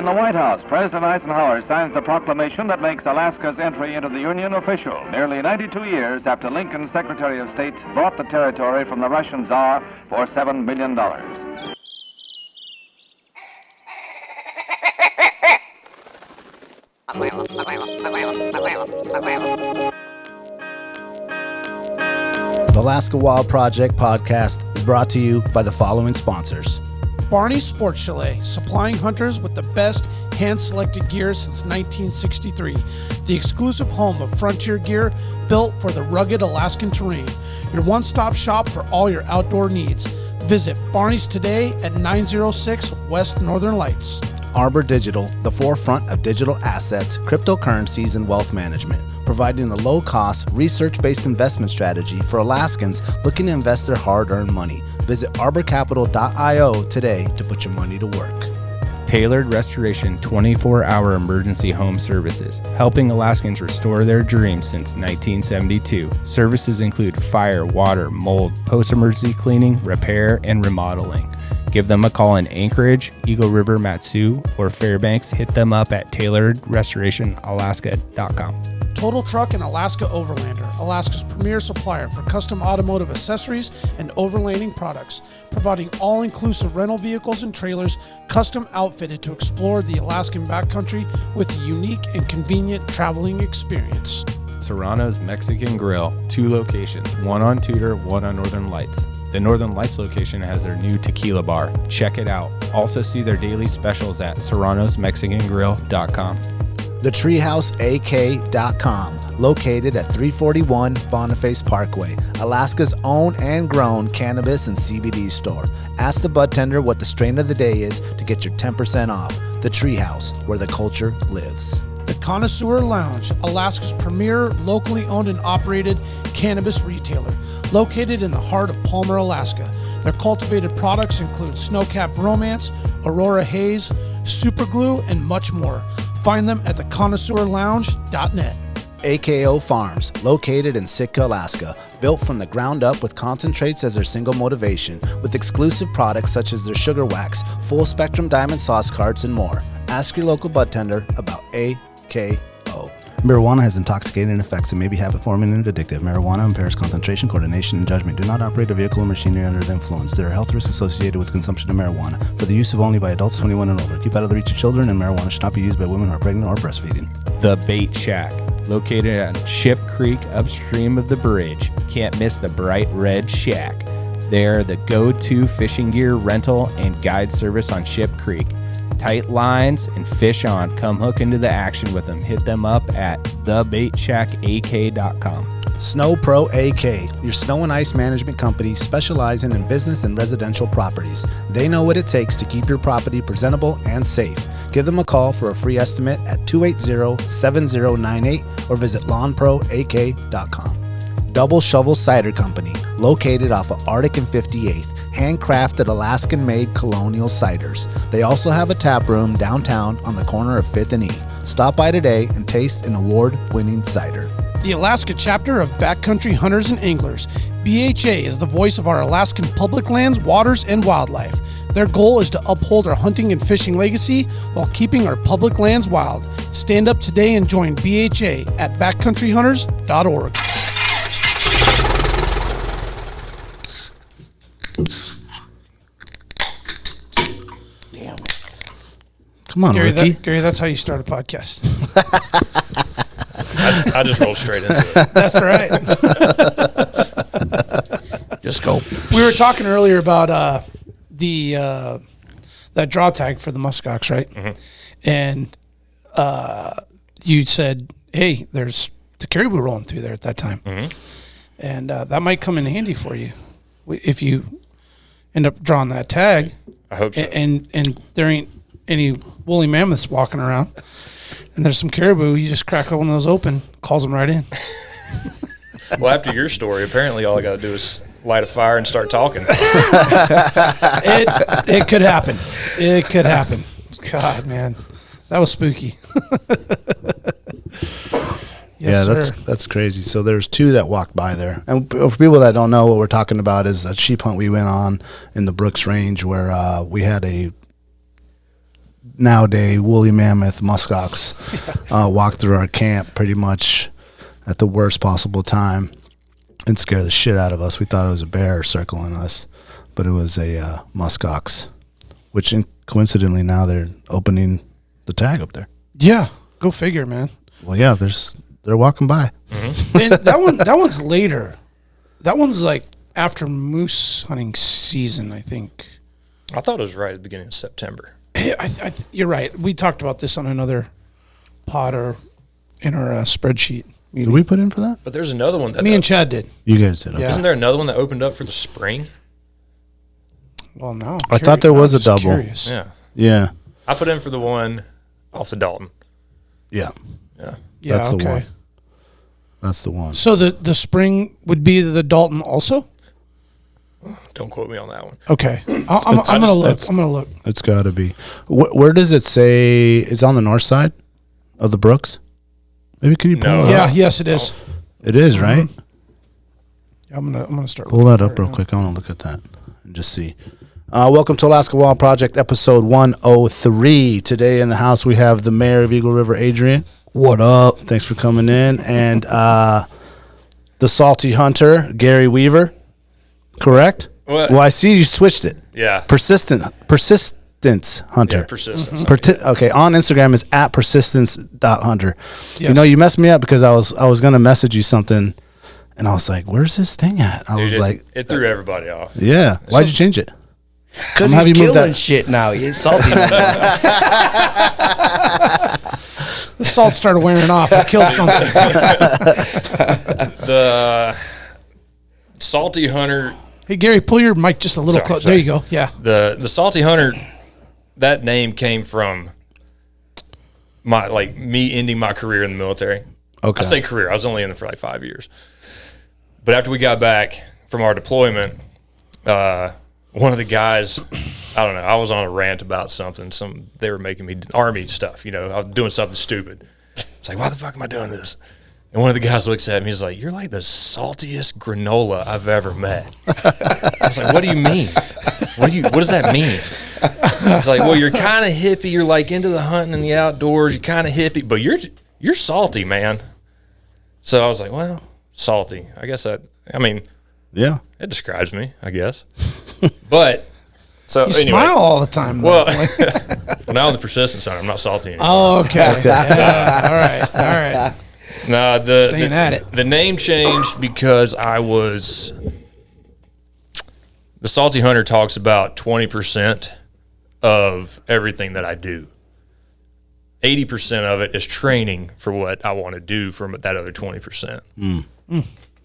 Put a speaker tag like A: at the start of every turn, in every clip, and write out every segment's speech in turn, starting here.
A: the White House, President Eisenhower signs the proclamation that makes Alaska's entry into the Union official, nearly 92 years after Lincoln's Secretary of State bought the territory from the Russian Tsar for $7 million.
B: The Alaska Wild Project podcast is brought to you by the following sponsors.
C: Barney's Sports Chalet, supplying hunters with the best hand-selected gear since 1963. The exclusive home of frontier gear built for the rugged Alaskan terrain. Your one-stop shop for all your outdoor needs. Visit Barney's today at 906 West Northern Lights.
B: Arbor Digital, the forefront of digital assets, cryptocurrencies, and wealth management, providing a low-cost, research-based investment strategy for Alaskans looking to invest their hard-earned money. Visit arborcapital.io today to put your money to work.
D: Tailored Restoration 24-hour emergency home services, helping Alaskans restore their dreams since 1972. Services include fire, water, mold, post-emergency cleaning, repair, and remodeling. Give them a call in Anchorage, Eagle River, Matsu, or Fairbanks. Hit them up at tailoredrestorationalaska.com.
C: Total Truck and Alaska Overlander, Alaska's premier supplier for custom automotive accessories and overlanding products, providing all-inclusive rental vehicles and trailers custom outfitted to explore the Alaskan backcountry with a unique and convenient traveling experience.
D: Serrano's Mexican Grill, 2 locations, one on Tudor, one on Northern Lights. The Northern Lights location has their new tequila bar. Check it out. Also see their daily specials at serranosmexicangrill.com.
B: TheTreehouseAK.com, located at 341 Boniface Parkway, Alaska's own and grown cannabis and CBD store. Ask the bud tender what the strain of the day is to get your 10% off. The Treehouse, where the culture lives.
C: The Connoisseur Lounge, Alaska's premier locally owned and operated cannabis retailer, located in the heart of Palmer, Alaska. Their cultivated products include Snowcap Romance, Aurora Haze, Super Glue, and much more. Find them at theconnoisseurlounge.net.
B: AKO Farms, located in Sitka, Alaska, built from the ground up with concentrates as their single motivation, with exclusive products such as their sugar wax, full spectrum diamond sauce carts, and more. Ask your local bud tender about AKO. Marijuana has intoxicating effects and may be habit-forming and addictive. Marijuana impairs concentration, coordination, and judgment. Do not operate a vehicle or machinery under the influence. There are health risks associated with consumption of marijuana. For the use of only by adults 21 and older. Keep out of the reach of children, and marijuana should not be used by women who are pregnant or breastfeeding.
D: The Bait Shack, located on Ship Creek upstream of the bridge. Can't miss the bright red shack. They're the go-to fishing gear rental and guide service on Ship Creek. Tight lines and fish on. Come hook into the action with them. Hit them up at thebaitshackak.com.
B: Snow Pro AK, your snow and ice management company specializing in business and residential properties. They know what it takes to keep your property presentable and safe. Give them a call for a free estimate at 280-7098 or visit lawnproak.com. Double Shovel Cider Company, located off of Arctic and 58th. Handcrafted Alaskan-made colonial ciders. They also have a tap room downtown on the corner of 5th and E. Stop by today and taste an award-winning cider.
C: The Alaska chapter of Backcountry Hunters and Anglers. BHA is the voice of our Alaskan public lands, waters, and wildlife. Their goal is to uphold our hunting and fishing legacy while keeping our public lands wild. Stand up today and join BHA at backcountryhunters.org.
B: Damn it. Come on,
C: Gary, Gary, that's how you start a podcast.
E: I just rolled straight into it.
C: That's right.
E: Just go.
C: We were talking earlier about that draw tag for the muskox, right? Mm-hmm. And you said, hey, there's the caribou rolling through there at that time. Mm-hmm. And that might come in handy for you if you end up drawing that tag.
E: I hope so.
C: And there ain't any woolly mammoths walking around. And there's some caribou. You just crack one of those open, calls them right in.
E: Well, after your story, apparently all I got to do is light a fire and start talking.
C: It could happen. It could happen. God, man, that was spooky. Yes,
B: yeah,
C: sir.
B: that's crazy. So there's 2 that walked by there. And for people that don't know, what we're talking about is a sheep hunt we went on in the Brooks Range where we had a nowadays woolly mammoth muskox walk through our camp pretty much at the worst possible time and scare the shit out of us. We thought it was a bear circling us, but it was a muskox, which coincidentally now they're opening the tag up there.
C: Yeah, go figure, man.
B: Well, yeah, they're walking by.
C: And that one's later. That one's like after moose hunting season, I think.
E: I thought it was right at the beginning of September.
C: You're right. We talked about this on another pod or in our spreadsheet meeting.
B: Did we put in for that?
E: But there's another one that
C: Me and Chad did.
B: You guys did. Okay.
C: Yeah.
E: Isn't there another one that opened up for the spring?
C: Well, no.
B: I thought there was a double.
C: Curious.
E: Yeah.
B: Yeah.
E: I put in for the one off the Dalton.
B: Yeah.
E: Yeah.
C: Yeah,
B: That's
C: okay.
B: the one. That's the one.
C: So the spring would be the Dalton also?
E: Don't quote me on that one.
C: Okay. I'm going to look. I'm going to look.
B: It's got to be. Where does it say? It's on the north side of the Brooks? Maybe can you pull
E: No.
B: it
C: Yeah,
B: up?
C: yes, it is.
B: It is, right?
C: I'm gonna start
B: Pull that up real quick. I want to look at that and just see. Welcome to Alaska Wild Project, episode 103. Today in the house we have the mayor of Eagle River, Adrien. What up? Thanks for coming in. And the salty hunter, Gary Weaver. Correct?
E: What?
B: Well, I see you switched it.
E: Yeah.
B: Persistence hunter.
E: Yeah, persistence.
B: Okay, on Instagram is at persistence.hunter.
C: Yes.
B: You know, you messed me up because I was gonna message you something, and I was like, "Where's this thing at?" I was like,
E: it threw everybody off.
B: "Yeah, why'd you change it?"
F: Because
B: have
F: he's
B: you moved
F: killing
B: that-
F: shit now. He's salty.
C: The salt started wearing off. I killed something.
E: The salty hunter.
C: Hey, Gary, pull your mic just a little
E: Sorry,
C: closer.
E: sorry.
C: There you go. Yeah.
E: The salty hunter. That name came from me ending my career in the military.
B: Okay.
E: I say career. I was only in it for like 5 years. But after we got back from our deployment, one of the guys, I don't know, I was on a rant about something. They were making me army stuff. You know, I was doing something stupid. It's like, why the fuck am I doing this? And one of the guys looks at me. He's like, "You're like the saltiest granola I've ever met." I was like, "What do you mean? What does that mean?" It's like, "Well, you're kind of hippie. You're like into the hunting and the outdoors. You're kind of hippie, but you're salty, man." So I was like, "Well, salty. I guess
B: Yeah.
E: it describes me, I guess." But so
C: You
E: anyway,
C: smile all the time.
E: well,
C: though.
E: well, now I'm the persistence hunter. I'm not salty anymore.
C: Oh, okay. Yeah, all right.
E: No,
C: Staying at it.
E: The name changed because the salty hunter talks about 20% of everything that I do. 80% of it is training for what I want to do from that other 20%.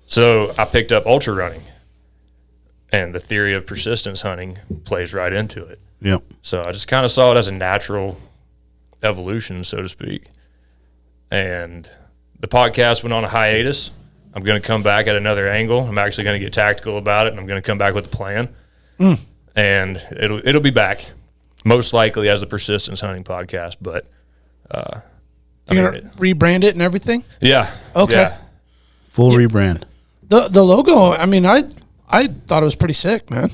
E: So I picked up ultra running, and the theory of persistence hunting plays right into it.
B: Yep.
E: So I just kind of saw it as a natural evolution, so to speak. And the podcast went on a hiatus. I'm going to come back at another angle. I'm actually going to get tactical about it, and I'm going to come back with a plan. And it'll be back, most likely as the persistence hunting podcast. But
C: You're going to rebrand it and everything?
E: yeah,
C: Okay.
E: yeah.
B: Full rebrand.
C: The logo, I mean, I thought it was pretty sick, man.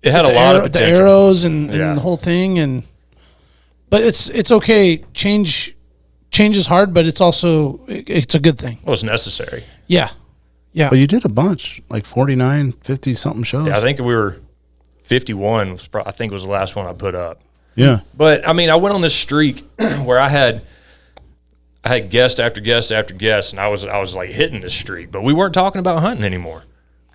E: It had a lot of potential.
C: The arrows and
E: Yeah.
C: the whole thing, but it's okay. Change is hard, but it's also it's a good thing.
E: Well, it's necessary.
C: Yeah.
B: But you did a bunch, like 49, 50 something shows.
E: Yeah, I think we were 51. I think was the last one I put up.
B: Yeah.
E: But I mean, I went on this streak where I had guest after guest after guest, and I was like hitting this streak. But we weren't talking about hunting anymore.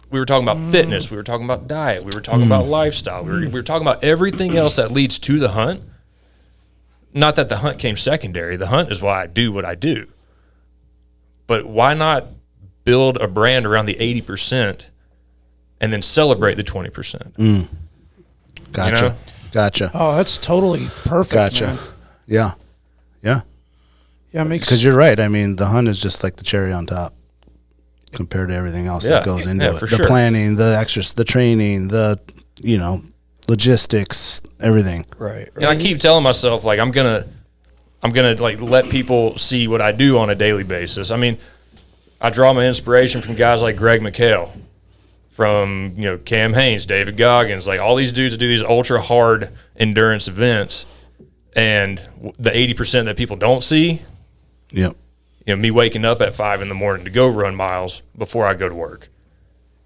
E: We were talking about fitness. We were talking about diet. We were talking about lifestyle. We were talking about everything else that leads to the hunt. Not that the hunt came secondary. The hunt is why I do what I do. But why not build a brand around the 80% and then celebrate the 20%?
B: Gotcha.
E: You know?
B: Gotcha.
C: Oh, that's totally perfect.
B: Gotcha.
C: Man.
B: Yeah. Yeah.
C: Yeah, it makes
B: Because you're right. I mean, the hunt is just like the cherry on top compared to everything else that goes into it.
E: for
B: The
E: sure.
B: planning, the exercise, the training, the, logistics, everything.
F: Right.
E: And I keep telling myself, like, I'm gonna like let people see what I do on a daily basis. I mean, I draw my inspiration from guys like Greg McHale, from Cam Haynes, David Goggins, like all these dudes that do these ultra hard endurance events. And the 80% that people don't see,
B: Yep.
E: me waking up at 5 in the morning to go run miles before I go to work,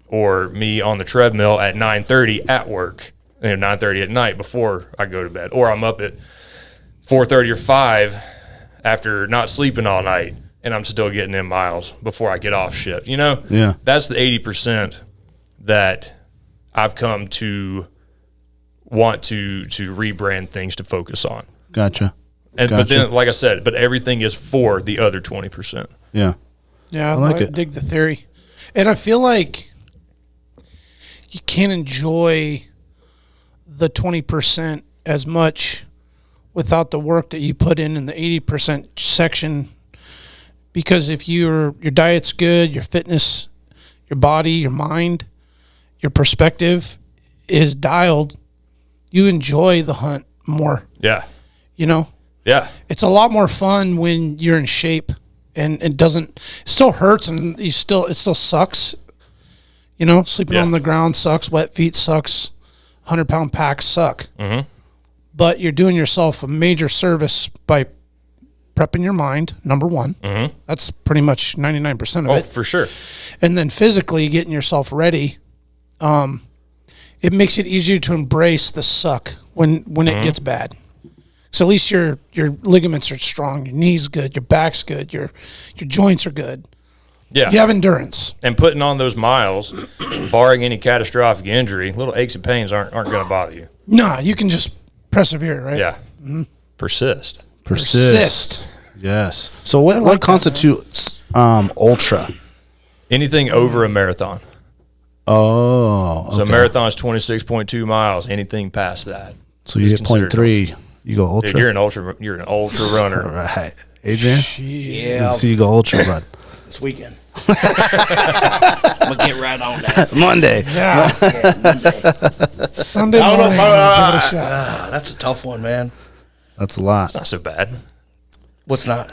E: or me on the treadmill at 9:30 at work, 9:30 at night before I go to bed, or I'm up at 4:30 or 5 after not sleeping all night, and I'm still getting in miles before I get off shift.
B: Yeah.
E: That's the 80% that I've come to want to rebrand things to focus on.
B: Gotcha.
E: But
B: Gotcha.
E: then, like I said, but everything is for the other 20%.
B: Yeah.
C: Yeah,
B: I like it.
C: dig the theory. And I feel like you can't enjoy the 20% as much without the work that you put in the 80% section. Because if your diet's good, your fitness, your body, your mind, your perspective is dialed, you enjoy the hunt more.
E: Yeah. Yeah.
C: It's a lot more fun when you're in shape and it still hurts and it still sucks. Sleeping on the ground sucks, wet feet sucks, 100-pound packs suck.
E: Mm-hmm.
C: But you're doing yourself a major service by prepping your mind, number one.
E: Mm-hmm.
C: That's pretty much 99% of
E: Oh,
C: it.
E: for sure.
C: And then physically getting yourself ready. It makes it easier to embrace the suck when it gets bad. So at least your ligaments are strong, your knees good, your back's good, your joints are good.
E: Yeah.
C: You have endurance.
E: And putting on those miles, barring any catastrophic injury, little aches and pains aren't going to bother you.
C: Nah, you can just persevere, right?
E: Yeah. Persist.
B: Persist. Yes. So what constitutes ultra?
E: Anything over a marathon.
B: Oh, okay.
E: So marathon is 26.2 miles. Anything past that.
B: So you
E: is
B: hit
E: considered
B: 0.3, you go ultra.
E: Dude, you're an ultra
B: All
E: runner.
B: right. Adrian?
F: Yeah,
B: So you go ultra, bud.
F: this weekend. I'm gonna get right on that.
B: Monday.
C: Yeah.
F: Monday.
C: Sunday
F: I don't know
C: morning,
F: if
C: give it a shot.
F: that's a tough one, man.
B: That's a lot.
E: Not so bad.
F: What's not?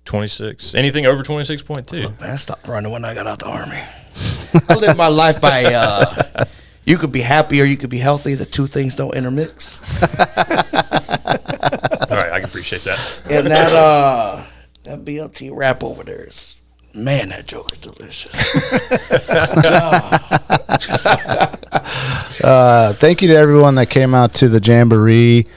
E: 26. Anything over 26.2.
F: Man, I stopped running when I got out the army. I live my life by you could be happy or you could be healthy. The two things don't intermix.
E: All right, I can appreciate that.
F: And that BLT wrap over there is, man, that joke is delicious.
B: Thank you to everyone that came out to the Jamboree.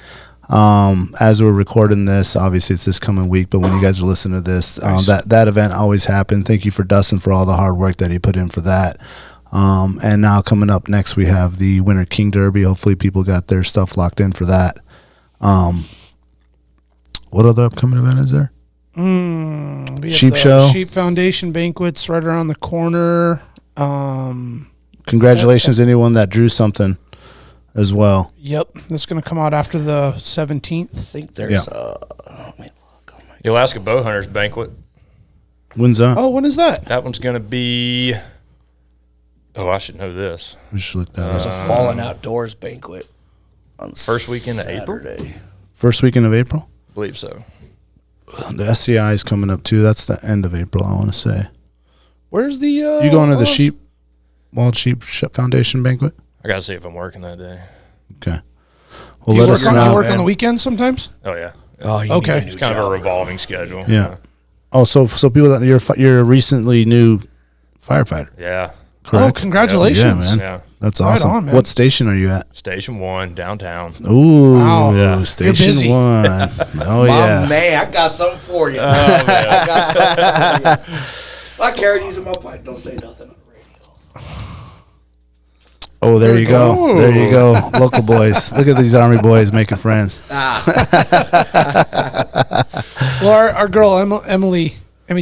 B: As we're recording this, obviously it's this coming week, but when you guys are listening to this, that event always happened. Thank you for Dustin for all the hard work that he put in for that. And now coming up next, we have the Winter King Derby. Hopefully people got their stuff locked in for that. What other upcoming event is there?
C: We have
B: Sheep
C: the
B: show.
C: Sheep Foundation banquets right around the corner.
B: Congratulations to anyone that drew something as well.
C: Yep, that's going to come out after the 17th.
F: I think there's
E: The Alaska Bowhunters banquet.
B: When's that?
C: Oh, when is that?
E: That one's going to be. Oh, I should know this.
B: We should look that up.
F: there's a Fallen Outdoors banquet on
E: First weekend of April?
F: Saturday.
B: First weekend of April?
E: I believe so.
B: The SCI is coming up too. That's the end of April, I want to say.
C: Where's the...
B: You going to the Wild Sheep Foundation banquet?
E: I got to see if I'm working that day.
B: Okay. Well,
C: You
B: let
C: work,
B: us
C: on, you
B: know.
C: work on the weekends sometimes?
E: Oh, yeah.
F: Oh, you
C: Okay.
F: need a new
E: It's kind of a
F: job.
E: revolving schedule.
B: Yeah. Oh, so people that you're a recently new firefighter,
E: Yeah.
B: correct?
C: Oh, congratulations.
B: Yeah, man.
E: Yeah.
B: That's
C: Right
B: awesome.
C: on, man.
B: What station are you at?
E: Station 1, downtown.
B: Ooh,
C: Wow.
E: Yeah.
B: Station
C: busy.
B: 1. Oh,
F: My
B: yeah.
F: man, I got something for you.
E: Oh, man.
F: I got something for you. I carry these in my pocket. Don't say nothing on the radio.
B: Oh, there you go. There you go. Local boys. Look at these Army boys making friends.
C: Well, our girl, Emily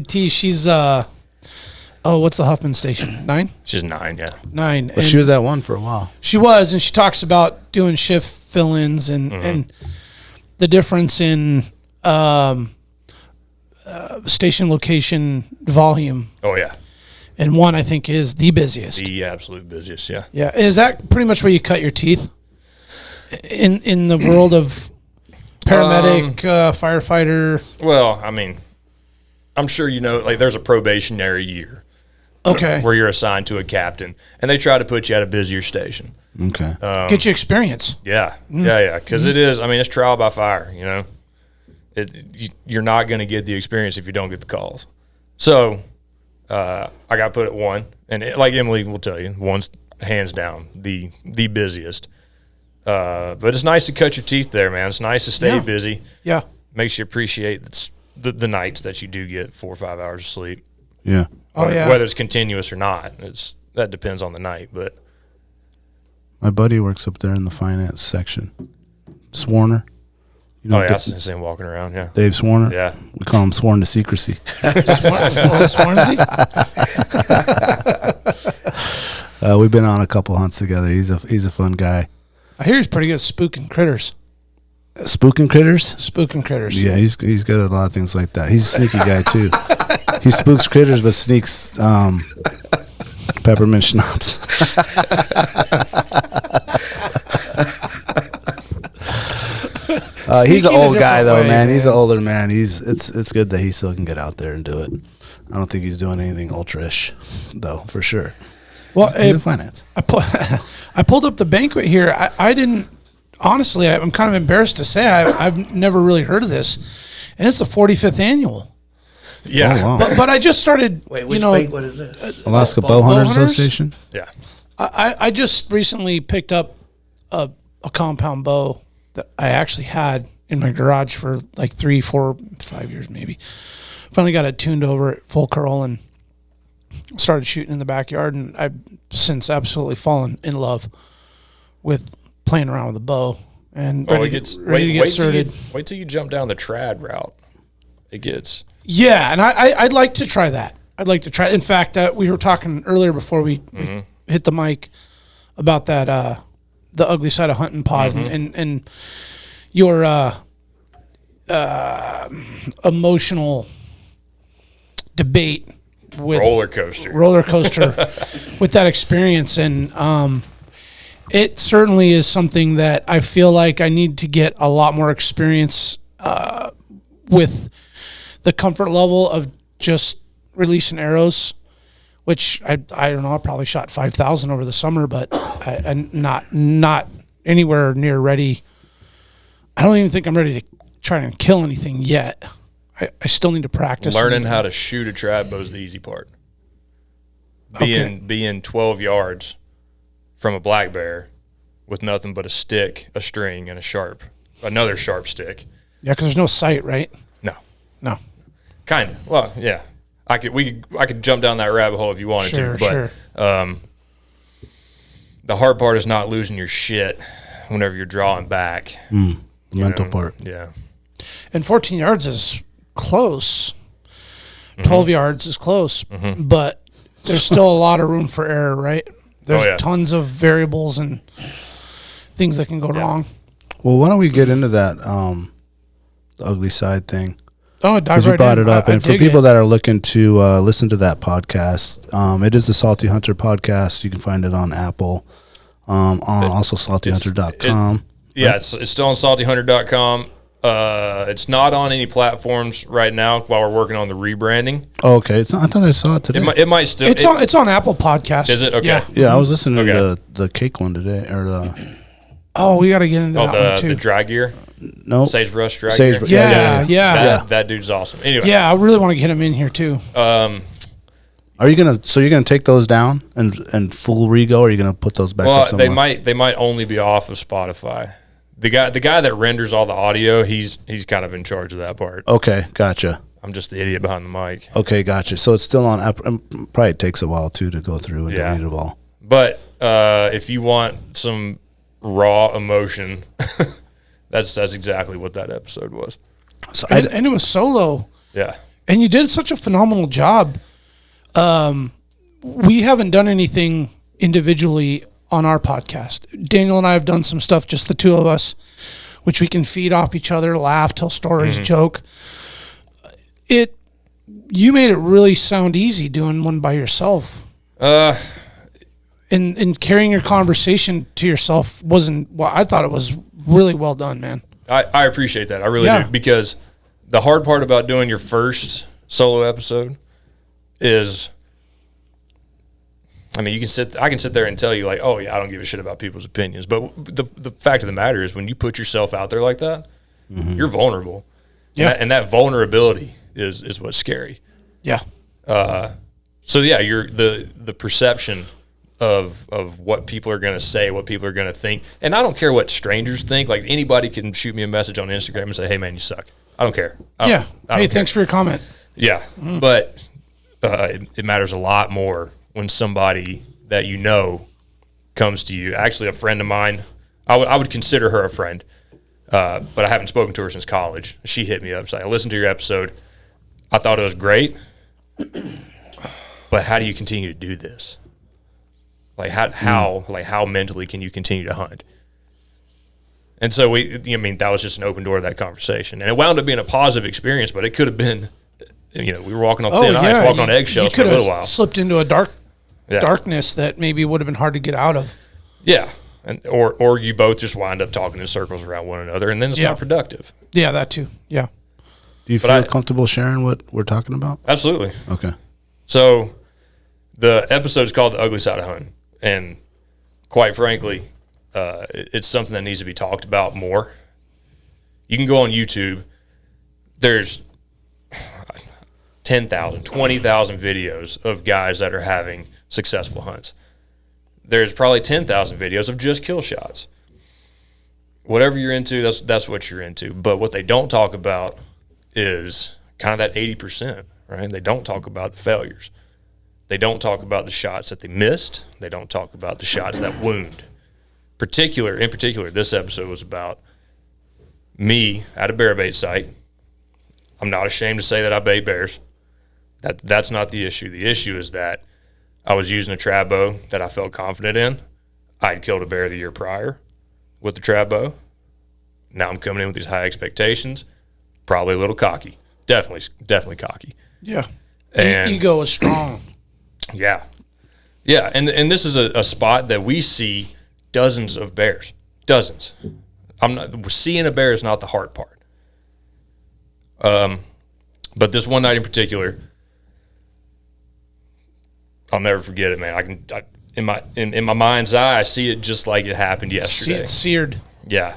C: T, she's... what's the Huffman station? 9?
E: She's 9, yeah.
C: 9.
B: But she was at one for a while.
C: She was, and she talks about doing shift fill-ins and the difference in station location volume.
E: Oh, yeah.
C: And one, I think, is the busiest.
E: The absolute busiest, yeah.
C: Yeah. Is that pretty much where you cut your teeth in the world of paramedic, firefighter?
E: Well, I mean, I'm sure you know, like, there's a probationary year.
C: Okay.
E: where you're assigned to a captain, and they try to put you at a busier station.
B: Okay.
C: Get you experience.
E: Yeah, yeah, because it is. I mean, it's trial by fire. You know, you're not going to get the experience if you don't get the calls. So I got put at 1, and like Emily will tell you, 1's hands down the busiest. But it's nice to cut your teeth there, man. It's nice to stay busy.
C: Yeah.
E: Makes you appreciate the nights that you do get 4 or 5 hours of sleep.
B: Yeah.
C: Oh, yeah.
E: Whether it's continuous or not, that depends on the night. But
B: My buddy works up there in the finance section. Swarner. You know,
E: I see him walking around. Yeah,
B: Dave Swarner.
E: Yeah,
B: We call him Sworn to Secrecy.
C: Swansea?
B: We've been on a couple hunts together. He's a fun guy.
C: I hear he's pretty good at spooking critters.
B: Spooking critters?
C: Spooking critters.
B: Yeah, he's good at a lot of things like that. He's a sneaky guy too. He spooks critters but sneaks peppermint schnapps. He's an
C: Sneaky in a
B: old guy
C: different
B: though,
C: way,
B: man. He's an
C: man.
B: older man. It's good that he still can get out there and do it. I don't think he's doing anything ultra-ish though, for sure.
C: Well,
B: He's in finance.
C: I pulled up the Banquet here. I didn't, honestly, I'm kind of embarrassed to say I've never really heard of this. And it's the 45th annual.
E: yeah,
B: Oh, wow.
C: But I just started,
F: Wait, which
C: you
F: what is this?
B: Alaska
F: Bow
B: Bowhunters
C: Bowhunters?
B: Association.
E: yeah.
C: I just recently picked up a compound bow that I actually had in my garage for like 3, 4, 5 years maybe. Finally got it tuned over at full curl and started shooting in the backyard, and I've since absolutely fallen in love with playing around with the bow and ready to get started.
E: Wait till you jump down the trad route. It gets
C: Yeah, and I'd like to try that. I'd like to try. In fact, we were talking earlier before we hit the mic about that the ugly side of hunting pod and your emotional debate with
E: roller coaster.
C: with that experience, and it certainly is something that I feel like I need to get a lot more experience with the comfort level of just releasing arrows, which I don't know, I probably shot 5,000 over the summer, but I'm not anywhere near ready. I don't even think I'm ready to try and kill anything yet. I still need to practice.
E: Learning how to shoot a trad bow is the easy part. Being 12 yards from a black bear with nothing but a stick, a string, and another sharp stick.
C: Yeah, because there's no sight, right? No.
E: Kind of. Well, yeah. I could jump down that rabbit hole if you wanted to, but the hard part is not losing your shit whenever you're drawing back.
B: The mental part.
E: Yeah.
C: And 14 yards is close. 12 yards is close, but there's still a lot of room for error, right? There's tons of variables and things that can go wrong.
B: Well, why don't we get into that the ugly side thing?
C: Oh, dive
B: Because
C: right
B: you brought
C: in.
B: it up,
C: I
B: and for
C: dig
B: people
C: it.
B: that are looking to listen to that podcast, it is the Salty Hunter podcast. You can find it on Apple, on also saltyhunter.com.
E: Yeah, it's still on saltyhunter.com. It's not on any platforms right now while we're working on the rebranding.
B: Oh, okay. It's not, I thought I saw it today.
E: It might still.
C: It's on Apple Podcasts.
E: Is it? Okay.
C: Yeah.
B: Yeah, I was listening
E: Okay.
B: to the cake one today, or the
C: Oh, we got to get into that one
E: the
C: too.
E: dry gear,
B: no
E: sagebrush dry
B: Sagebrush,
E: gear.
C: Yeah.
E: That dude's awesome. Anyway,
C: Yeah, I really want to get him in here too.
B: Are you gonna? So you're gonna take those down and full rego, or are you gonna put those back up
E: well,
B: somewhere?
E: they might only be off of Spotify. The guy that renders all the audio, he's kind of in charge of that part.
B: Okay, gotcha.
E: I'm just the idiot behind the mic.
B: Okay, gotcha. So it's still on Apple. Probably takes a while too to go through and delete it all.
E: But if you want some raw emotion, that's exactly what that episode was.
B: So
C: And it was solo.
E: Yeah.
C: And you did such a phenomenal job. We haven't done anything individually on our podcast. Daniel and I have done some stuff, just the two of us, which we can feed off each other, laugh, tell stories, joke. You made it really sound easy doing one by yourself. And carrying your conversation to yourself wasn't. Well, I thought it was really well done, man.
E: I appreciate that. I really do, because the hard part about doing your first solo episode is I mean, I can sit there and tell you like, oh yeah, I don't give a shit about people's opinions. But the fact of the matter is, when you put yourself out there like that, you're vulnerable.
C: Yeah.
E: And that vulnerability is what's scary.
C: Yeah.
E: So yeah, you're the perception of what people are going to say, what people are going to think. And I don't care what strangers think. Like, anybody can shoot me a message on Instagram and say, hey man, you suck. I don't care. I don't
C: Hey,
E: care.
C: thanks for your comment.
E: Yeah. But it matters a lot more when somebody that you know comes to you. Actually, a friend of mine, I would consider her a friend, but I haven't spoken to her since college. She hit me up saying, I listened to your episode. I thought it was great, but how do you continue to do this? Like, how mentally can you continue to hunt? And so that was just an open door to that conversation. And it wound up being a positive experience, but it could have been, we were walking on thin ice, walking on eggshells for a little while.
C: Slipped into a darkness that maybe would have been hard to get out of.
E: Yeah. And or you both just wind up talking in circles around one another, and then it's not productive.
C: Yeah, that too. Yeah.
B: Do you feel comfortable sharing what we're talking about?
E: Absolutely.
B: Okay.
E: So the episode is called The Ugly Side of Hunting. And quite frankly, it's something that needs to be talked about more. You can go on YouTube. There's 10,000, 20,000 videos of guys that are having successful hunts. There's probably 10,000 videos of just kill shots. Whatever you're into, that's what you're into. But what they don't talk about is kind of that 80%, right? They don't talk about the failures. They don't talk about the shots that they missed. They don't talk about the shots that wound. In particular, this episode was about me at a bear bait site. I'm not ashamed to say that I bait bears. That's not the issue. The issue is that I was using a trap bow that I felt confident in. I'd killed a bear the year prior with the trap bow. Now I'm coming in with these high expectations. Probably a little cocky. Definitely cocky.
C: Yeah.
E: And
C: ego is strong.
E: Yeah. Yeah, and this is a spot that we see dozens of bears. Dozens. Seeing a bear is not the hard part. But this one night in particular, I'll never forget it, man. In my mind's eye, I see it just like it happened yesterday.
C: See it seared.
E: Yeah.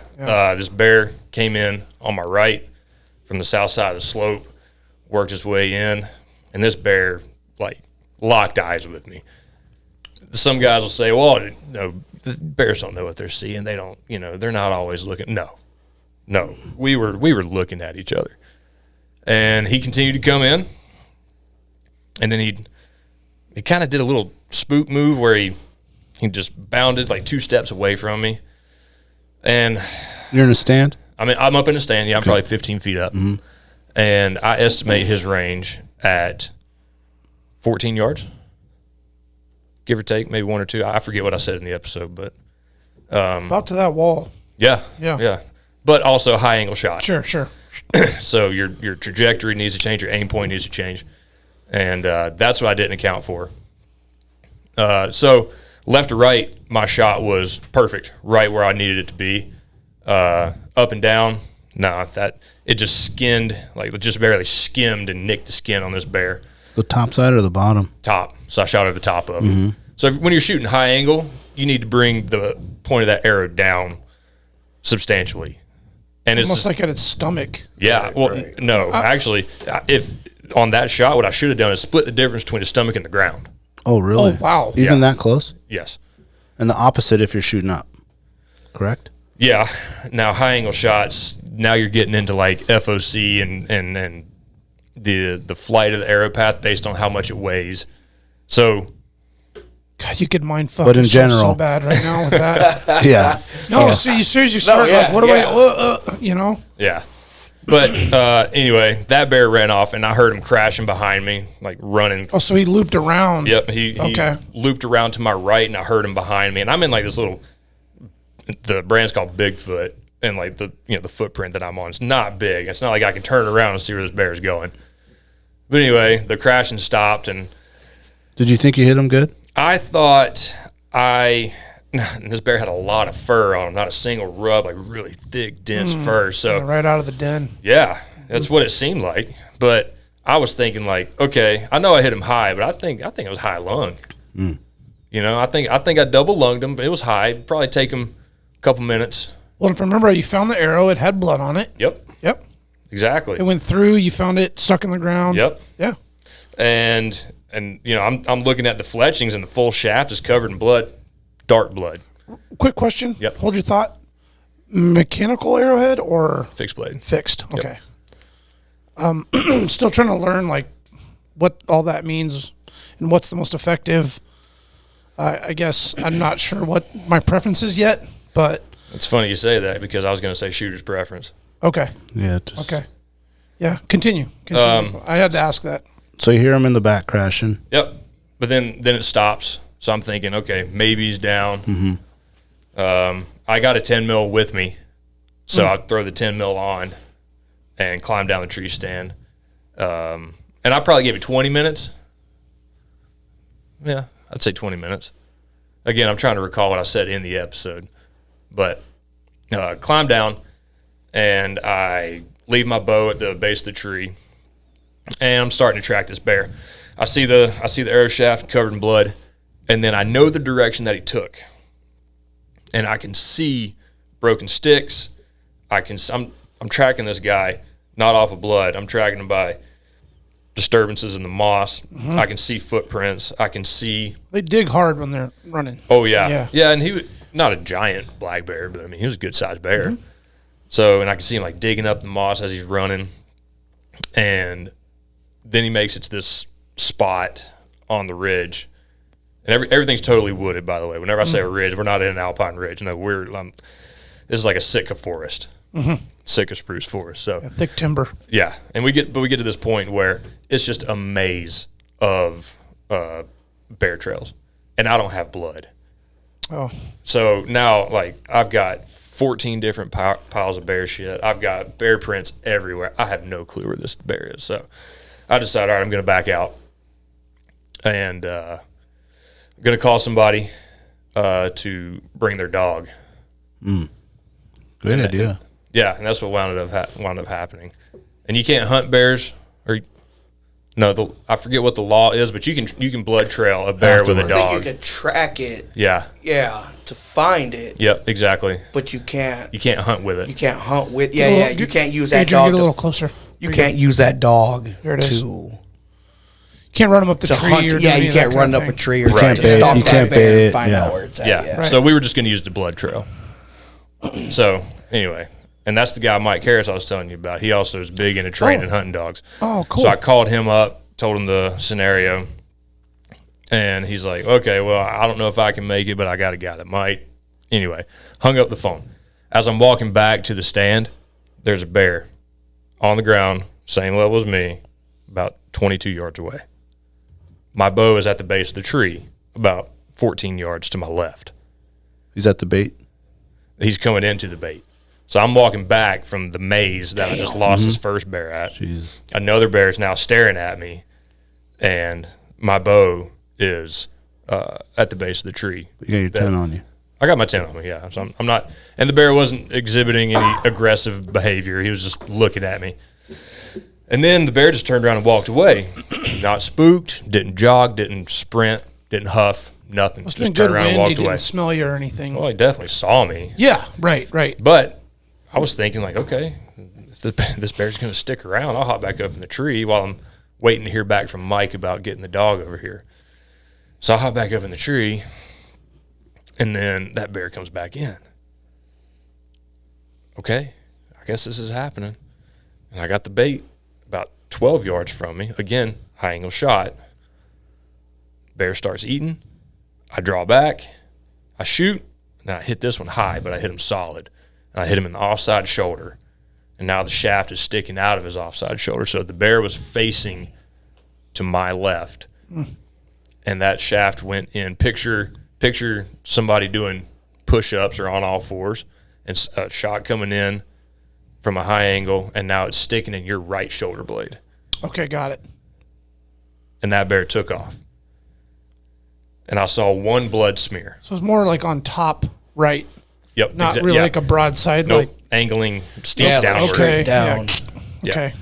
E: This bear came in on my right from the south side of the slope, worked his way in, and this bear locked eyes with me. Some guys will say, well, no, the bears don't know what they're seeing. They don't, they're not always looking. No, we were looking at each other. And he continued to come in, and then he kind of did a little spook move where he just bounded 2 steps away from me. And
B: you're in a stand?
E: I'm up in a stand. Yeah, I'm probably 15 feet up. Mm-hmm. And I estimate his range at 14 yards, give or take, maybe 1 or 2. I forget what I said in the episode, but
C: about to that wall.
E: Yeah. But also high angle shot.
C: Sure.
E: So your trajectory needs to change, your aim point needs to change, and that's what I didn't account for. So left to right, my shot was perfect, right where I needed it to be. Up and down, it just skinned, it just barely skimmed and nicked the skin on this bear.
B: The top side or the bottom?
E: Top. So I shot over the top of him. So when you're shooting high angle, you need to bring the point of that arrow down substantially. And
C: almost like at its stomach.
E: Yeah. No. Actually, if on that shot, what I should have done is split the difference between the stomach and the ground.
B: Oh, really?
C: Oh, wow.
B: Even that close?
E: Yes.
B: And the opposite if you're shooting up, correct?
E: Yeah. Now, high angle shots, now you're getting into FOC and the flight of the arrow path based on how much it weighs. So,
C: God, you could mind fuck
B: but in
C: yourself
B: general,
C: so bad right now with that.
B: Yeah.
C: No, so you seriously start what do I,
E: Yeah. But anyway, that bear ran off, and I heard him crashing behind me, running.
C: Oh, so he looped around.
E: Yep. He looped around to my right, and I heard him behind me, and I'm in this little. The brand's called Bigfoot, and the footprint that I'm on, it's not big. It's not like I can turn around and see where this bear is going. But anyway, the crashing stopped, and
B: did you think you hit him good?
E: I thought this bear had a lot of fur on him, not a single rub, really thick, dense fur. So
C: right out of the den.
E: Yeah, that's what it seemed like. But I was thinking okay, I know I hit him high, but I think it was high lung. You know, I think I double lunged him, but it was high. It'd probably take him a couple minutes.
C: Well, if I remember, you found the arrow. It had blood on it.
E: Yep. Exactly.
C: It went through. You found it stuck in the ground.
E: Yep.
C: Yeah.
E: And you know, I'm looking at the fletchings, and the full shaft is covered in blood, dark blood.
C: Quick question.
E: Yep.
C: Hold your thought. Mechanical arrowhead or
E: Fixed blade.
C: fixed? Okay. Still trying to learn like what all that means and what's the most effective. I guess I'm not sure what my preference is yet, but
E: It's funny you say that because I was going to say shooter's preference.
C: okay.
B: Yeah.
C: Okay. Yeah. Continue. I had to ask that.
B: So you hear him in the back crashing.
E: Yep. But then it stops. So I'm thinking, okay, maybe he's down.
B: Mm-hmm.
E: I got a 10 mil with me, so I throw the 10 mil on and climb down the tree stand. And I probably gave it 20 minutes. Yeah, I'd say 20 minutes. Again, I'm trying to recall what I said in the episode. But climb down, and I leave my bow at the base of the tree, and I'm starting to track this bear. I see the arrow shaft covered in blood, and then I know the direction that he took, and I can see broken sticks. I'm tracking this guy not off of blood. I'm tracking him by disturbances in the moss. I can see footprints. I can see.
C: They dig hard when they're running.
E: Oh yeah, and he was not a giant black bear, but I mean he was a good sized bear. So, and I can see him like digging up the moss as he's running, and then he makes it to this spot on the ridge, and everything's totally wooded. By the way, whenever I say a ridge, we're not in an alpine ridge. No, this is like a Sitka forest, Sitka spruce forest. So
C: Thick timber.
E: yeah, and we get to this point where it's just a maze of bear trails, and I don't have blood.
C: Oh,
E: So now, like, I've got 14 different piles of bear shit. I've got bear prints everywhere. I have no clue where this bear is. So I decided, all right, I'm going to back out. And I'm going to call somebody to bring their dog.
B: Good idea.
E: Yeah, and that's what wound up happening. And you can't hunt bears, or no, I forget what the law is, but you can blood trail a bear with a
F: I
E: dog.
F: think you can track it.
E: Yeah.
F: Yeah, to find it.
E: Yep, exactly.
F: But you can't.
E: You can't hunt with it.
F: You can't hunt with. Yeah. You can't use that
C: Adrian,
F: dog.
C: get a little closer.
F: You can't use that dog
C: Here it is.
F: to
C: You can't run them up the tree.
F: hunt.
C: Or
F: Yeah,
C: do any
F: you
C: of that
F: can't
C: kind
F: run
C: of
F: up a
C: thing.
F: tree or
E: Right.
F: to
E: You
F: stalk
B: can't
F: that
B: bait,
F: bear and find
B: yeah.
F: out where it's at.
E: Yeah.
C: Right.
E: So we were just going to use the blood trail. So anyway, and that's the guy Mike Harris I was telling you about. He also is big into training hunting dogs.
C: Oh, cool.
E: So I called him up, told him the scenario, and he's like, "Okay, well, I don't know if I can make it, but I got a guy that might." Anyway, hung up the phone. As I'm walking back to the stand, there's a bear on the ground, same level as me, about 22 yards away. My bow is at the base of the tree, about 14 yards to my left.
B: He's at the bait.
E: He's coming into the bait. So I'm walking back from the maze that I just lost his first bear at.
B: Jeez.
E: Another bear is now staring at me, and my bow is at the base of the tree.
B: You got your 10 on you.
E: I got my 10 on me, yeah. So I'm not, and the bear wasn't exhibiting any aggressive behavior. He was just looking at me. And then the bear just turned around and walked away. Not spooked, didn't jog, didn't sprint, didn't huff, nothing.
C: Must
E: Just
C: have been
E: turned
C: good
E: around and
C: wind. He
E: walked away.
C: didn't smell you or anything.
E: Well, he definitely saw me.
C: Yeah, right.
E: But I was thinking, like, okay, if this bear's going to stick around, I'll hop back up in the tree while I'm waiting to hear back from Mike about getting the dog over here. So I hop back up in the tree, and then that bear comes back in. Okay, I guess this is happening. And I got the bait about 12 yards from me. Again, high angle shot. Bear starts eating. I draw back. I shoot. And I hit this one high, but I hit him solid. And I hit him in the offside shoulder. And now the shaft is sticking out of his offside shoulder. So the bear was facing to my left. And that shaft went in. Picture somebody doing push-ups or on all fours, and a shot coming in from a high angle, and now it's sticking in your right shoulder blade.
C: Okay, got it.
E: And that bear took off. And I saw one blood smear.
C: So it's more like on top right,
E: Yep.
C: not really like a broadside.
E: Nope.
C: Like
E: Angling steep
F: Yeah, like
E: downward.
F: straight down.
E: Yeah.
C: Okay.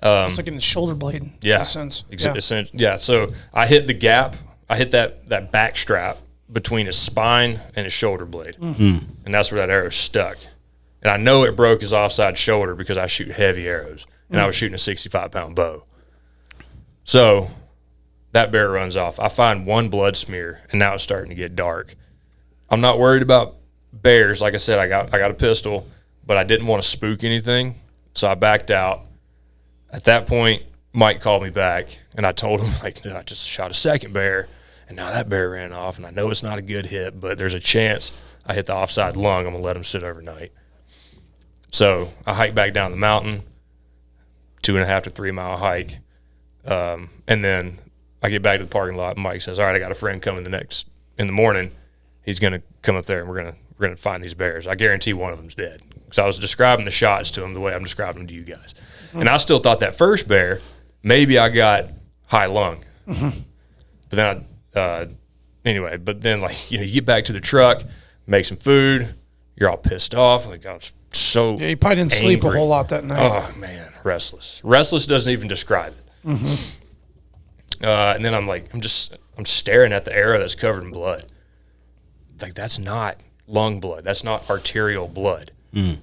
C: It's like in the shoulder blade.
E: Yeah.
C: In a sense.
E: Yeah. So I hit the gap I hit that back strap between his spine and his shoulder blade, and that's where that arrow stuck. And I know it broke his offside shoulder because I shoot heavy arrows, and I was shooting a 65-pound bow. So that bear runs off. I find one blood smear, and now it's starting to get dark. I'm not worried about bears. Like I said, I got a pistol, but I didn't want to spook anything, so I backed out. At that point, Mike called me back, and I told him, like, I just shot a second bear, and now that bear ran off, and I know it's not a good hit, but there's a chance I hit the offside lung. I'm going to let him sit overnight. So I hike back down the mountain, 2.5 to 3 mile hike, and then I get back to the parking lot, and Mike says, all right, I got a friend coming in the morning. He's going to come up there, and we're going to find these bears. I guarantee one of them's dead. Because I was describing the shots to him the way I'm describing them to you guys. And I still thought that first bear, maybe I got high lung. But then anyway, like, you get back to the truck, make some food, you're all pissed off. Like, I was so
C: Yeah, you probably didn't sleep a whole lot that night.
E: Oh, man, restless. Restless doesn't even describe it. And then I'm staring at the arrow that's covered in blood. Like, that's not lung blood. That's not arterial blood.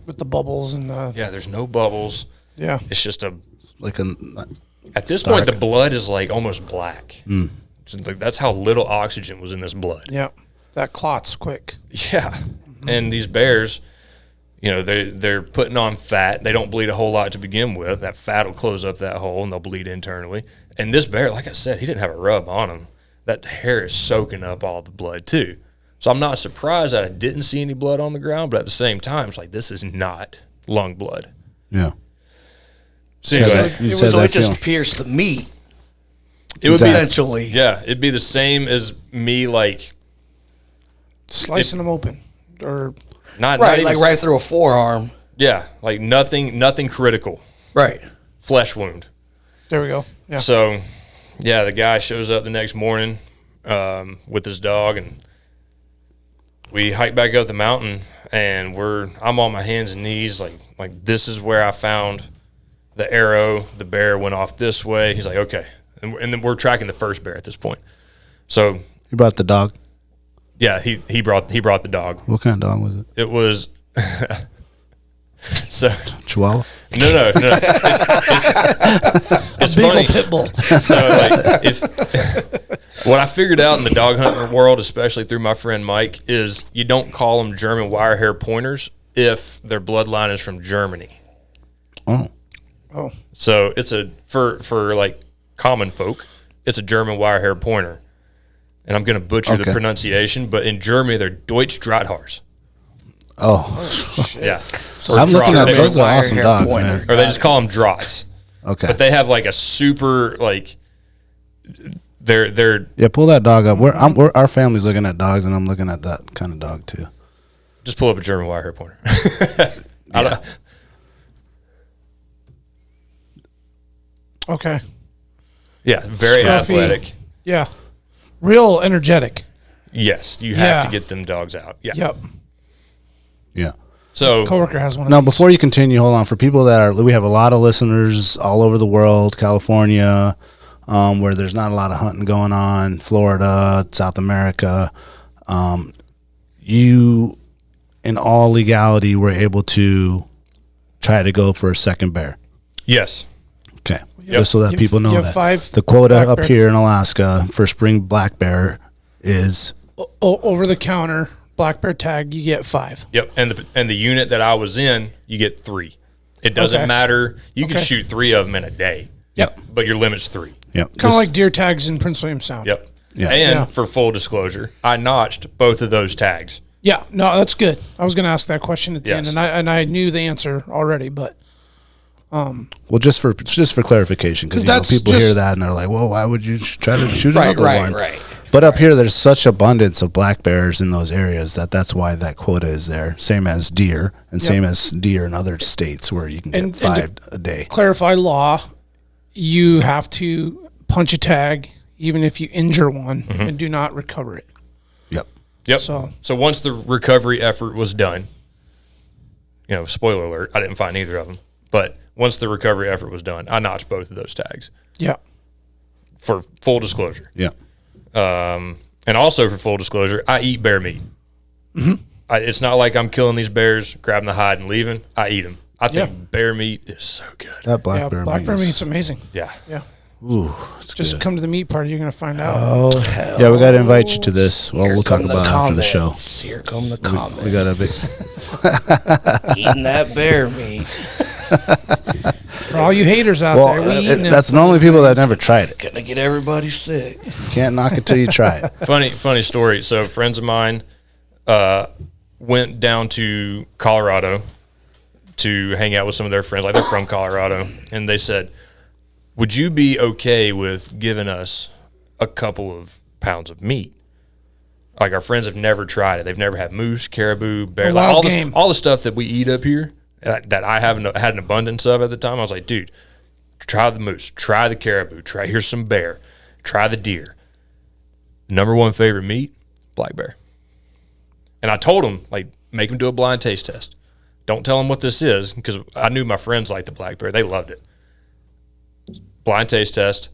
C: With the bubbles and the...
E: Yeah, there's no bubbles.
C: Yeah.
E: It's just
B: At
E: this point, the blood is like almost black. Like, that's how little oxygen was in this blood.
C: Yeah. That clots quick.
E: Yeah. And these bears, they're putting on fat. They don't bleed a whole lot to begin with. That fat will close up that hole, and they'll bleed internally. And this bear, like I said, he didn't have a rub on him. That hair is soaking up all the blood, too. So I'm not surprised that I didn't see any blood on the ground, but at the same time, it's like, this is not lung blood.
B: Yeah.
E: So anyway,
F: it just pierced the meat.
E: It would
F: essentially.
E: It'd be the same as me, like,
C: slicing them open, or
E: not
F: Right,
E: not
F: like
E: even,
F: right through a forearm.
E: Yeah, like nothing critical.
F: Right.
E: Flesh wound.
C: there we go. Yeah.
E: So, yeah, the guy shows up the next morning with his dog, and we hike back up the mountain, and I'm on my hands and knees, like this is where I found the arrow. The bear went off this way. He's like, okay, and then we're tracking the first bear at this point. So
B: You brought the dog.
E: yeah, he brought the dog.
B: What kind of dog was it?
E: It was so
B: Chihuahua?
E: no. It's
C: Beagle
E: funny.
C: pit bull.
E: So, like, what I figured out in the dog hunting world, especially through my friend Mike, is you don't call them German wire hair pointers if their bloodline is from Germany.
B: Oh.
C: Oh.
E: So it's for like common folk, it's a German wire hair pointer. And I'm going to butcher the pronunciation, but in Germany they're Deutsch Drahthaars.
B: Oh.
E: Yeah.
F: So
B: I'm looking at
F: Draht-
B: those are
F: wire
B: awesome
F: hair
B: dogs,
F: pointer.
B: man.
E: Or they just call them Drahts.
B: Okay.
E: But they have like a super, like, they're
B: Yeah, pull that dog up. Our family's looking at dogs, and I'm looking at that kind of dog too.
E: just pull up a German wire hair pointer.
C: Okay.
E: Yeah, very
C: Scruffy.
E: athletic.
C: Yeah. Real energetic.
E: Yes, you have
C: Yeah.
E: to get them dogs out. Yeah.
C: Yep.
B: Yeah.
E: So
C: Coworker has one.
B: Now,
C: of these.
B: before you continue, hold on. For people we have a lot of listeners all over the world, California, where there's not a lot of hunting going on, Florida, South America. You, in all legality, were able to try to go for a second bear.
E: yes,
B: Okay. Just so that
C: You-
B: people know
C: you have
B: that.
C: 5
B: The quota
C: black
B: up
C: bear-
B: here in Alaska for spring black bear is
C: Over the counter black bear tag, you get 5.
E: yep. And the unit that I was in, you get 3. It doesn't
C: Okay.
E: matter. You can
C: Okay.
E: shoot 3 of them in a day.
C: Yep.
E: But your limit's 3.
B: yep.
C: Kind of like deer tags in Prince William Sound.
E: Yep.
B: Yeah.
E: And
C: Yeah.
E: for full disclosure, I notched both of those tags.
C: Yeah. No, that's good. I was going to ask that question at the
E: Yes.
C: end, and I knew the answer already, but
B: Well, just for clarification, because
C: 'Cause that's
B: people hear
C: just-
B: that and they're like, "Well, why would you try to shoot
F: Right,
B: another
F: right,
B: one?"
F: right.
B: But up here, there's such abundance of black bears in those areas that's why that quota is there. Same as deer, and same as deer in other states where you can get
C: And
B: 5 a day.
C: clarify law, you have to punch a tag even if you injure one and do not recover it.
B: Yep.
E: Yep.
C: So-
E: So once the recovery effort was done, spoiler alert, I didn't find either of them. But once the recovery effort was done, I notched both of those tags
C: Yeah.
E: for full disclosure.
B: Yeah.
E: And also, for full disclosure, I eat bear meat. It's not like I'm killing these bears, grabbing the hide, and leaving. I eat them. I think bear meat is so good.
B: That black bear
C: meat's amazing.
E: Yeah.
C: Yeah.
B: Ooh,
C: Just
B: good.
C: come to the meat party. You're going to find out.
F: Oh, hell.
B: Yeah, we got to invite you to this. Well, we'll talk
F: Come
B: about it after the show.
F: Here come the comments.
B: We got a big.
F: Eating that bear meat.
C: For all you haters out there, we eating them.
B: That's normally people that never tried it.
F: Gonna get everybody sick.
B: You can't knock it till you try it.
E: Funny story. So friends of mine went down to Colorado to hang out with some of their friends. Like, they're from Colorado. And they said, would you be okay with giving us a couple of pounds of meat? Like, our friends have never tried it. They've never had moose, caribou, bear, like all the stuff that we eat up here that I haven't had an abundance of at the time. I was like, dude, try the moose, try the caribou, here's some bear, try the deer. Number one favorite meat, black bear. And I told them, like, make them do a blind taste test. Don't tell them what this is, because I knew my friends liked the black bear. They loved it. Blind taste test.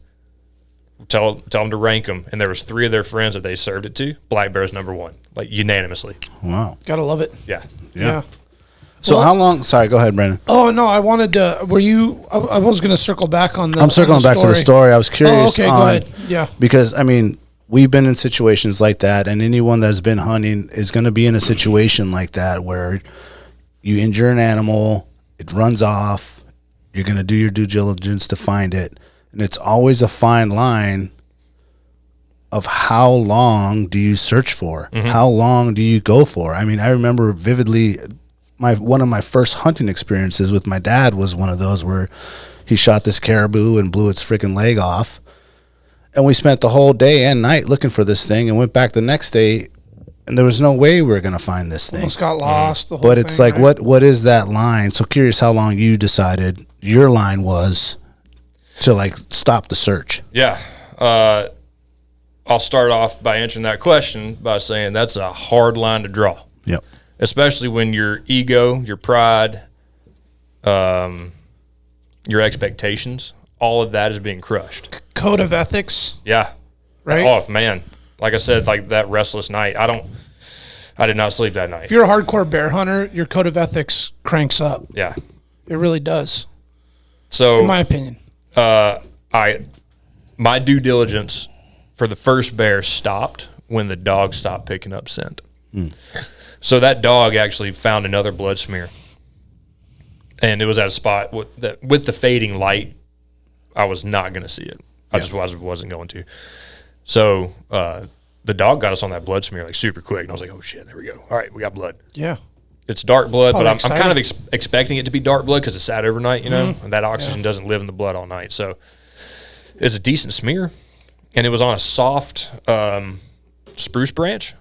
E: Tell them to rank them, and there was 3 of their friends that they served it to. Black bear is number 1, like, unanimously.
B: Wow.
C: Gotta love it.
B: Yeah. So how long? Sorry, go ahead, Brandon.
C: Oh no, I wanted to. Were you? I was going to circle back on the.
B: I'm circling back to the story. I was curious.
C: Oh, okay, go ahead. Yeah.
B: Because I mean, we've been in situations like that, and anyone that's been hunting is going to be in a situation like that where you injure an animal, it runs off. You're going to do your due diligence to find it, and it's always a fine line of how long do you search for? How long do you go for? I mean, I remember vividly. One of my first hunting experiences with my dad was one of those where he shot this caribou and blew its freaking leg off. And we spent the whole day and night looking for this thing and went back the next day, and there was no way we were going to find this thing.
C: Almost got lost. The whole
B: But it's
C: thing,
B: like,
C: right?
B: what is that line? So curious how long you decided your line was to, like, stop the search.
E: Yeah. I'll start off by answering that question by saying that's a hard line to draw.
B: Yep.
E: Especially when your ego, your pride, your expectations, all of that is being crushed.
C: Code of ethics.
E: Yeah.
C: Right?
E: Oh, man. Like I said, like that restless night, I did not sleep that night.
C: If you're a hardcore bear hunter, your code of ethics cranks up.
E: Yeah.
C: It really does.
E: So,
C: In my opinion.
E: my due diligence for the first bear stopped when the dog stopped picking up scent. So that dog actually found another blood smear, and it was at a spot with the fading light. I was not going to see it. I just wasn't going to. So the dog got us on that blood smear like super quick, and I was like, "Oh shit, there we go! All right, we got blood."
C: Yeah.
E: It's dark blood, but I'm
C: Probably
E: kind of expecting it to be dark blood because it sat overnight, you know, and that oxygen doesn't live in the blood all night. So it's a decent smear, and it was on a soft spruce branch.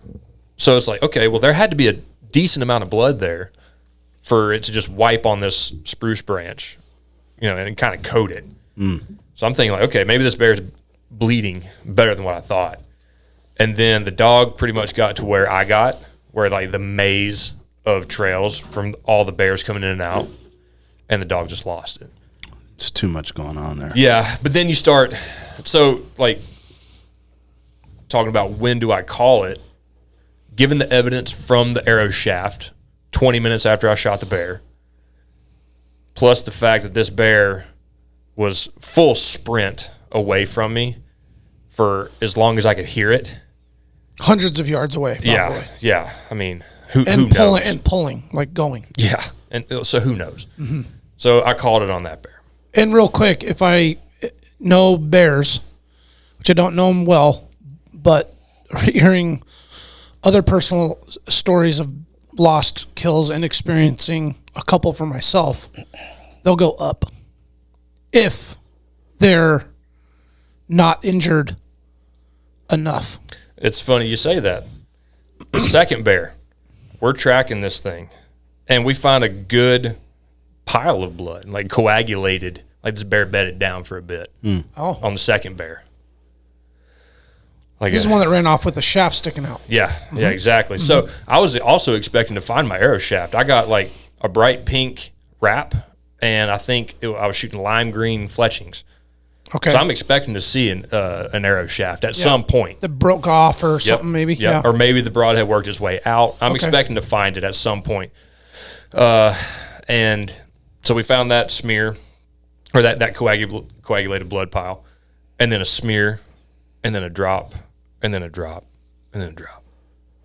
E: So it's like, okay, well, there had to be a decent amount of blood there for it to just wipe on this spruce branch, you know, and kind of coat it. So I'm thinking like, okay, maybe this bear's bleeding better than what I thought. And then the dog pretty much got to where I got, where like the maze of trails from all the bears coming in and out, and the dog just lost it.
B: It's too much going on there.
E: Yeah, but then you start, so like talking about when do I call it, given the evidence from the arrow shaft 20 minutes after I shot the bear, plus the fact that this bear was full sprint away from me for as long as I could hear it.
C: Hundreds of yards away. Probably.
E: Yeah. I mean, who
C: And
E: knows?
C: pulling, like going.
E: Yeah, and so who knows? So I called it on that bear.
C: And real quick, if I know bears, which I don't know them well, but hearing other personal stories of lost kills and experiencing a couple for myself, they'll go up if they're not injured enough.
E: It's funny you say that. The second bear, we're tracking this thing, and we find a good pile of blood, like coagulated, like this bear bedded down for a bit on the second bear. Like
C: This is one that ran off with the shaft sticking out.
E: Yeah, exactly. So I was also expecting to find my arrow shaft. I got like a bright pink wrap, and I think I was shooting lime green fletchings.
C: Okay.
E: So I'm expecting to see an arrow shaft at some point.
C: That broke off or something, maybe.
E: Yeah. Or maybe the broadhead worked its way out. I'm expecting to find it at some point. And so we found that smear, or that coagulated blood pile, and then a smear, and then a drop, and then a drop, and then a drop.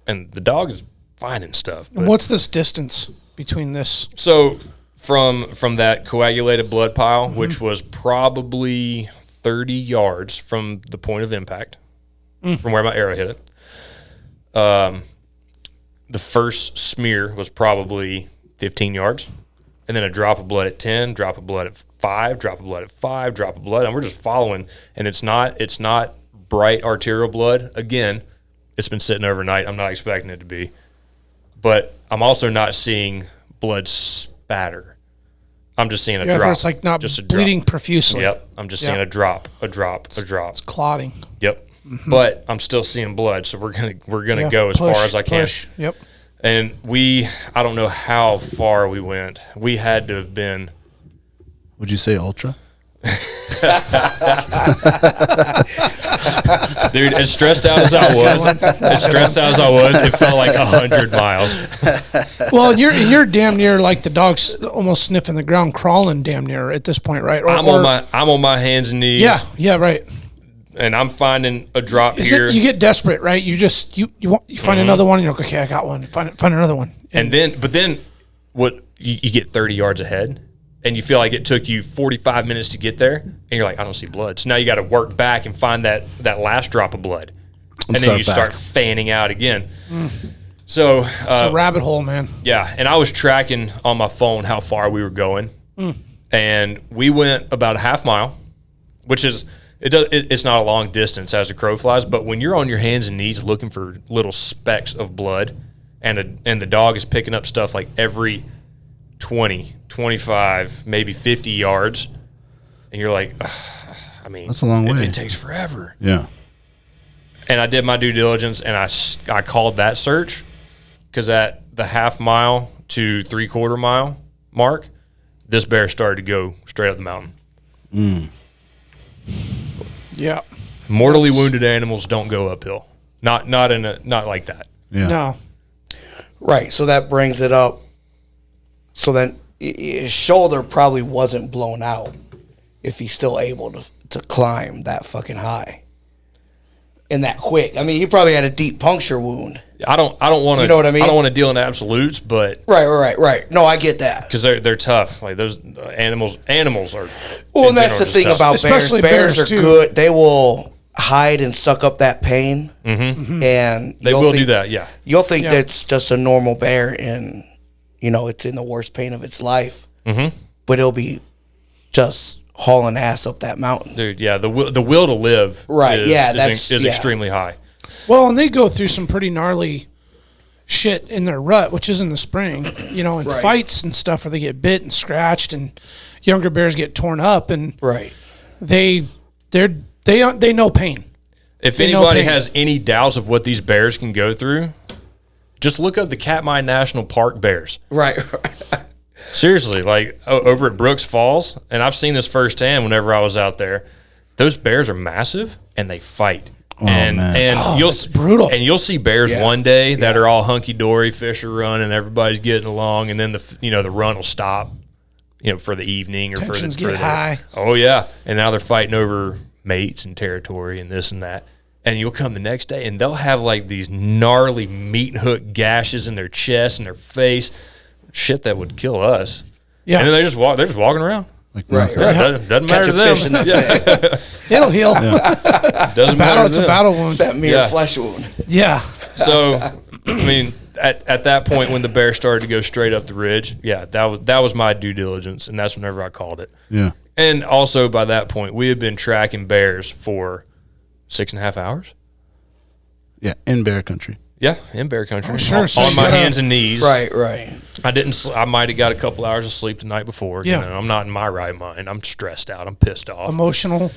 E: And the dog is finding stuff.
C: And what's this distance between this?
E: So from that coagulated blood pile, which was probably 30 yards from the point of impact, from where my arrow hit it, the first smear was probably 15 yards, and then a drop of blood at 10, drop of blood at 5, drop of blood at 5, drop of blood, and we're just following. And it's not bright arterial blood. Again, it's been sitting overnight. I'm not expecting it to be, but I'm also not seeing blood spatter. I'm just seeing a drop.
C: It's like not
E: just a
C: bleeding
E: drop.
C: profusely.
E: Yep, I'm just seeing a drop.
C: It's clotting.
E: Yep, but I'm still seeing blood, so we're gonna go as far as I can.
C: Push. Yep.
E: And I don't know how far we went. We had to have been.
B: Would you say ultra?
E: Dude, as stressed out as I was, it felt like 100 miles.
C: Well, you're damn near like the dog's almost sniffing the ground, crawling damn near at this point, right?
E: I'm on my hands and knees.
C: Yeah, right.
E: And I'm finding a drop here.
C: You get desperate, right? You just you find another one, and you're like, okay, I got one. Find another one.
E: And then what you get 30 yards ahead, and you feel like it took you 45 minutes to get there, and you're like, I don't see blood. So now you got to work back and find that last drop of blood, and then you start fanning out again. So
C: it's a rabbit hole, man.
E: Yeah, and I was tracking on my phone how far we were going, and we went about a half mile, which is it's not a long distance as the crow flies, but when you're on your hands and knees looking for little specks of blood, and the dog is picking up stuff like every 20, 25, maybe 50 yards, and you're like, I mean,
B: that's a long way.
E: It takes forever.
B: Yeah.
E: And I did my due diligence, and I called that search, because at the half mile to 3/4 mile mark, this bear started to go straight up the mountain.
C: Yeah.
E: Mortally wounded animals don't go uphill. Not like that.
B: Yeah.
C: No.
F: Right. So that brings it up. So then his shoulder probably wasn't blown out if he's still able to climb that fucking high and that quick. I mean, he probably had a deep puncture wound.
E: I don't want to.
F: You know what I mean?
E: I don't want to deal in absolutes, but
F: right. No, I get that,
E: because they're tough. Like those animals are.
F: Well, and that's the thing about
C: especially
F: bears. Bears are
C: too.
F: good. They will hide and suck up that pain, and
E: They will do that. Yeah,
F: you'll think that's just a normal bear, and it's in the worst pain of its life. But it'll be just hauling ass up that mountain,
E: dude. Yeah, the will to live.
F: Right.
E: Is extremely high.
C: Well, and they go through some pretty gnarly shit in their rut, which is in the spring, in fights and stuff where they get bit and scratched, and younger bears get torn up, and they know pain.
E: If anybody has any doubts of what these bears can go through, just look up the Katmai National Park bears.
F: Right.
E: Seriously, like over at Brooks Falls, and I've seen this firsthand whenever I was out there. Those bears are massive and they fight.
C: It's brutal.
E: And you'll see bears one day that are all hunky dory, fish are running, everybody's getting along, and then the run will stop, for the evening or
C: Tensions
E: for
C: get high.
E: Oh yeah, and now they're fighting over mates and territory and this and that. And you'll come the next day and they'll have like these gnarly meat hook gashes in their chest and their face, shit that would kill us. Yeah, and then they're just walking around.
B: Like
E: doesn't matter to them.
C: It'll heal.
E: Doesn't matter.
C: It's a battle wound.
F: It's that mere flesh wound.
C: Yeah.
E: So, I mean, at that point when the bear started to go straight up the ridge, that was my due diligence, and that's whenever I called it.
B: Yeah.
E: And also by that point, we had been tracking bears for 6.5 hours.
B: Yeah, in bear country.
E: Yeah, in bear country.
C: Oh, sure. So
E: on my hands and knees.
F: Right.
E: I might have got a couple hours of sleep the night before.
C: Yeah.
E: I'm not in my right mind. I'm stressed out. I'm pissed off.
C: Emotional.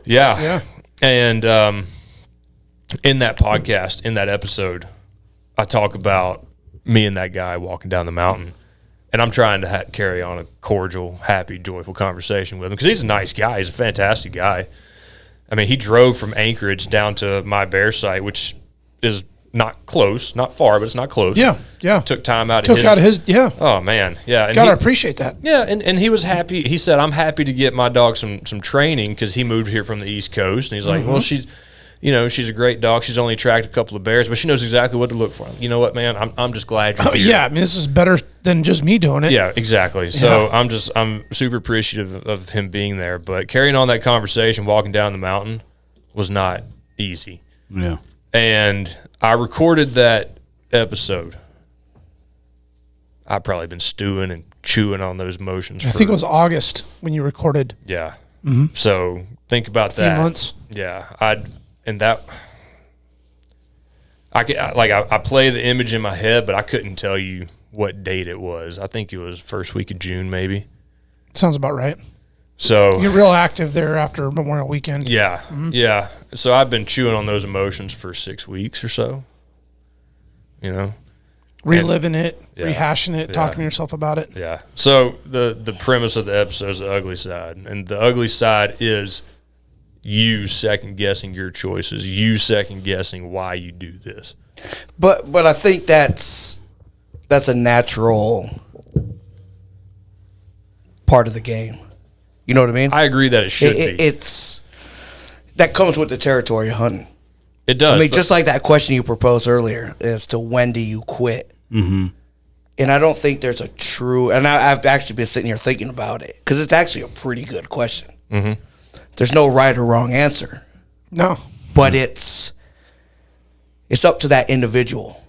E: Yeah. And in that podcast, in that episode, I talk about me and that guy walking down the mountain. And I'm trying to carry on a cordial, happy, joyful conversation with him because he's a nice guy. He's a fantastic guy. I mean, he drove from Anchorage down to my bear site, which is not close, not far, but it's not close.
C: Yeah, yeah.
E: Took time out
C: Took out of his, yeah.
E: Oh, man, yeah. And
C: Gotta appreciate that.
E: Yeah, and he was happy. He said, I'm happy to get my dog some training because he moved here from the East Coast. And he's like, well, she's a great dog. She's only attracted a couple of bears, but she knows exactly what to look for. You know what, man? I'm just glad you're here.
C: Yeah, I mean, this is better than just me doing it.
E: Yeah, exactly. So I'm super appreciative of him being there. But carrying on that conversation, walking down the mountain was not easy.
B: Yeah.
E: And I recorded that episode. I've probably been stewing and chewing on those emotions.
C: I think it was August when you recorded.
E: Yeah. So think about that.
C: A few months.
E: Yeah. I play the image in my head, but I couldn't tell you what date it was. I think it was first week of June, maybe.
C: Sounds about right.
E: So
C: you're real active there after Memorial Weekend.
E: Yeah, yeah. So I've been chewing on those emotions for 6 weeks or so. You know,
C: reliving it, rehashing it, talking to yourself about it.
E: Yeah. So the premise of the episode is the ugly side, and the ugly side is you second guessing your choices, you second guessing why you do this.
F: But I think that's a natural part of the game. You know what I mean?
E: I agree that it should be.
F: It's that comes with the territory of hunting.
E: It does.
F: I mean, just like that question you proposed earlier as to when do you quit. Mm-hmm. And I don't think there's a true, and I've actually been sitting here thinking about it because it's actually a pretty good question. Mm-hmm. There's no right or wrong answer.
C: No.
F: But it's up to that individual.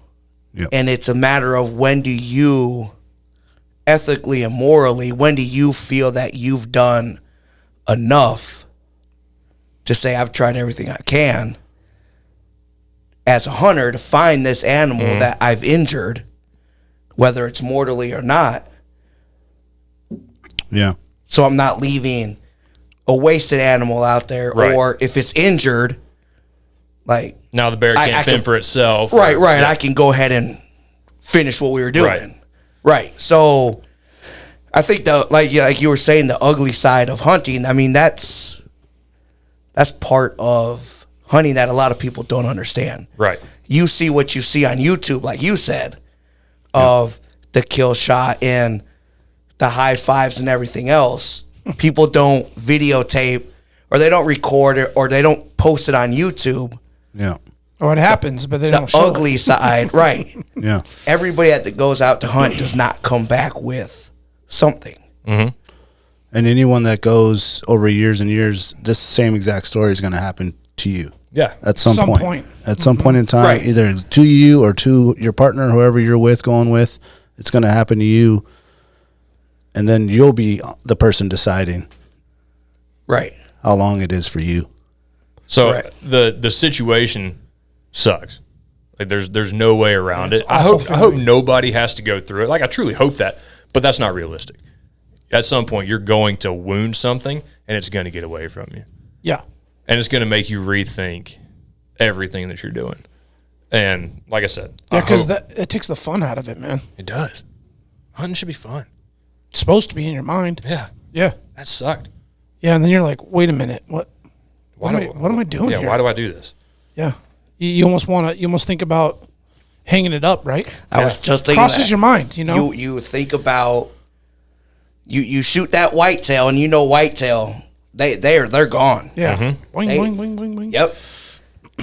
B: Yep.
F: And it's a matter of when do you, ethically and morally, when do you feel that you've done enough to say I've tried everything I can as a hunter to find this animal that I've injured, whether it's mortally or not.
B: Yeah.
F: So I'm not leaving a wasted animal out there,
E: right.
F: Or if it's injured, like
E: now the bear can't fend for itself.
F: Right. Yeah. I can go ahead and finish what we were doing. Right. So I think like you were saying, the ugly side of hunting, I mean, that's part of hunting that a lot of people don't understand.
E: Right.
F: You see what you see on YouTube, like you said, of the kill shot and the high fives and everything else. People don't videotape, or they don't record it, or they don't post it on YouTube.
B: Yeah.
C: Oh, it happens, but they
F: The
C: don't show
F: ugly
C: it.
F: side, right.
B: Yeah.
F: Everybody that goes out to hunt does not come back with something.
B: Mm-hmm. And anyone that goes over years and years, this same exact story is going to happen to you.
E: Yeah.
B: At some point. At some point in time,
F: Right.
B: either to you or to your partner, whoever you're going with, it's going to happen to you. And then you'll be the person deciding
F: Right.
B: how long it is for you.
E: So
F: Right.
E: the situation sucks. Like there's no way around it. I
C: awful
E: hope
C: feeling.
E: nobody has to go through it. Like I truly hope that, but that's not realistic. At some point, you're going to wound something, and it's going to get away from you,
C: Yeah.
E: and it's going to make you rethink everything that you're doing. And like I said,
C: Yeah,
E: I
C: because
E: hope
C: it takes the fun out of it, man.
E: it does. Hunting should be fun.
C: It's supposed to be in your mind.
E: Yeah,
C: Yeah.
E: that sucked.
C: Yeah, and then you're like, wait a minute, what
E: Why
C: am I doing
E: Yeah,
C: here?
E: why do I do this?
C: Yeah. You almost think about hanging it up, right?
F: I was just thinking
C: Crosses
F: that.
C: your mind, you know?
F: You think about you shoot that whitetail, and you know whitetail, they're gone.
C: Yeah.
E: Mm-hmm.
C: Boing,
F: They-
C: boing, boing, boing, boing.
F: Yep.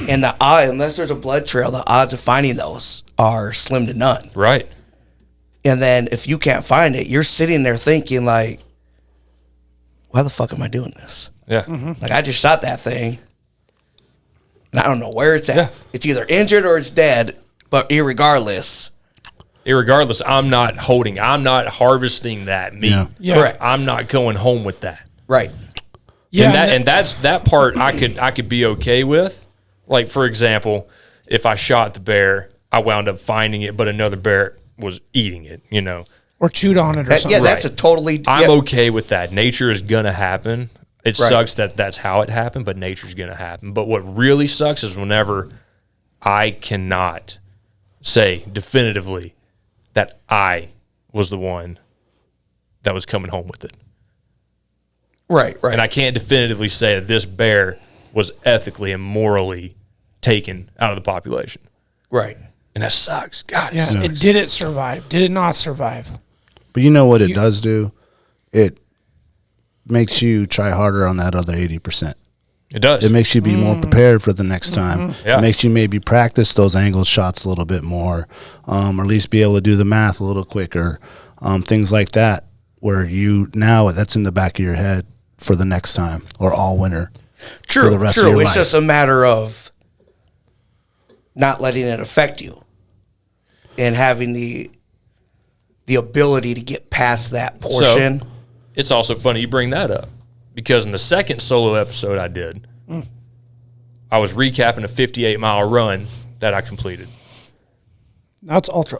F: And unless there's a blood trail, the odds of finding those are slim to none.
E: Right.
F: And then if you can't find it, you're sitting there thinking like, why the fuck am I doing this?
E: Yeah.
C: Mm-hmm.
F: Like I just shot that thing, and I don't know where it's at.
E: Yeah.
F: It's either injured or it's dead. But irregardless,
E: I'm not harvesting that meat.
B: Yeah.
C: Yeah.
F: Correct.
E: I'm not going home with that.
F: right?
C: Yeah.
E: And that's that part I could be okay with. Like for example, if I shot the bear, I wound up finding it, but another bear was eating it, you know.
C: or chewed on it or something.
F: Yeah, that's a totally.
E: I'm
F: yeah.
E: okay with that. Nature is gonna happen. It
F: Right.
E: sucks that that's how it happened, but nature's gonna happen. But what really sucks is whenever I cannot say definitively that I was the one that was coming home with it.
F: Right.
E: And I can't definitively say that this bear was ethically and morally taken out of the population.
F: Right.
E: And that sucks. God, it
C: Yeah.
E: sucks.
C: And did it survive? Did it not survive?
B: But you know what it does do? It makes you try harder on that other 80%.
E: It does.
B: It makes you be more prepared for the next time.
E: Yeah.
B: It makes you maybe practice those angle shots a little bit more, or at least be able to do the math a little quicker, things like that, where you now that's in the back of your head for the next time or all winter.
F: True.
B: For the rest of your
F: It's
B: life.
F: just a matter of not letting it affect you and having the ability to get past that portion.
E: So, it's also funny you bring that up because in the second solo episode I did, I was recapping a 58-mile run that I completed.
C: That's ultra.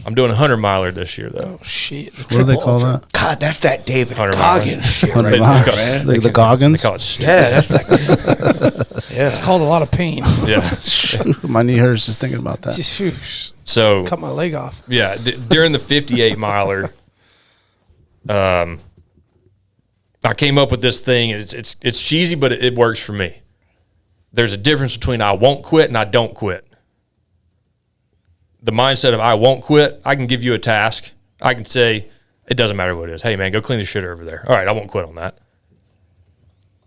E: I'm doing a 100-miler this year, though.
C: Oh, shit.
B: What do they call that?
F: God, that's that David
E: 100
F: Goggins shit
B: 100
F: right
B: miles.
F: there, man.
B: Like the Goggins?
E: They call it stupid.
F: Yeah, that's that.
C: It's called a lot of pain.
E: Yeah.
B: My knee hurts just thinking about that.
C: Just whoosh,
E: So,
C: cut my leg off.
E: yeah, during the 58-miler, I came up with this thing. And it's cheesy, but it works for me. There's a difference between I won't quit and I don't quit. The mindset of I won't quit, I can give you a task. I can say, it doesn't matter what it is. Hey, man, go clean the shit over there. All right, I won't quit on that.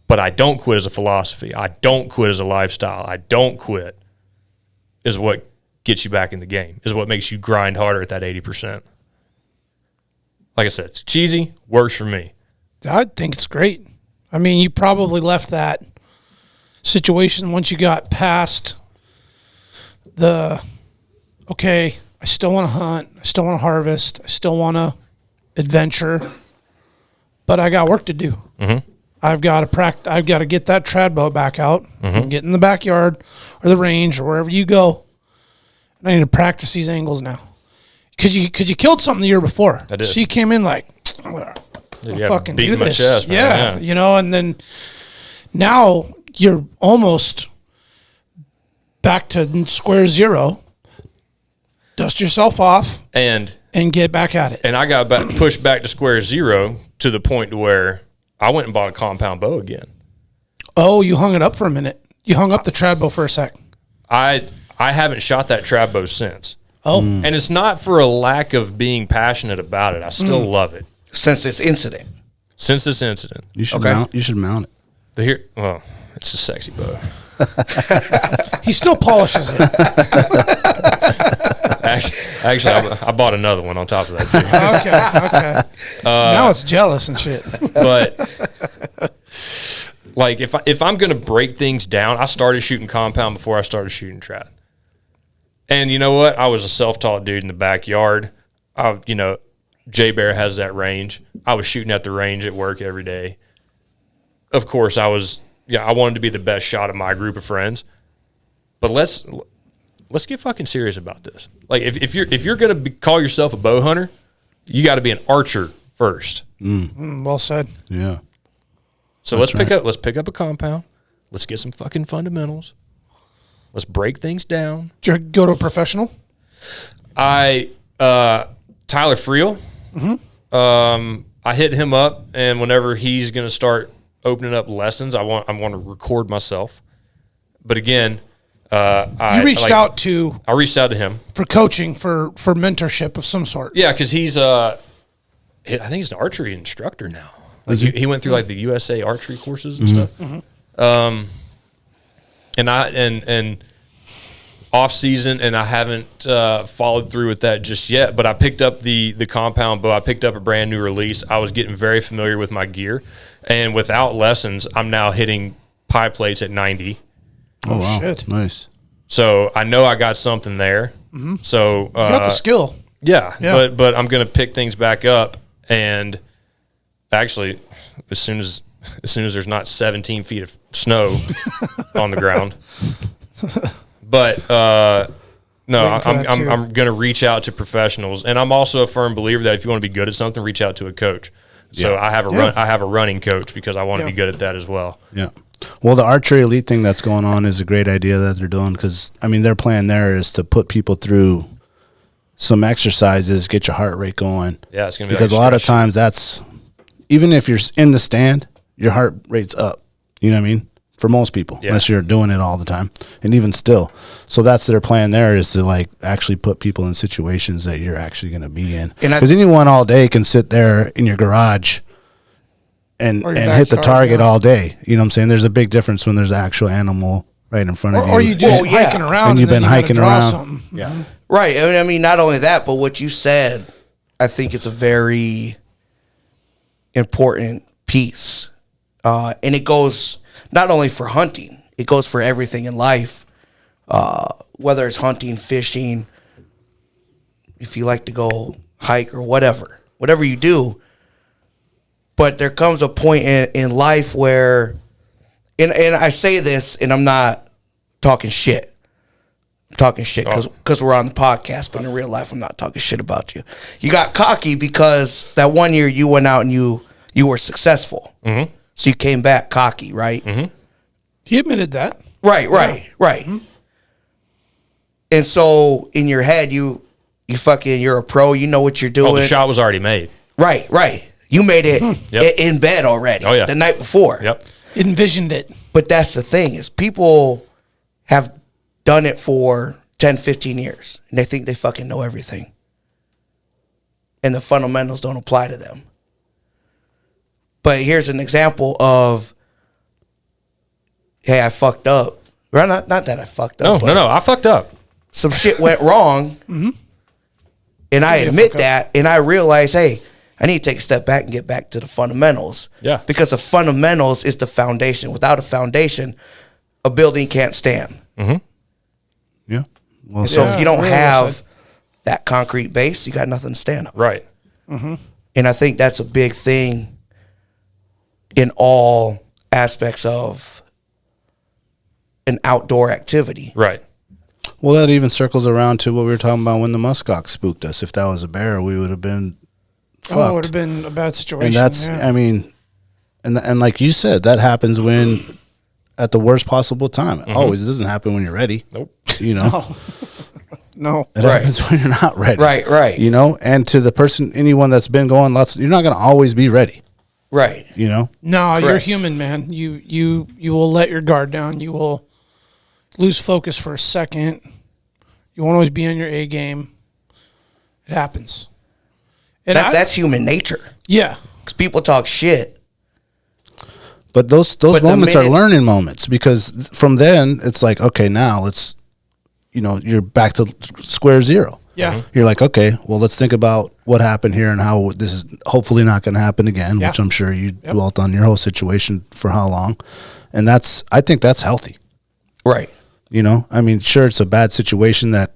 E: But I don't quit as a philosophy. I don't quit as a lifestyle. I don't quit is what gets you back in the game, is what makes you grind harder at that 80%. Like I said, it's cheesy, works for me.
C: I think it's great. I mean, you probably left that situation once you got past the, okay, I still want to hunt, I still want to harvest, I still want to adventure, but I got work to do.
E: Mm-hmm.
C: I've got to get that trad bow back out and get in the backyard or the range or wherever you go. And I need to practice these angles now. Because you killed something the year before.
E: I did.
C: So you came in like,
E: Yeah,
C: fucking
E: beating
C: do
E: my
C: this.
E: chest, man.
C: Yeah,
E: Yeah.
C: you know, and then now you're almost back to square zero. Dust yourself off
E: And
C: get back at it.
E: I got pushed back to square zero to the point to where I went and bought a compound bow again.
C: Oh, you hung it up for a minute. You hung up the trad bow for a sec.
E: I haven't shot that trad bow since.
C: Oh,
E: And it's not for a lack of being passionate about it. I still love it.
F: Since this incident.
E: Since this incident.
B: You should
F: Okay.
B: mount. You should mount it.
E: But here, well, it's a sexy bow.
C: he still polishes it.
E: Actually, I bought another one on top of that too.
C: Okay. Now it's jealous and shit.
E: But like, if I'm gonna break things down, I started shooting compound before I started shooting trad. And you know what? I was a self-taught dude in the backyard. Jay Bear has that range. I was shooting at the range at work every day. Of course, I wanted to be the best shot of my group of friends. But let's get fucking serious about this. Like, if you're gonna call yourself a bow hunter, you got to be an archer first.
C: Well said.
B: Yeah.
E: So let's pick up a compound. Let's get some fucking fundamentals. Let's break things down.
C: Did you go to a professional?
E: Tyler Friel. I hit him up, and whenever he's going to start opening up lessons, I want to record myself. But again,
C: You reached out to
E: I reached out to him
C: for coaching for mentorship of some sort.
E: Yeah, because he's I think he's an archery instructor now. Like he went through like the USA archery courses and stuff. And off season, and I haven't followed through with that just yet. But I picked up the compound bow. I picked up a brand new release. I was getting very familiar with my gear, and without lessons, I'm now hitting pie plates at 90.
B: Oh, wow.
C: Shit.
B: Nice.
E: So I know I got something there. So
C: You got the skill.
E: yeah,
C: Yeah.
E: but I'm gonna pick things back up, and actually, as soon as there's not 17 feet of snow on the ground. But no,
C: Waiting for that too.
E: I'm going to reach out to professionals, and I'm also a firm believer that if you want to be good at something, reach out to a coach. So I have a running coach because I want to be good at that as well.
B: Yeah. Well, the archery elite thing that's going on is a great idea that they're doing because, I mean, their plan there is to put people through some exercises, get your heart rate going.
E: Yeah, it's gonna be
B: because
E: like
B: a lot of
E: stretching.
B: times that's, even if you're in the stand, your heart rate's up. You know what I mean? For most people, unless you're doing it all the time, and even still. So that's their plan there, is to like actually put people in situations that you're actually going to be in. Because anyone all day can sit there in your garage and hit the target all day. You know what I'm saying? There's a big difference when there's an actual animal right in front of you.
C: Or you do hiking around,
B: and you've been hiking around.
C: Something.
B: Yeah,
F: right. I mean, not only that, but what you said, I think it's a very important piece, and it goes not only for hunting, it goes for everything in life, whether it's hunting, fishing, if you like to go hike or whatever you do. But there comes a point in life where, and I say this, and I'm not talking shit. I'm talking shit because we're on the podcast, but in real life, I'm not talking shit about you. You got cocky because that one year you went out and you were successful. Mm-hmm. So you came back cocky, right?
E: Mm-hmm.
C: He admitted that.
F: Right. Mm-hmm. And so in your head, you're a pro. You know what you're doing.
E: Oh, the shot was already made.
F: Right. You made it in bed already.
E: Oh, yeah.
F: The night before.
E: Yep.
C: Envisioned it.
F: But that's the thing, is people have done it for 10, 15 years, and they think they fucking know everything. And the fundamentals don't apply to them. But here's an example of, hey, I fucked up. Well, not that I fucked up.
E: No, I fucked up.
F: Some shit went wrong, and I admit that, and I realize, hey, I need to take a step back and get back to the fundamentals.
E: Yeah.
F: Because the fundamentals is the foundation. Without a foundation, a building can't stand.
E: Mm-hmm.
B: Yeah. Well,
F: So if you don't have that concrete base, you got nothing to stand on.
E: Right.
C: Mm-hmm.
F: And I think that's a big thing in all aspects of an outdoor activity.
E: Right.
B: Well, that even circles around to what we were talking about when the muskox spooked us. If that was a bear, we would have been fucked.
C: Oh, it would have been a bad situation.
B: And that's, I mean, and like you said, that happens when at the worst possible time. Always, it doesn't happen when you're ready.
E: Nope.
B: You know,
C: no.
B: it happens when you're not ready.
F: Right.
B: You know, and to the person, anyone that's been going lots, you're not going to always be ready.
F: Right.
B: You know.
C: No,
F: Correct.
C: you're human, man. You will let your guard down. You will lose focus for a second. You won't always be on your A game. It happens. And
F: That's human nature.
C: Yeah.
F: Because people talk shit.
B: But those
F: But the
B: moments are
F: minute-
B: learning moments, because from then it's like, okay, now let's, you're back to square zero.
C: Yeah.
B: You're like, okay, well, let's think about what happened here and how this is hopefully not going to happen again,
C: Yeah.
B: which I'm sure you dwelt on your whole situation for how long. And I think that's healthy.
F: Right.
B: I mean, sure, it's a bad situation that,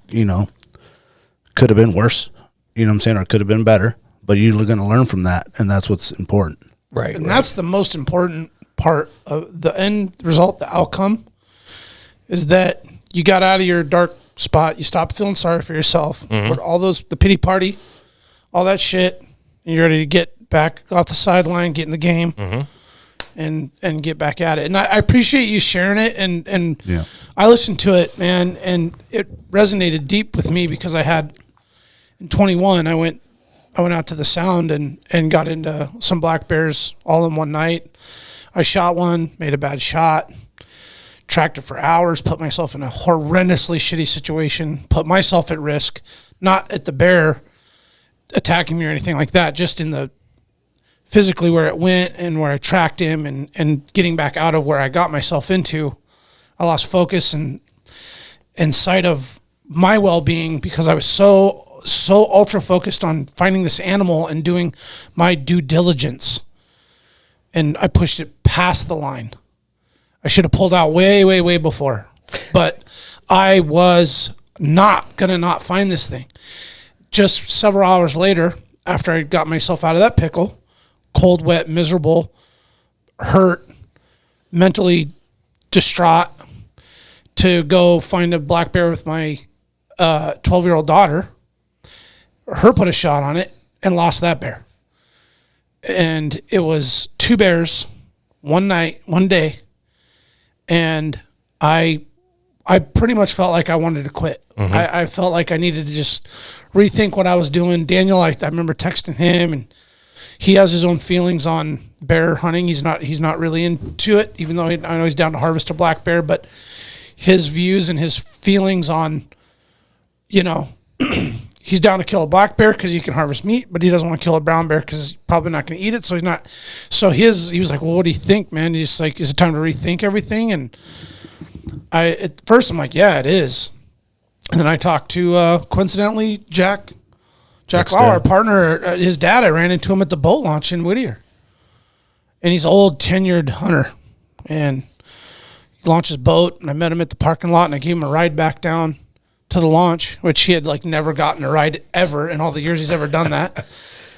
B: could have been worse, you know what I'm saying, or could have been better, but you're going to learn from that, and that's what's important.
F: Right.
C: And that's the most important part of the end result, the outcome, is that you got out of your dark spot. You stopped feeling sorry for yourself. Put all the pity party, all that shit, and you're ready to get back off the sideline, get in the game, and get back at it. And I appreciate you sharing it. And
B: Yeah.
C: I listened to it, man, and it resonated deep with me because I had in 21, I went out to the Sound and got into some black bears all in one night. I shot one, made a bad shot, tracked it for hours, put myself in a horrendously shitty situation, put myself at risk, not at the bear attacking me or anything like that, just in the physically where it went and where I tracked him and getting back out of where I got myself into. I lost focus and sight of my well-being because I was so ultra focused on finding this animal and doing my due diligence. And I pushed it past the line. I should have pulled out way, way, way before. But I was not going to not find this thing. Just several hours later, after I got myself out of that pickle, cold, wet, miserable, hurt, mentally distraught, to go find a black bear with my 12-year-old daughter, her put a shot on it and lost that bear. And it was 2 bears, one night, one day. And I I pretty much felt like I wanted to quit. I felt like I needed to just rethink what I was doing. Daniel, I remember texting him, and he has his own feelings on bear hunting. He's not really into it, even though I know he's down to harvest a black bear, but his views and his feelings on, you know, he's down to kill a black bear because he can harvest meat, but he doesn't want to kill a brown bear because he's probably not going to eat it. So he's not. So he was like, well, what do you think, man? He's like, is it time to rethink everything? And at first I'm like, yeah, it is. And then I talked to, coincidentally, Jack Law, our partner, his dad. I ran into him at the boat launch in Whittier. And he's an old, tenured hunter. And he launched his boat, and I met him at the parking lot, and I gave him a ride back down to the launch, which he had like never gotten a ride ever in all the years he's ever done that.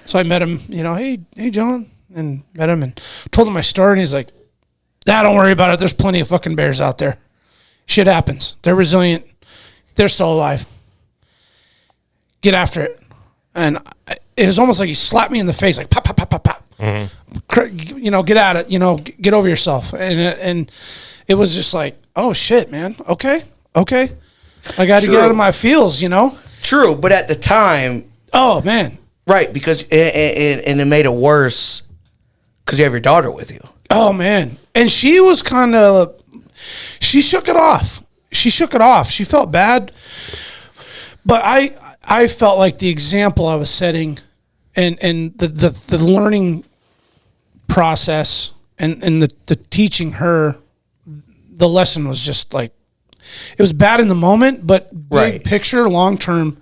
C: So I met him, you know, hey, John, and met him and told him my story, and he's like, don't worry about it. There's plenty of fucking bears out there. Shit happens. They're resilient. They're still alive. Get after it. And it was almost like he slapped me in the face, like pop, pop, pop, pop, pop. You know, get at it. You know, get over yourself. And it was just like, oh shit, man. Okay. I got to get out of my feels, you know.
F: True, but at the time,
C: oh man,
F: right? Because and it made it worse because you have your daughter with you.
C: Oh man, and she was kind of. She shook it off. She felt bad. But I felt like the example I was setting and the learning process and the teaching her, the lesson was just like, it was bad in the moment, but big picture, long term,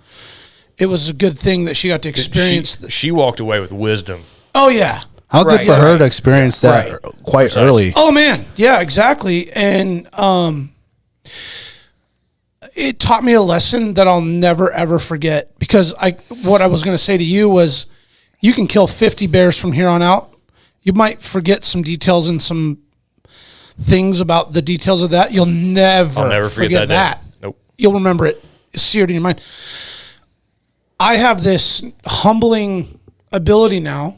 C: it was a good thing that she got to experience.
E: She walked away with wisdom.
C: Oh, yeah.
B: How good for her to experience that quite early.
C: Oh, man. Yeah, exactly. And it taught me a lesson that I'll never, ever forget. Because what I was going to say to you was, you can kill 50 bears from here on out. You might forget some details and some things about the details of that. You'll
E: I'll never forget that. Nope.
C: You'll remember it. It's seared in your mind. I have this humbling ability now.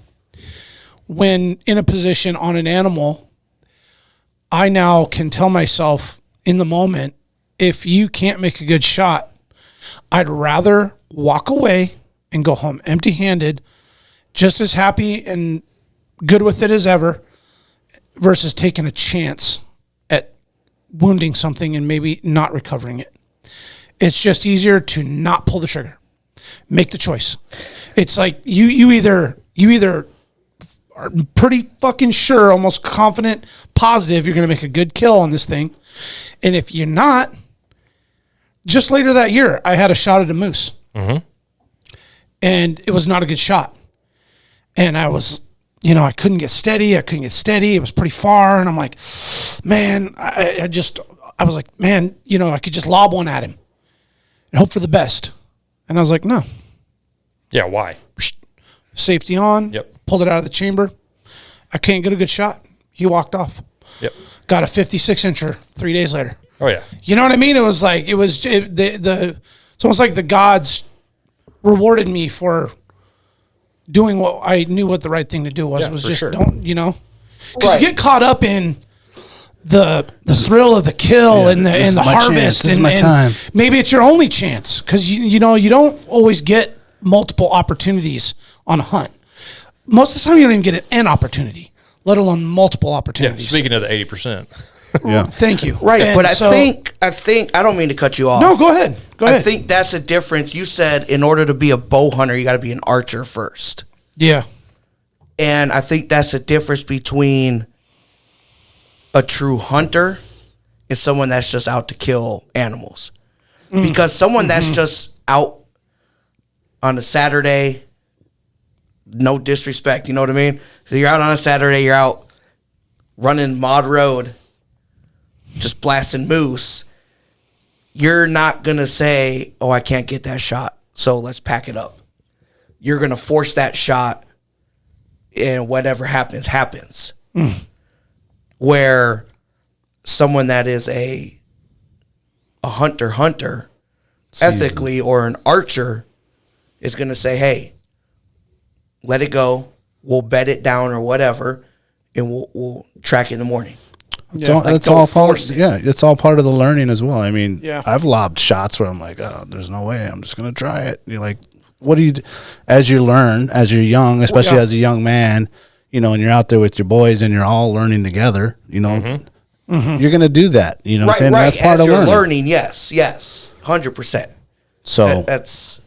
C: When in a position on an animal, I now can tell myself in the moment, if you can't make a good shot, I'd rather walk away and go home empty-handed, just as happy and good with it as ever, versus taking a chance at wounding something and maybe not recovering it. It's just easier to not pull the trigger. Make the choice. It's like you either are pretty fucking sure, almost confident, positive you're going to make a good kill on this thing. And if you're not, just later that year, I had a shot at a moose. Mm-hmm. And it was not a good shot. And I was, I couldn't get steady. It was pretty far. And I'm like, man, I was like, man, I could just lob one at him and hope for the best. And I was like, no.
E: Yeah, why?
C: Safety on.
E: Yep.
C: Pulled it out of the chamber. I can't get a good shot. He walked off.
E: Yep.
C: Got a 56-incher 3 days later.
E: Oh yeah.
C: You know what I mean? It was like it's almost like the gods rewarded me for doing what I knew what the right thing to do was.
E: Yeah,
C: it was
E: for
C: just
E: sure.
C: don't, because you get caught up in the thrill of the kill and the harvest.
B: This is my time.
C: Maybe it's your only chance because you don't always get multiple opportunities on a hunt. Most of the time, you don't even get an opportunity, let alone multiple opportunities.
E: Yeah, speaking of the 80%.
B: Yeah.
C: Thank you.
F: Right,
C: And
F: but
C: so,
F: I think I don't mean to cut you off.
C: No, go ahead.
F: I think that's a difference. You said in order to be a bow hunter, you got to be an archer first.
C: Yeah.
F: And I think that's a difference between a true hunter and someone that's just out to kill animals. Because someone that's just out on a Saturday, no disrespect, you know what I mean? So you're out on a Saturday, you're out running Mod Road, just blasting moose. You're not going to say, oh, I can't get that shot, so let's pack it up. You're going to force that shot, and whatever happens, happens. Where someone that is a hunter, ethically, or an archer is going to say, hey, let it go. We'll bed it down or whatever, and we'll track it in the morning.
B: It's all part. Yeah, it's all part of the learning as well. I mean, I've lobbed shots where I'm like, oh, there's no way. I'm just gonna try it. You're like, what do you? As you learn, as you're young, especially as a young man, you know, and you're out there with your boys and you're all learning together. You know, you're gonna do that. You know, what I'm saying? That's part
F: as
B: of
F: you're
B: learning.
F: Yes, 100%.
B: So
F: that's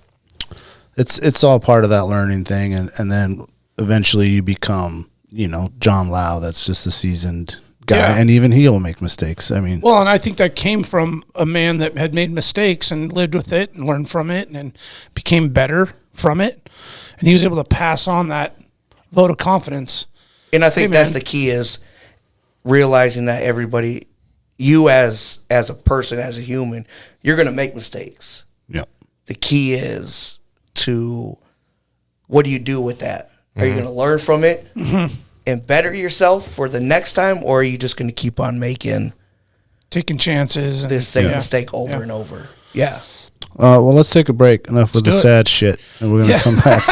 B: it's all part of that learning thing, and then eventually you become, you know, John Lau. That's just a seasoned guy, and even he'll make mistakes. I mean,
C: well, and I think that came from a man that had made mistakes and lived with it and learned from it and became better from it, and he was able to pass on that vote of confidence.
F: And I think that's the key, is realizing that everybody, you as a person, as a human, you're going to make mistakes.
B: Yep.
F: The key is to, what do you do with that? Are you going to learn from it and better yourself for the next time, or are you just going to keep on
C: taking chances,
F: this same mistake over and over? Yeah.
B: Well, let's take a break. Enough with the sad shit, and we're going to come back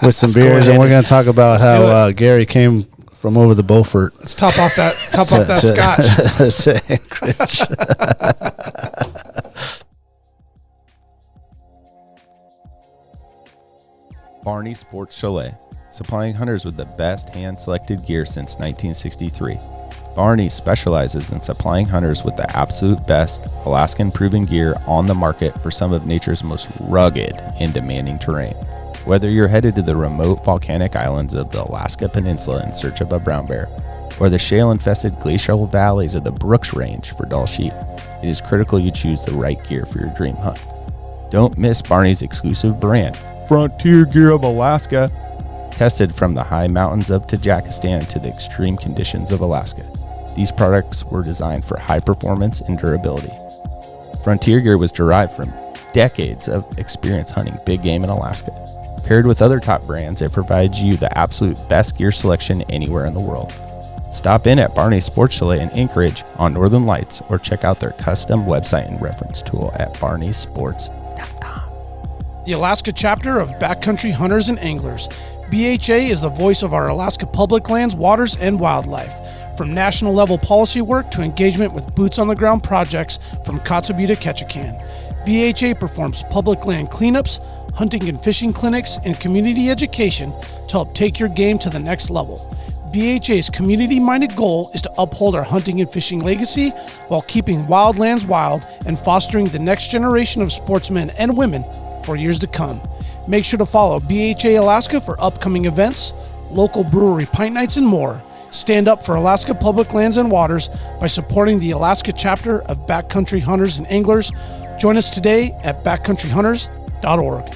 B: with some beers, and we're going to talk about how Gary came from over the Beaufort.
C: Let's top off that scotch.
D: Barney Sports Chalet, supplying hunters with the best hand-selected gear since 1963. Barney specializes in supplying hunters with the absolute best Alaskan-proven gear on the market for some of nature's most rugged and demanding terrain. Whether you're headed to the remote volcanic islands of the Alaska Peninsula in search of a brown bear, or the shale-infested glacial valleys of the Brooks Range for Dall sheep, it is critical you choose the right gear for your dream hunt. Don't miss Barney's exclusive brand, Frontier Gear of Alaska, tested from the high mountains of Tajikistan to the extreme conditions of Alaska. These products were designed for high performance and durability. Frontier Gear was derived from decades of experience hunting big game in Alaska. Paired with other top brands, it provides you the absolute best gear selection anywhere in the world. Stop in at Barney's Sports Chalet in Anchorage on Northern Lights, or check out their custom website and reference tool at barneysports.com.
C: The Alaska chapter of Backcountry Hunters and Anglers. BHA is the voice of our Alaska public lands, waters, and wildlife. From national level policy work to engagement with boots on the ground projects from Kotzebue to Ketchikan, BHA performs public land cleanups, hunting and fishing clinics, and community education to help take your game to the next level. BHA's community-minded goal is to uphold our hunting and fishing legacy while keeping wildlands wild and fostering the next generation of sportsmen and women for years to come. Make sure to follow BHA Alaska for upcoming events, local brewery pint nights, and more. Stand up for Alaska public lands and waters by supporting the Alaska chapter of Backcountry Hunters and Anglers. Join us today at backcountryhunters.org.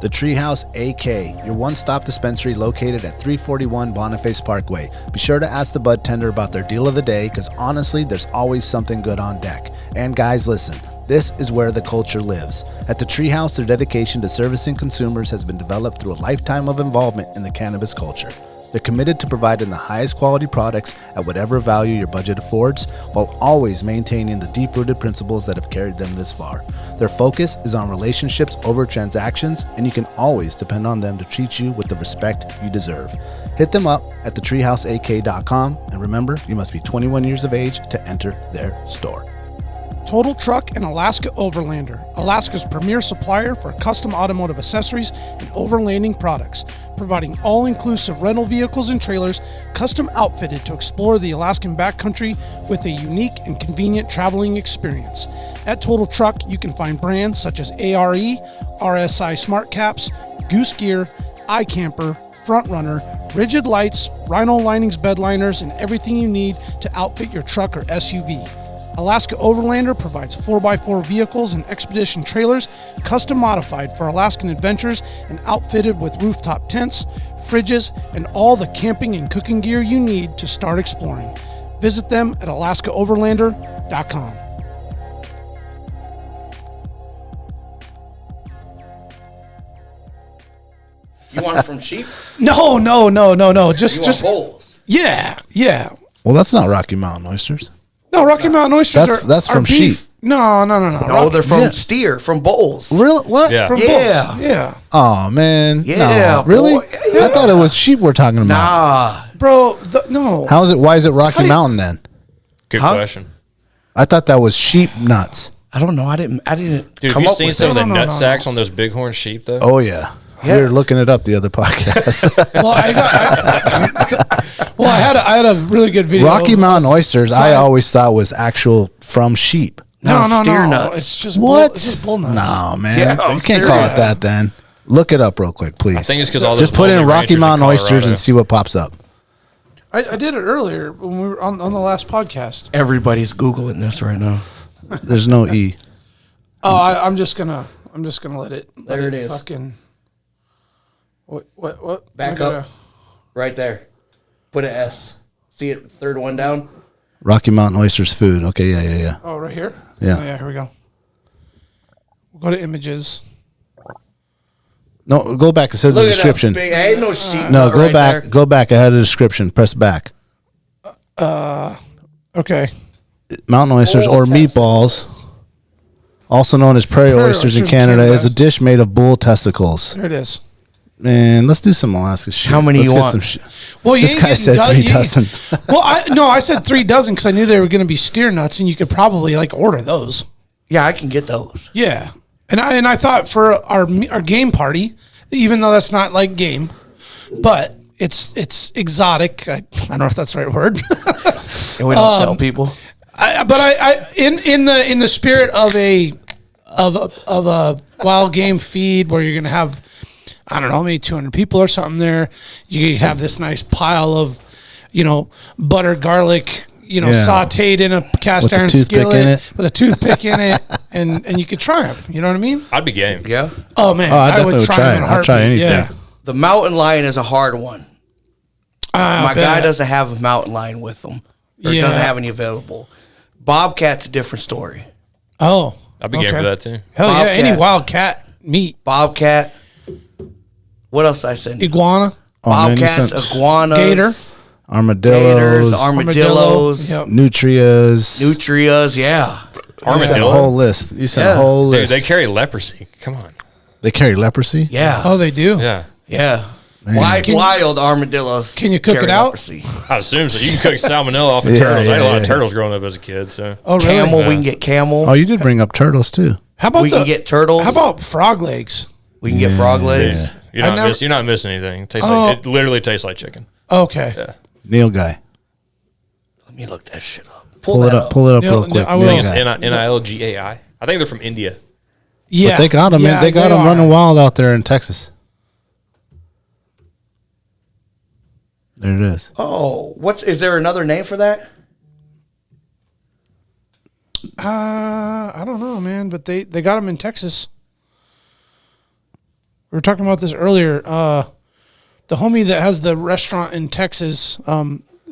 B: The Treehouse AK, your one-stop dispensary located at 341 Boniface Parkway. Be sure to ask the bud tender about their deal of the day, because honestly, there's always something good on deck. And guys, listen, this is where the culture lives. At the Treehouse, their dedication to servicing consumers has been developed through a lifetime of involvement in the cannabis culture. They're committed to providing the highest quality products at whatever value your budget affords, while always maintaining the deep-rooted principles that have carried them this far. Their focus is on relationships over transactions, and you can always depend on them to treat you with the respect you deserve. Hit them up at thetreehouseak.com, and remember, you must be 21 years of age to enter their store.
C: Total Truck and Alaska Overlander, Alaska's premier supplier for custom automotive accessories and overlanding products, providing all-inclusive rental vehicles and trailers custom outfitted to explore the Alaskan backcountry with a unique and convenient traveling experience. At Total Truck, you can find brands such as ARE, RSI Smart Caps, Goose Gear, iCamper, Front Runner, Rigid Lights, Rhino Linings bed liners, and everything you need to outfit your truck or SUV. Alaska Overlander provides 4x4 vehicles and expedition trailers custom modified for Alaskan adventures and outfitted with rooftop tents, fridges, and all the camping and cooking gear you need to start exploring. Visit them at alaskaoverlander.com.
F: You want it from sheep?
C: No. Just
F: bowls.
C: Yeah.
B: Well, that's not Rocky Mountain oysters.
C: No, Rocky Mountain oysters
B: that's from
C: beef.
B: sheep.
C: No.
F: No, they're from steer, from bulls.
B: Really? What?
E: Yeah.
C: From
F: Yeah.
C: bulls. Yeah.
B: Oh, man.
F: Yeah,
B: No. Really?
F: boy. Yeah.
B: I thought it was sheep we're talking about.
F: Nah.
C: bro. No.
B: How is it? Why is it Rocky Mountain then?
E: Good question.
B: I thought that was sheep nuts.
F: I don't know. I didn't.
E: Dude, have you seen some of the nut sacks on those bighorn sheep though?
B: Oh yeah. We were looking it up the other podcast.
C: Well, I had a really good video.
B: Rocky Mountain oysters, I always thought was actual from sheep.
C: No,
F: steer nuts.
C: It's just
B: What?
C: It's just bull nuts.
B: No, man.
F: Yeah,
B: you can't call it that then. Look it up real quick, please.
E: I think it's because all
B: just
E: those
B: put in
E: lonely
B: Rocky
E: ranchers in
B: Mountain oysters
E: Colorado.
B: and see what pops up.
C: I did it earlier when we were on the last podcast.
F: Everybody's Googling this right now.
B: There's no E.
C: Oh, I'm just gonna let it.
F: There it is.
C: Fucking. What?
F: Back up. Right there. Put an S. See it? Third one down.
B: Rocky Mountain oysters food. Okay, yeah.
C: Oh, right here.
B: Yeah.
C: Oh, yeah. Here we go. We'll go to images.
B: No, go back. It says the
F: Look at that
B: description.
F: big. Ain't no sheep.
B: No,
F: nut
B: go
F: right
B: back.
F: there.
B: Go back ahead of the description. Press back.
C: Okay.
B: Mountain oysters or meatballs, also known as prairie oysters in Canada, is a dish made of bull testicles.
C: There it is.
B: Man, let's do some Alaska shit.
F: How many
B: Let's
F: you
B: get
F: want?
B: some shit.
C: Well, you
B: This
C: ain't
B: guy
C: getting
B: said 3
C: you-
B: dozen.
C: Well, I said 3 dozen because I knew they were going to be steer nuts, and you could probably like order those.
F: Yeah, I can get those.
C: Yeah, and I thought for our game party, even though that's not like game, but it's exotic. I don't know if that's the right word.
F: And we don't tell people.
C: But in the spirit of a wild game feed where you're gonna have, I don't know, maybe 200 people or something there, you have this nice pile of, butter, garlic,
B: Yeah.
C: sauteed in a cast
B: With a
C: iron
B: toothpick
C: skillet
B: in it.
C: with a toothpick in it, and you could try them. You know what I mean?
E: I'd be game.
F: Yeah.
C: Oh man,
B: Oh, I definitely
C: would
B: would
C: try
B: try
C: them in
B: it.
C: a
B: I'd try
C: heartbeat.
B: anything.
C: Yeah.
F: The mountain lion is a hard one. My
C: bet.
F: guy doesn't have a mountain lion with him, or
C: Yeah.
F: doesn't have any available. Bobcat's a different story.
C: Oh,
E: I'd be game for that too.
C: Hell yeah,
F: Bobcat.
C: any wild cat meat,
F: Bobcat. What else I said?
C: iguana,
B: Oh, man, you
F: Bobcats,
B: sent
F: iguanas,
C: gator.
B: armadillos,
F: armadillos,
C: Yep.
B: nutrias.
F: nutrias. Yeah.
B: You sent a whole list. You sent a
F: Yeah.
B: whole
E: Dude,
B: list.
E: they carry leprosy. Come on.
B: They carry leprosy?
F: Yeah.
C: Oh, they do.
E: Yeah.
F: Yeah.
B: Man.
F: Wild armadillos.
C: Can you cook
F: carry
C: it out?
F: leprosy.
E: I assume so. You can cook salmonella off of
B: Yeah,
E: turtles. I had a lot
B: yeah,
E: of
B: yeah.
E: turtles growing up as a kid. So
C: Oh, really?
F: Camel. We can get camel.
B: Oh, you did bring up turtles too.
C: How about
F: We can get turtles.
C: How about frog legs?
F: We can get frog legs.
E: you're
C: I never-
E: you're not missing anything. It tastes
C: Oh.
E: like it literally tastes like chicken.
C: Okay.
B: Neil guy.
F: Let me look that shit up.
B: Pull
F: that
B: it up. Pull it up
C: Neil-
B: real quick.
C: I
B: Neil
C: will.
E: I think
B: guy.
E: it's NILGAI. I think they're from India.
C: Yeah.
B: But they got them.
C: Yeah,
B: They got them
C: are.
B: running wild out there in Texas. There it is.
F: Oh, is there another name for that?
C: I don't know, man, but they got them in Texas. We were talking about this earlier. The homie that has the restaurant in Texas,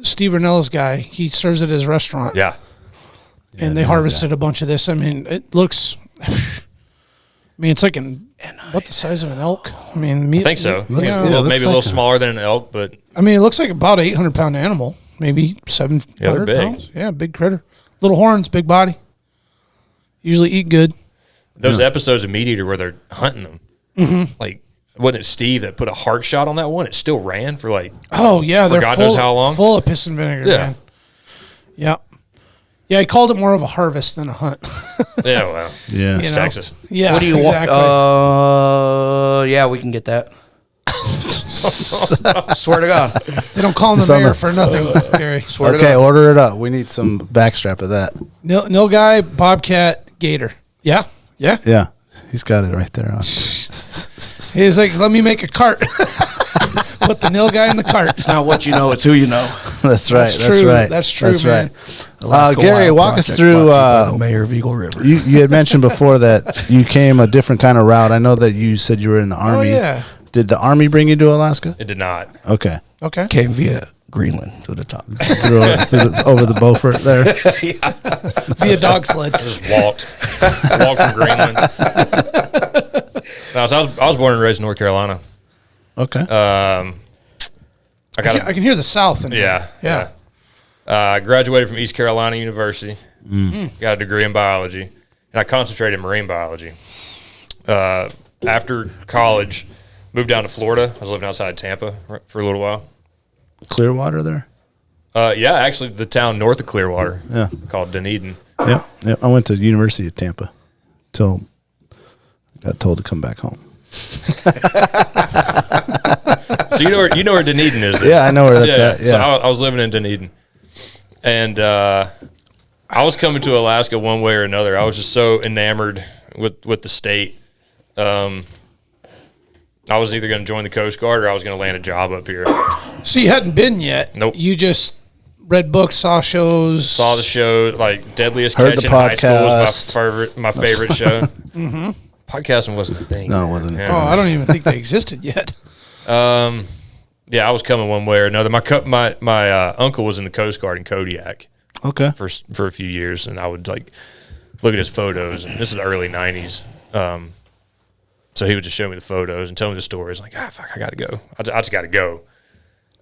C: Steve Renella's guy, he serves at his restaurant.
E: Yeah.
C: And they harvested a bunch of this. I mean, it looks. It's like what the size of an elk? I mean,
E: I think so.
B: Looks-
E: Yeah,
B: yeah, looks
E: maybe a
B: like
E: little smaller than an elk, but
C: I mean, it looks like about an 800-pound animal, maybe 700
E: big.
C: pounds. Yeah, big critter. Little horns, big body. Usually eat good.
E: those episodes of Meat Eater where they're hunting them, like, wasn't it Steve that put a heart shot on that one? It still ran for like,
C: Oh yeah, they're
E: God
C: full,
E: knows how long?
C: full of piss and vinegar.
E: Yeah.
C: Man. Yeah, yeah. He called it more of a harvest than a hunt.
E: yeah, well,
B: Yeah.
E: it's
C: know?
E: Texas.
C: Yeah,
F: What do you
C: exactly.
F: want? Yeah, we can get that. Swear to God.
C: They don't call him
B: Is
C: the
B: this on
C: mayor
B: the-
C: for nothing, Gary.
F: Swear to
B: Okay,
F: God.
B: order it up. We need some backstrap of that.
C: Nil guy, bobcat, gator. Yeah, yeah.
B: Yeah. He's got it right there.
C: He's like, let me make a cart. Put the nil guy in the cart.
F: It's not what you know, it's who you know.
B: That's right.
C: That's
B: That's
C: true.
B: right.
C: That's true,
B: That's
C: man.
B: right.
F: Alaska
B: Gary,
F: Wild
B: walk us
F: Project
B: through.
F: brought to you by the Mayor of Eagle River.
B: You had mentioned before that you came a different kind of route. I know that you said you were in the Army.
C: yeah.
B: Did the Army bring you to Alaska?
E: It did not.
B: Okay.
C: Okay.
F: Came via Greenland to the top.
B: Over the Beaufort there.
C: Via dog sled.
E: I just walked from Greenland. No, so I was born and raised in North Carolina.
B: Okay.
E: I got
C: I can hear the South. In
E: yeah,
C: Yeah.
E: I graduated from East Carolina University. Got a degree in biology, and I concentrated in marine biology. After college, moved down to Florida. I was living outside Tampa for a little while.
B: Clearwater there?
E: Yeah, actually, the town north of Clearwater.
B: Yeah.
E: Called Dunedin.
B: Yeah. I went to the University of Tampa till I got told to come back home.
E: So you know where Dunedin is. Then.
B: Yeah, I know where that's at. Yeah.
E: So I was living in Dunedin, and I was coming to Alaska one way or another. I was just so enamored with the state. I was either going to join the Coast Guard or I was going to land a job up here.
C: So you hadn't been yet.
E: Nope.
C: You just read books, saw shows.
E: Saw the show, like Deadliest
B: Heard
E: Catch
B: the
E: in high school was
B: podcast.
E: my favorite show. Mm-hmm. Podcasting wasn't a thing.
B: No, it wasn't.
C: Oh, I don't even think they existed yet.
E: Yeah, I was coming one way or another. My uncle was in the Coast Guard in Kodiak
B: Okay.
E: for a few years, and I would like look at his photos. And this is the early '90s, so he would just show me the photos and tell me the stories. Like, fuck, I got to go. I just got to go.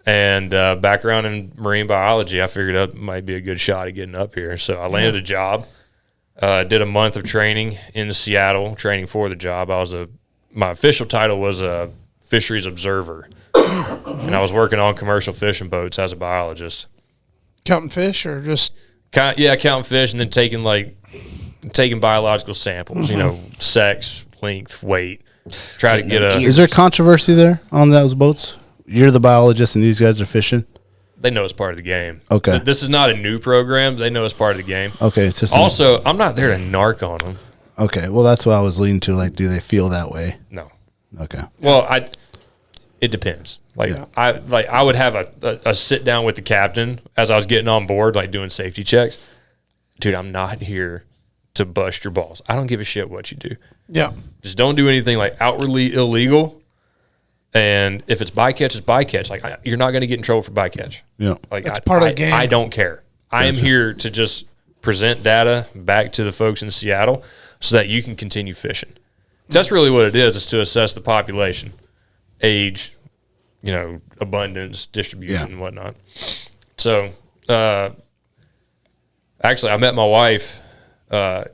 E: And background in marine biology, I figured that might be a good shot at getting up here. So I landed a job. Did a month of training in Seattle, training for the job. My official title was a fisheries observer, and I was working on commercial fishing boats as a biologist.
C: Counting fish or just
E: Counting fish and then taking biological samples. You know, sex, length, weight. Try to get a.
B: Is there controversy there on those boats? You're the biologist and these guys are fishing?
E: They know it's part of the game.
B: Okay.
E: This is not a new program. They know it's part of the game.
B: Okay. It's just
E: Also, I'm not there to narc on them.
B: okay. Well, that's what I was leading to. Like, do they feel that way?
E: No.
B: Okay.
E: Well, it depends. Like I would have a sit down with the captain as I was getting on board, like doing safety checks. Dude, I'm not here to bust your balls. I don't give a shit what you do.
C: yeah.
E: Just don't do anything like outwardly illegal. And if it's bycatch, it's bycatch. Like you're not going to get in trouble for bycatch.
B: Yeah.
E: Like
C: That's part of the game.
E: I don't care. I am here to just present data back to the folks in Seattle so that you can continue fishing. That's really what it is to assess the population, age, abundance, distribution, and whatnot. So, actually, I met my wife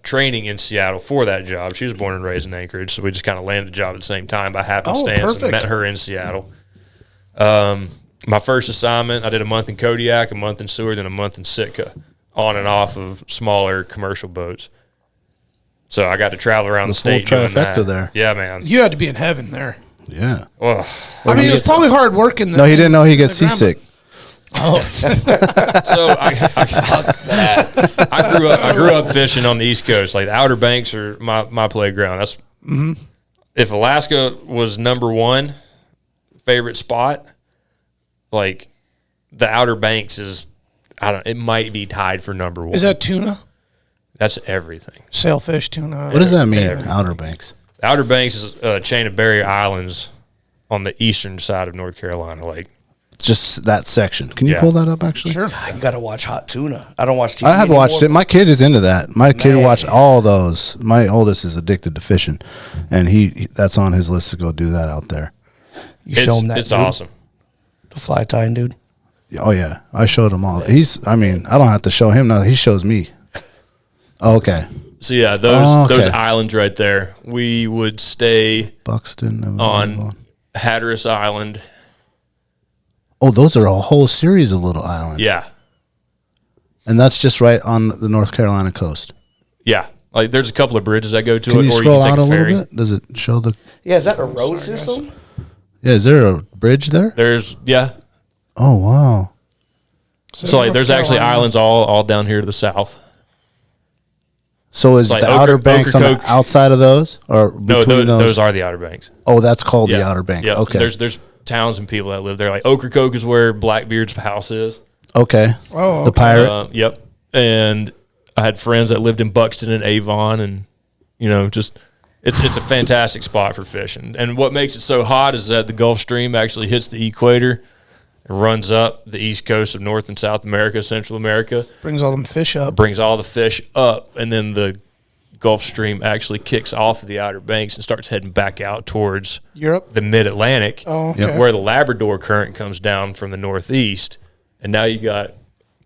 E: training in Seattle for that job. She was born and raised in Anchorage, so we just kind of landed the job at the same time by happenstance and met her in Seattle. My first assignment, I did a month in Kodiak, a month in Seward, and a month in Sitka, on and off of smaller commercial boats. So I got to travel around the state
B: full
E: doing that.
B: trifecta there.
E: Yeah, man.
C: You had to be in heaven there.
B: Yeah.
E: Well,
C: I mean, it was probably hard working.
B: No, he didn't know he gets seasick.
C: Oh,
E: so I grew up fishing on the East Coast. Like the Outer Banks are my playground. That's if Alaska was number one favorite spot, like the Outer Banks is, it might be tied for number one.
C: is that tuna?
E: That's everything.
C: Sailfish, tuna.
B: What does that mean, Outer Banks?
E: The Outer Banks is a chain of barrier islands on the eastern side of North Carolina. Like
B: Just that section. Can you pull that up, actually?
C: Sure.
F: I gotta watch Hot Tuna. I don't watch TV
B: I have
F: anymore.
B: watched it. My kid is into that. My kid watched all those. My oldest is addicted to fishing, and that's on his list to go do that out there.
F: You show him that.
E: It's
F: dude?
E: awesome.
F: The fly tying, dude.
B: Oh, yeah. I showed him all. I don't have to show him nothing. He shows me. Oh, okay.
E: So yeah, those islands right there. We would stay
B: Buxton
E: on Hatteras Island.
B: Oh, those are a whole series of little islands.
E: Yeah.
B: And that's just right on the North Carolina coast.
E: Yeah. Like there's a couple of bridges that go to
B: Can
E: it,
B: you
E: or you
B: scroll
E: can take
B: out
E: a
B: a
E: ferry.
B: little bit? Does it show the...
F: Yeah, is that a road system?
B: Yeah, is there a bridge there?
E: Yeah.
B: Oh, wow.
E: So like there's actually islands all down here to the south.
B: So is
E: Like
B: the Outer Banks on the
E: Ocracoke.
B: outside of those? Or
E: No,
B: between
E: those are the Outer Banks.
B: Oh, that's called the
E: Yeah.
B: Outer Banks.
E: Yeah.
B: Okay.
E: There's towns and people that live there. Like Ocracoke is where Blackbeard's house is.
B: Okay.
C: Oh,
B: The
C: okay.
B: pirate.
E: Yep. And I had friends that lived in Buxton and Avon, and just it's a fantastic spot for fishing. And what makes it so hot is that the Gulf Stream actually hits the equator and runs up the east coast of North and South America, Central America,
C: Brings all them fish up.
E: brings all the fish up, and then the Gulf Stream actually kicks off of the Outer Banks and starts heading back out towards
C: Europe.
E: the Mid-Atlantic,
C: Oh, okay.
E: where the Labrador current comes down from the northeast, and now you got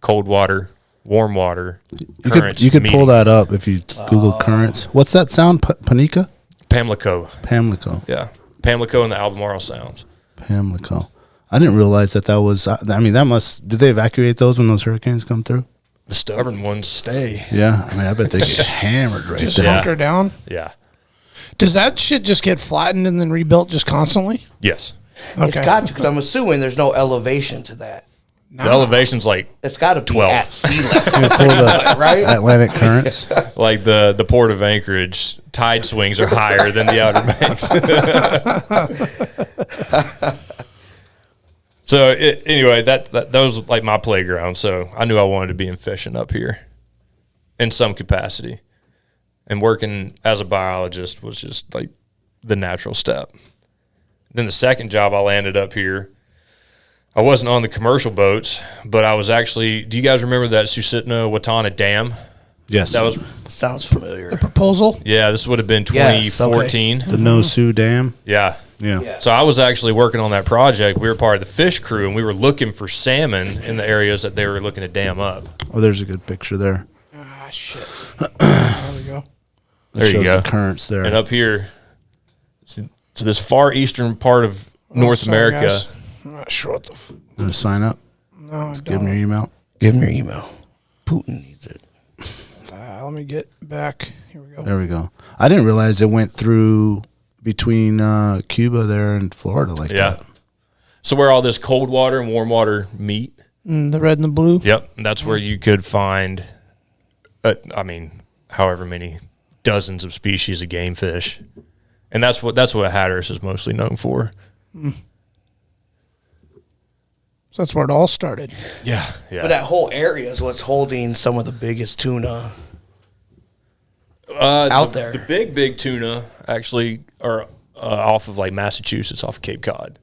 E: cold water, warm water currents.
B: You could pull
E: meeting.
B: that up if you Google currents. What's that sound? Panica?
E: Pamlico.
B: Pamlico.
E: Yeah. Pamlico and the Albemarle Sounds.
B: Pamlico. I didn't realize that was. I mean, that must. Did they evacuate those when those hurricanes come through?
E: The stubborn ones stay.
B: Yeah, I mean, I bet they get hammered right
C: Just
B: there.
C: hunker down.
E: Yeah.
C: Does that shit just get flattened and then rebuilt just constantly?
E: Yes.
F: It's got to, because I'm assuming there's no elevation to that.
E: The elevation's like
F: It's got to be
E: 12.
F: at sea level,
B: You pull the
F: right?
B: Atlantic currents.
E: like the port of Anchorage. Tide swings are higher than the Outer Banks. So anyway, that was like my playground. So I knew I wanted to be in fishing up here in some capacity. And working as a biologist was just like the natural step. Then the second job I landed up here, I wasn't on the commercial boats, but I was actually, do you guys remember that Susitna-Watana Dam?
B: Yes.
E: That was,
F: Sounds familiar.
C: Proposal?
E: yeah, this would have been
F: Yes, okay.
E: 2014.
B: the No Sioux Dam.
E: Yeah.
B: Yeah.
E: So I was actually working on that project. We were part of the fish crew, and we were looking for salmon in the areas that they were looking to dam up.
B: Oh, there's a good picture there.
C: Ah, shit. There we go.
B: That
E: There you
B: shows
E: go.
B: the currents there.
E: And up here, to this far eastern part of North
C: Sorry,
E: America,
C: guys. I'm not sure what the.
B: Gonna sign up.
C: No, I
B: Give them
C: don't.
B: your email.
F: Give him your email. Putin needs it.
C: Let me get back. Here we go.
B: There we go. I didn't realize it went through between Cuba there and Florida like
E: yeah.
B: that.
E: So where all this cold water and warm water meet,
C: The red and the blue.
E: yep, that's where you could find, I mean, however many dozens of species of game fish, and that's what Hatteras is mostly known for.
C: So that's where it all started.
E: Yeah, yeah.
F: But that whole area is what's holding some of the biggest tuna out there.
E: The big tuna actually are off of like Massachusetts, off of Cape Cod,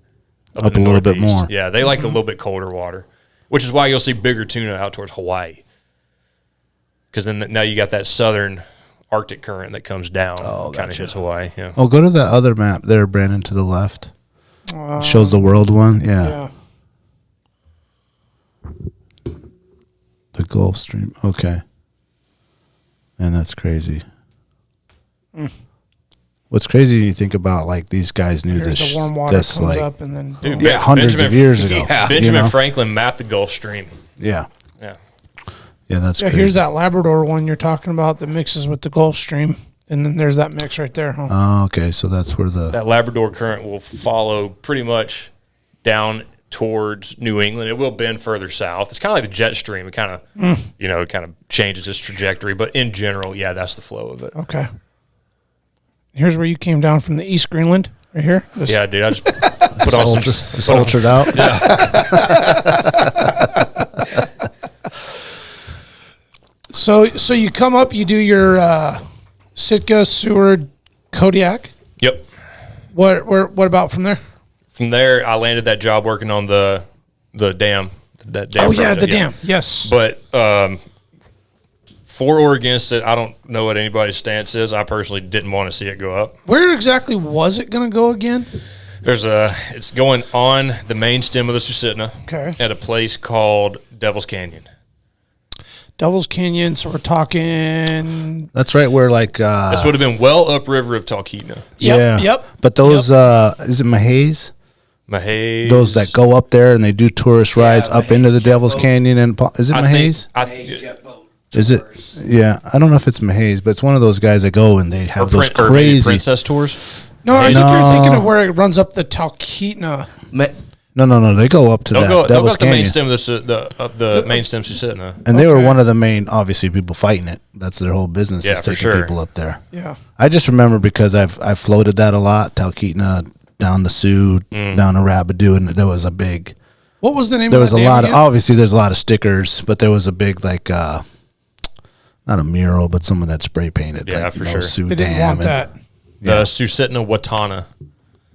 B: Up
E: in
B: a
E: the
B: little bit
E: Northeast.
B: more.
E: Yeah, they like a little bit colder water, which is why you'll see bigger tuna out towards Hawaii. Because then now you got that southern Arctic current that comes down, kind of hits Hawaii. Yeah.
B: Oh, go to that other map there, Brandon, to the left. It shows the world one. Yeah.
C: Yeah.
B: The Gulf Stream. Okay. And that's crazy. What's crazy when you think about like these guys knew
C: Here's
B: this
C: the warm water
B: this
C: comes
B: like
C: up and then
E: Dude,
B: yeah, hundreds of years ago.
F: Yeah.
E: Benjamin
B: you know?
E: Franklin mapped the Gulf Stream.
B: Yeah.
E: Yeah.
B: Yeah, that's
C: yeah,
B: crazy.
C: here's that Labrador one you're talking about that mixes with the Gulf Stream, and then there's that mix right there, huh?
B: Oh, okay. So that's where the
E: That Labrador current will follow pretty much down towards New England. It will bend further south. It's kind of like the jet stream. It kind of, it kind of changes its trajectory. But in general, yeah, that's the flow of it.
C: Okay. Here's where you came down from the East Greenland, right here. This-
E: Yeah, dude, I just put on some.
B: it's ultraed out.
C: So you come up, you do your Sitka, Seward, Kodiak.
E: Yep.
C: What about from there?
E: From there, I landed that job working on the dam. That dam.
C: Oh yeah,
E: project,
C: the dam. Yes.
E: But for or against it, I don't know what anybody's stance is. I personally didn't want to see it go up.
C: Where exactly was it going to go again?
E: It's going on the main stem of the Susitna
C: Okay.
E: at a place called Devil's Canyon.
C: Devil's Canyon. So we're talking.
B: That's right where like
E: This would have been well upriver of Talkeetna.
B: yeah.
C: Yep.
B: But those is it Mahays?
E: Mahays.
B: Those that go up there and they do tourist rides up into the Devil's Canyon and is it Mahays? Is it? Yeah, I don't know if it's Mahays, but it's one of those guys that go and they have those
E: or maybe
B: crazy.
E: princess tours.
C: No, I think
B: No.
C: you're thinking of where it runs up the Talkeetna.
B: No, they go up to
E: They'll
B: that
E: go
B: Devil's
E: up the main
B: Canyon,
E: stem of the main stem Susitna.
B: and they were one of the main, obviously, people fighting it. That's their whole business
E: Yeah,
B: is
E: for
B: taking
E: sure.
B: people up there.
C: Yeah.
B: I just remember because I've floated that a lot, Talkeetna, down the Sioux, down to Rabideau, and there was a big.
C: What was the name
B: There
C: of
B: was
C: that
B: a
C: dam
B: lot of
C: again?
B: obviously there's a lot of stickers, but there was a big like not a mural, but someone that spray painted.
E: Yeah,
B: like,
E: for sure.
B: Sioux
C: They didn't
B: Dam
C: want
B: and-
C: that.
E: The Susitna-Watana.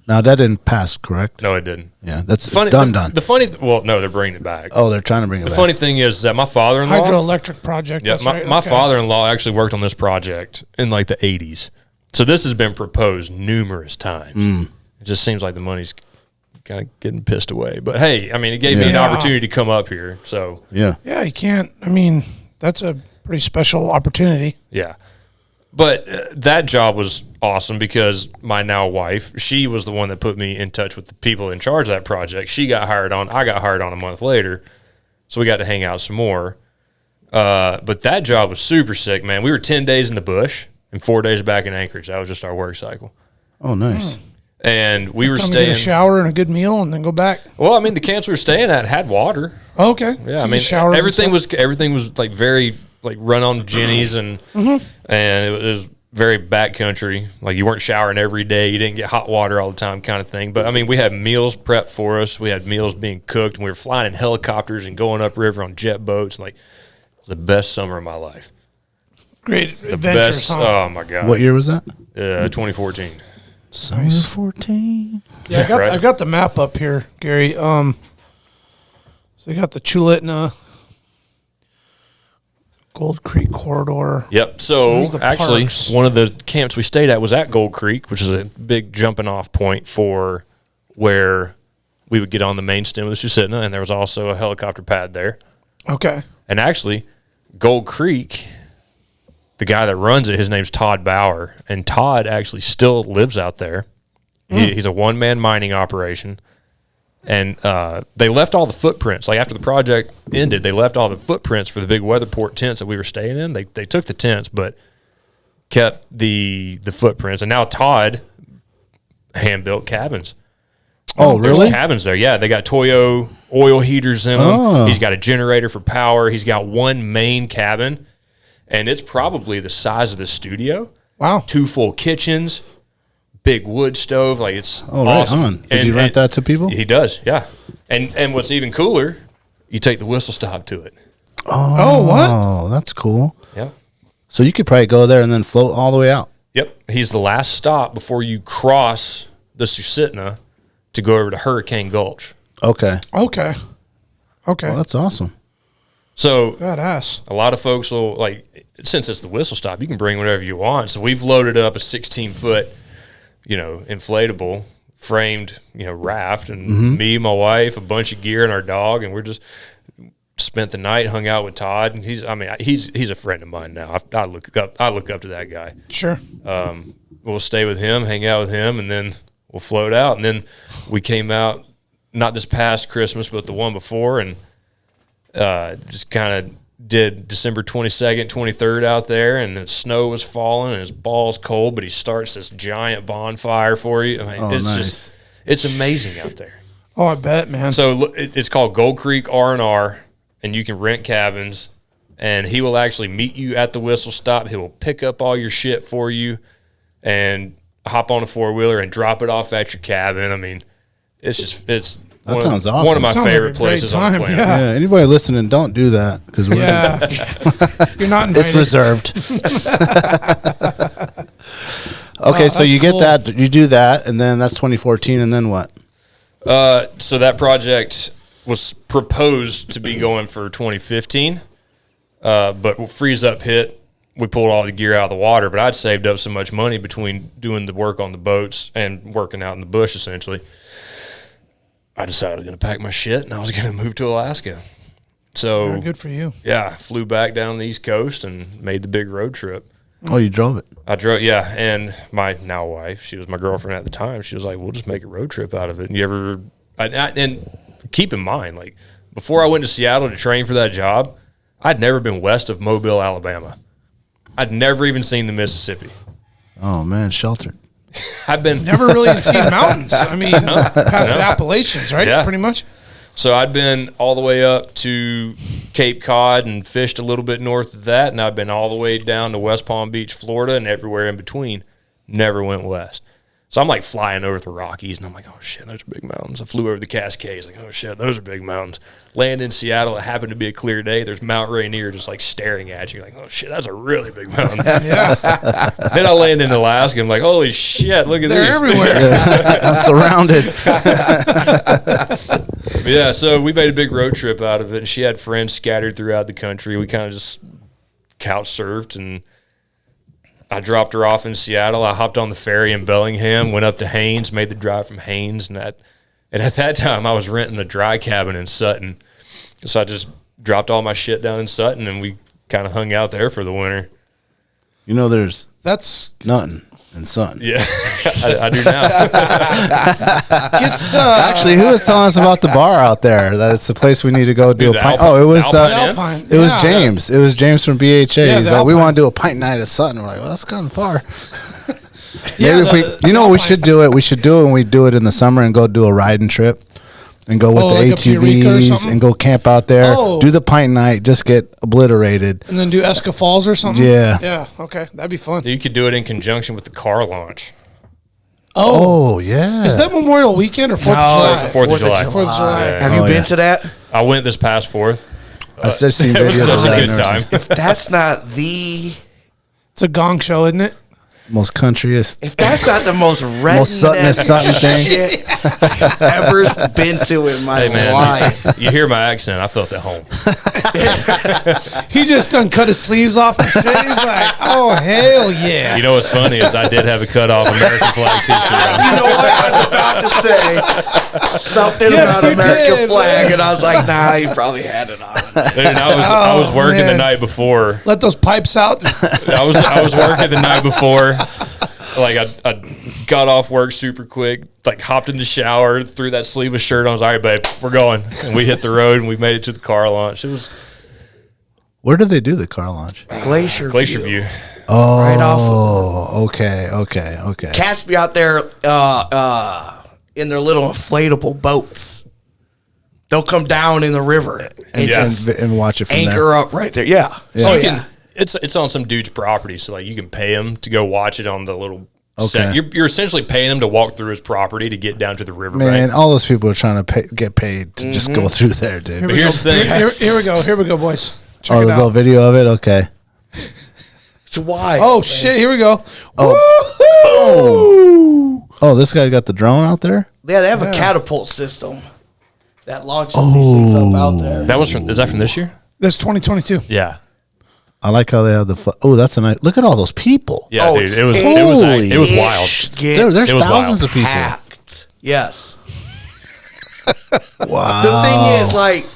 B: No, that didn't pass, correct?
E: No, it didn't.
B: Yeah, that's
E: Funny,
B: it's done.
E: The funny, well, no, they're bringing it back.
B: Oh, they're trying to bring it
E: The
B: back.
E: funny thing is that my father-in-law,
C: Hydroelectric project.
E: yeah,
C: that's
E: my,
C: right.
E: my
C: Okay.
E: father-in-law actually worked on this project in like the 80s. So this has been proposed numerous times. It just seems like the money's kind of getting pissed away. But hey, I mean, it gave me an
C: Yeah.
E: opportunity to come up here. So
B: Yeah.
C: Yeah, you can't. I mean, that's a pretty special opportunity.
E: yeah. But that job was awesome because my now wife, she was the one that put me in touch with the people in charge of that project. She got hired on. I got hired on a month later, so we got to hang out some more. But that job was super sick, man. We were 10 days in the bush and 4 days back in Anchorage. That was just our work cycle.
B: Oh, nice.
E: And we were
C: Get
E: staying.
C: a shower and a good meal, and then go back.
E: Well, I mean, the camps we were staying at had water.
C: Oh, okay.
E: Yeah,
C: So
E: I mean,
C: showers
E: everything was like very like run on Jennies and and it was very backcountry. Like you weren't showering every day, you didn't get hot water all the time, kind of thing. But I mean, we had meals prepped for us. We had meals being cooked, and we were flying in helicopters and going upriver on jet boats. Like it was the best summer of my life.
C: Great
E: The
C: adventures,
E: best.
C: huh?
E: Oh my god!
B: What year was that?
E: 2014.
B: Summer 14.
C: Yeah,
E: Right.
C: I got the map up here, Gary. So they got the Chulitna, Gold Creek corridor.
E: Yep. So
C: Where's the
E: actually,
C: parks?
E: one of the camps we stayed at was at Gold Creek, which is a big jumping off point for where we would get on the main stem of the Susitna, and there was also a helicopter pad there.
C: Okay.
E: And actually, Gold Creek, the guy that runs it, his name's Todd Bauer, and Todd actually still lives out there. He's a one-man mining operation. And they left all the footprints. Like after the project ended, they left all the footprints for the big Weatherport tents that we were staying in. They took the tents, but kept the footprints. And now Todd hand-built cabins.
B: Oh,
E: There's
B: really?
E: cabins there. Yeah, they got Toyo oil heaters in them.
B: Oh.
E: He's got a generator for power. He's got one main cabin, and it's probably the size of the studio.
C: Wow.
E: 2 full kitchens, big wood stove. Like it's
B: Oh, right
E: awesome.
B: on. Did you rent that to people?
E: He does, yeah. And what's even cooler, you take the whistle stop to it.
C: Oh, what?
B: Oh, that's cool.
E: Yeah.
B: So you could probably go there and then float all the way out.
E: Yep. He's the last stop before you cross the Susitna to go over to Hurricane Gulch.
B: Okay.
C: Okay. Okay.
B: Well, that's awesome.
E: So
C: Badass.
E: a lot of folks will, like, since it's the whistle stop, you can bring whatever you want. So we've loaded up a 16-foot, inflatable framed, raft, and me, my wife, a bunch of gear, and our dog, and we're just spent the night, hung out with Todd. And he's a friend of mine now. I look up to that guy.
C: Sure.
E: We'll stay with him, hang out with him, and then we'll float out. And then we came out, not this past Christmas, but the one before, and just kind of did December 22nd, 23rd out there, and the snow was falling, and his ball's cold, but he starts this giant bonfire for you. I mean, it's amazing out there.
C: Oh, I bet, man.
E: So look, it's called Gold Creek R&R, and you can rent cabins, and he will actually meet you at the whistle stop. He will pick up all your shit for you and hop on a four-wheeler and drop it off at your cabin. I mean, it's
B: sounds awesome.
E: One of my
C: Sounds like
E: favorite
C: a great
E: places on the
C: time,
E: planet.
C: yeah.
B: Yeah, anybody listening, don't do that because
C: Yeah. You're not invited.
B: it's reserved. Okay, so
C: that's
B: you get
C: cool.
B: that, you do that, and then that's 2014, and then what?
E: So that project was proposed to be going for 2015, but freeze up hit. We pulled all the gear out of the water, but I'd saved up so much money between doing the work on the boats and working out in the bush, essentially. I decided I was going to pack my shit and I was going to move to Alaska. So
C: Very good for you.
E: yeah, flew back down the East Coast and made the big road trip.
B: Oh, you drove it.
E: I drove, yeah, and my now wife, she was my girlfriend at the time. She was like, "We'll just make a road trip out of it." And and keep in mind, like before I went to Seattle to train for that job, I'd never been west of Mobile, Alabama. I'd never even seen the Mississippi.
B: Oh, man, sheltered.
E: I've been
C: Never really seen mountains. I mean, past the Appalachians, right?
E: Yeah.
C: Pretty much.
E: So I'd been all the way up to Cape Cod and fished a little bit north of that, and I've been all the way down to West Palm Beach, Florida, and everywhere in between. Never went west. So I'm like flying over the Rockies, and I'm like, oh shit, those are big mountains. I flew over the Cascades, like, oh shit, those are big mountains. Land in Seattle, it happened to be a clear day. There's Mount Rainier just like staring at you, like, oh shit, that's a really big mountain.
C: Yeah.
E: Then I land in Alaska, and I'm like, holy shit, look at
C: They're
E: these.
C: everywhere.
B: I'm surrounded.
E: Yeah, so we made a big road trip out of it, and she had friends scattered throughout the country. We kind of just couch surfed, and I dropped her off in Seattle. I hopped on the ferry in Bellingham, went up to Haines, made the drive from Haines, and at that time I was renting a dry cabin in Sutton. So I just dropped all my shit down in Sutton, and we kind of hung out there for the winter.
B: There's
C: That's
B: nothing and Sutton.
E: Yeah, I do now.
B: Actually, who was telling us about the bar out there? That's the place we need to go do a pint.
E: Alpine-
B: It was
C: Alpine.
B: it was
C: Yeah.
B: James. It was James from BHA.
C: Yeah,
B: He's
C: the
B: like, we
C: Alpine.
B: want to do a pint night at Sutton. We're like, well, that's kind of far.
C: Yeah,
B: Maybe if we, you know, what we should do it. We should do it when we do it in the summer and go do a riding trip. And go with the
C: like up to Eureka or
B: ATVs
C: something?
B: and go camp out there.
C: Oh.
B: Do the pint night. Just get obliterated.
C: And then do Esca Falls or something?
B: Yeah.
C: Yeah, okay. That'd be fun.
E: You could do it in conjunction with the car launch.
B: Oh, yeah.
C: Is that Memorial Weekend or 4th of July?
E: 4th of July.
C: 4th of July.
E: Yeah.
F: Have you been to that?
E: I went this past 4th.
B: I just seen
E: It was
B: videos of
E: such
B: that.
E: a good time.
F: If that's not the
C: It's a gong show, isn't it?
B: Most countryest.
F: if that's not the most redneck
B: Most Sutton thing.
F: shit I've ever been to in my
E: Hey, man,
F: life.
E: you hear my accent. I felt at home.
C: He just done cut his sleeves off and shit. He's like, oh, hell yeah.
E: You know what's funny is I did have a cut off American flag T-shirt.
F: You know what I was about to say? Something
C: Yes,
F: about
C: you
F: American
C: did,
F: flag,
C: man.
F: and I was like, nah, he probably had it on.
E: And I was working the
C: man.
E: night before.
C: Let those pipes out.
E: I was working the night before. Like I got off work super quick, like hopped in the shower, threw that sleeveless shirt on. I was all right, babe, we're going. And we hit the road and we made it to the car launch. It was
B: Where did they do the car launch?
F: Glacier
E: View.
B: Oh,
F: Right off
B: okay.
F: Cats be out there in their little inflatable boats. They'll come down in the river and
E: Yes.
F: just
B: And watch it from
F: anchor
B: there.
F: up right there. Yeah.
B: Yeah.
F: Oh,
E: You
F: yeah.
E: can, it's on some dude's property, so like you can pay him to go watch it on the little.
B: Okay.
E: Set. You're essentially paying him to walk through his property to get down to the river.
B: Man,
E: Right?
B: all those people are trying to get paid to just go through there, dude.
C: Here we
E: Here's
C: go.
E: the thing.
C: Here we go, boys. Check
B: Oh,
C: it
B: there's a little
C: out.
B: video of it? Okay.
F: It's why.
C: Oh, shit. Here we go.
B: Oh, this guy got the drone out there?
F: Yeah, they have a catapult system that launches these things up out there.
E: That was from. Is that from this year?
C: That's 2022.
E: Yeah.
B: I like how they have the. Oh, that's a nice. Look at all those people.
E: Yeah,
F: Oh,
E: dude.
F: it's-
E: It was
B: Holy
E: wild.
B: There's
E: It was
B: thousands
E: wild.
B: of people.
F: Packed. Yes.
B: Wow.
F: The thing is, like,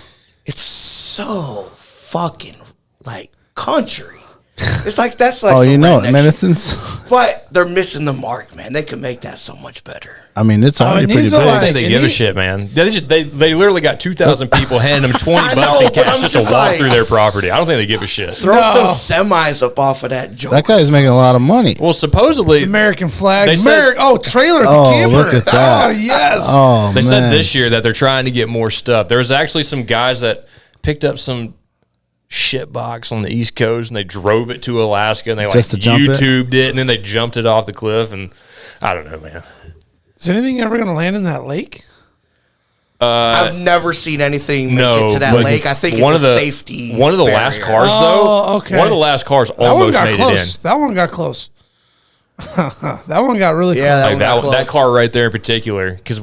F: it's so fucking like country. It's like that's like
B: Oh,
F: some
B: you know it,
F: redneck
B: man.
F: shit.
B: It's ins-
F: But they're missing the mark, man. They could make that so much better.
B: I mean, it's already
C: and
B: pretty
C: these
B: big.
C: are
E: I don't
C: like-
E: think they
C: and
E: give a
C: he-
E: shit, man. They literally got 2,000 people handing them 20
F: I
E: bucks
F: know,
E: in
F: but
E: cash
F: I'm
E: just to
F: just
E: walk
F: like-
E: through their property. I don't think they give a shit.
F: Throw
C: No.
F: some semis up off of that joke.
B: That guy's making a lot of money.
E: Well, supposedly
C: American flag.
E: They said-
C: trailer at the
B: Oh,
C: camper.
B: look at that.
C: Oh, yes.
B: Oh,
E: they
B: man.
E: said this year that they're trying to get more stuff. There was actually some guys that picked up some shit box on the East Coast and they drove it to Alaska and they like
B: Just to jump it?
E: YouTubed it and then they jumped it off the cliff and I don't know, man.
C: Is anything ever going to land in that lake?
F: I've never seen anything make
E: No,
F: it to that
E: but
F: lake. I think
E: one
F: it's
E: of
F: a
E: the
F: safety.
E: one of the last
F: barrier.
E: cars
C: Oh,
E: though.
C: okay.
E: One of the last cars
C: That one
E: almost
C: got
E: made
C: close.
E: it in.
C: That one got close. that one got really
F: Yeah,
C: close.
E: Like
F: got
E: that
F: close.
E: car right there in particular because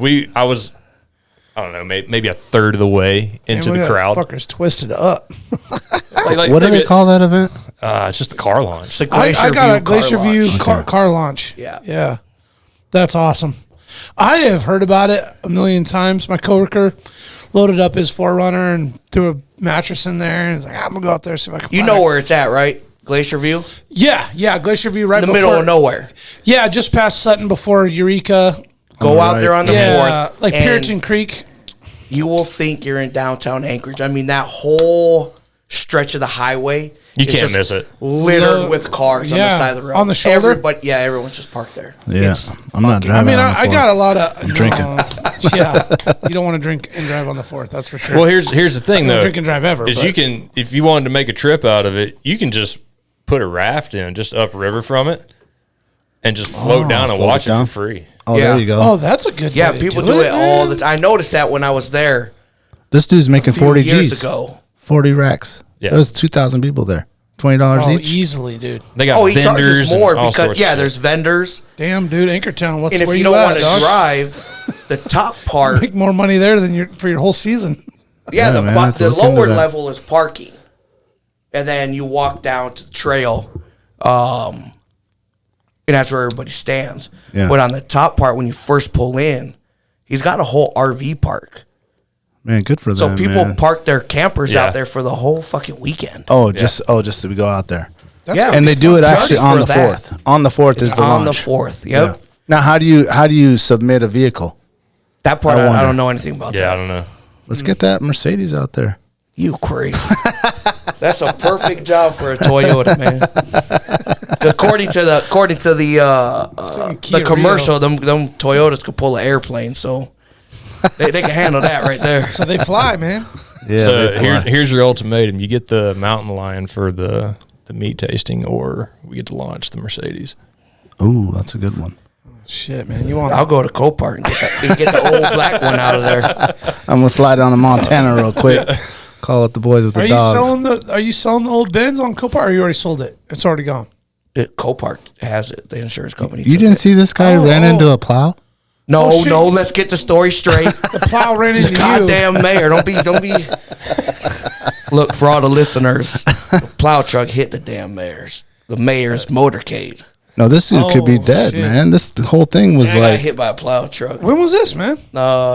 E: I don't know, maybe a third of the way into
C: Man,
E: the
C: look at
E: crowd.
C: that Fucker's twisted up.
E: Like,
B: What do
E: maybe
B: they call that event?
E: It's just the car launch.
F: It's a
C: I
F: Glacier
C: got a
F: View car
C: Glacier
F: launch.
C: View car launch.
F: Yeah.
C: Yeah. That's awesome. I have heard about it a million times. My coworker loaded up his 4Runner and threw a mattress in there and he's like, I'm going to go out there see if I can
F: You
C: find
F: know
C: it.
F: where it's at, right? Glacier View?
C: Yeah, Glacier View right
F: In the
C: before.
F: middle of nowhere.
C: Yeah, just past Sutton before Eureka.
F: Go out
B: right.
F: there on the
C: Yeah,
F: 4th.
C: like
F: and
C: Puritan Creek.
F: You will think you're in downtown Anchorage. I mean, that whole stretch of the highway.
E: You
F: is
E: can't
F: just
E: miss it.
F: Littered
C: No,
F: with cars on the
C: yeah,
F: side of the road.
C: on the shoulder?
F: Everyone's just parked there.
B: Yeah,
F: It's
B: I'm not
C: I
B: driving.
C: mean,
B: on
C: I
B: the
C: got
B: floor.
C: a lot of
B: drinking.
C: Yeah, you don't want to drink and drive on the 4th. That's for sure.
E: Well, here's the thing
C: don't
E: though.
C: drink and drive ever,
E: Is
C: but-
E: you can if you wanted to make a trip out of it, you can just put a raft in just upriver from it and just float down and
B: float
E: watch
B: it down?
E: it for free.
B: Oh,
F: Yeah.
B: there you go.
C: Oh, that's a good.
F: Yeah,
C: way to
F: people do it all the
C: man.
F: time. I noticed that when I was there
B: This dude's making
F: a few
B: 40
F: years
B: G's.
F: ago.
B: 40 racks.
E: Yeah.
B: There's 2,000 people there. $20
C: Oh,
B: each.
C: easily, dude.
E: They got
F: Oh, he
E: vendors
F: charges more
E: and all
F: because
E: sorts
F: yeah,
E: of
F: there's
E: shit.
F: vendors,
C: Damn, dude, Anchortown. What's
F: and if
C: where
F: you
C: you
F: don't
C: at,
F: want to
C: dog?
F: drive, the top part,
C: Make more money there than for your whole season.
F: yeah,
B: Yeah, man, I have to
F: the
B: look into
F: lower
B: that.
F: level is parking, and then you walk down to the trail, and that's where everybody stands.
B: Yeah.
F: But on the top part, when you first pull in, he's got a whole RV park.
B: Man, good for
F: So
B: them,
F: people
B: man.
F: park their campers
E: Yeah.
F: out there for the whole fucking weekend.
B: just to go out there. And they do it actually on the 4th. On the 4th is the
F: on
B: launch.
F: the 4th. Yep.
B: Yeah. Now, how do you submit a vehicle?
F: That part
B: I
F: I
B: wonder.
F: don't know anything about.
E: Yeah,
F: that.
E: I don't know.
B: Let's get that Mercedes out there.
F: You crazy. That's a perfect job for a Toyota, man. According to the commercial, them Toyotas could pull an airplane, so they can handle that right there.
C: So they fly, man.
B: Yeah.
E: So here's your ultimatum: you get the mountain lion for the meat tasting, or we get to launch the Mercedes.
B: Ooh, that's a good one.
C: Shit, man. You want?
F: I'll go to Copart and get the old black one out of there.
B: I'm gonna fly down to Montana real quick. Call up the boys with the dogs.
C: Are you selling the old Benz on Copart, or you already sold it? It's already gone.
F: Copart has it. The insurance company.
B: You
F: took
B: didn't
F: it.
B: see this guy ran into a plow?
F: No,
C: Oh, shit.
F: no. Let's get the story straight.
C: The plow ran into you.
F: Goddamn mayor! Don't be. Look, for all the listeners, the plow truck hit the damn mayor's motorcade.
B: No, this dude could be
C: Oh,
B: dead,
C: shit.
B: man. The whole thing was
F: I got
B: like,
F: hit by a plow truck.
C: When was this, man?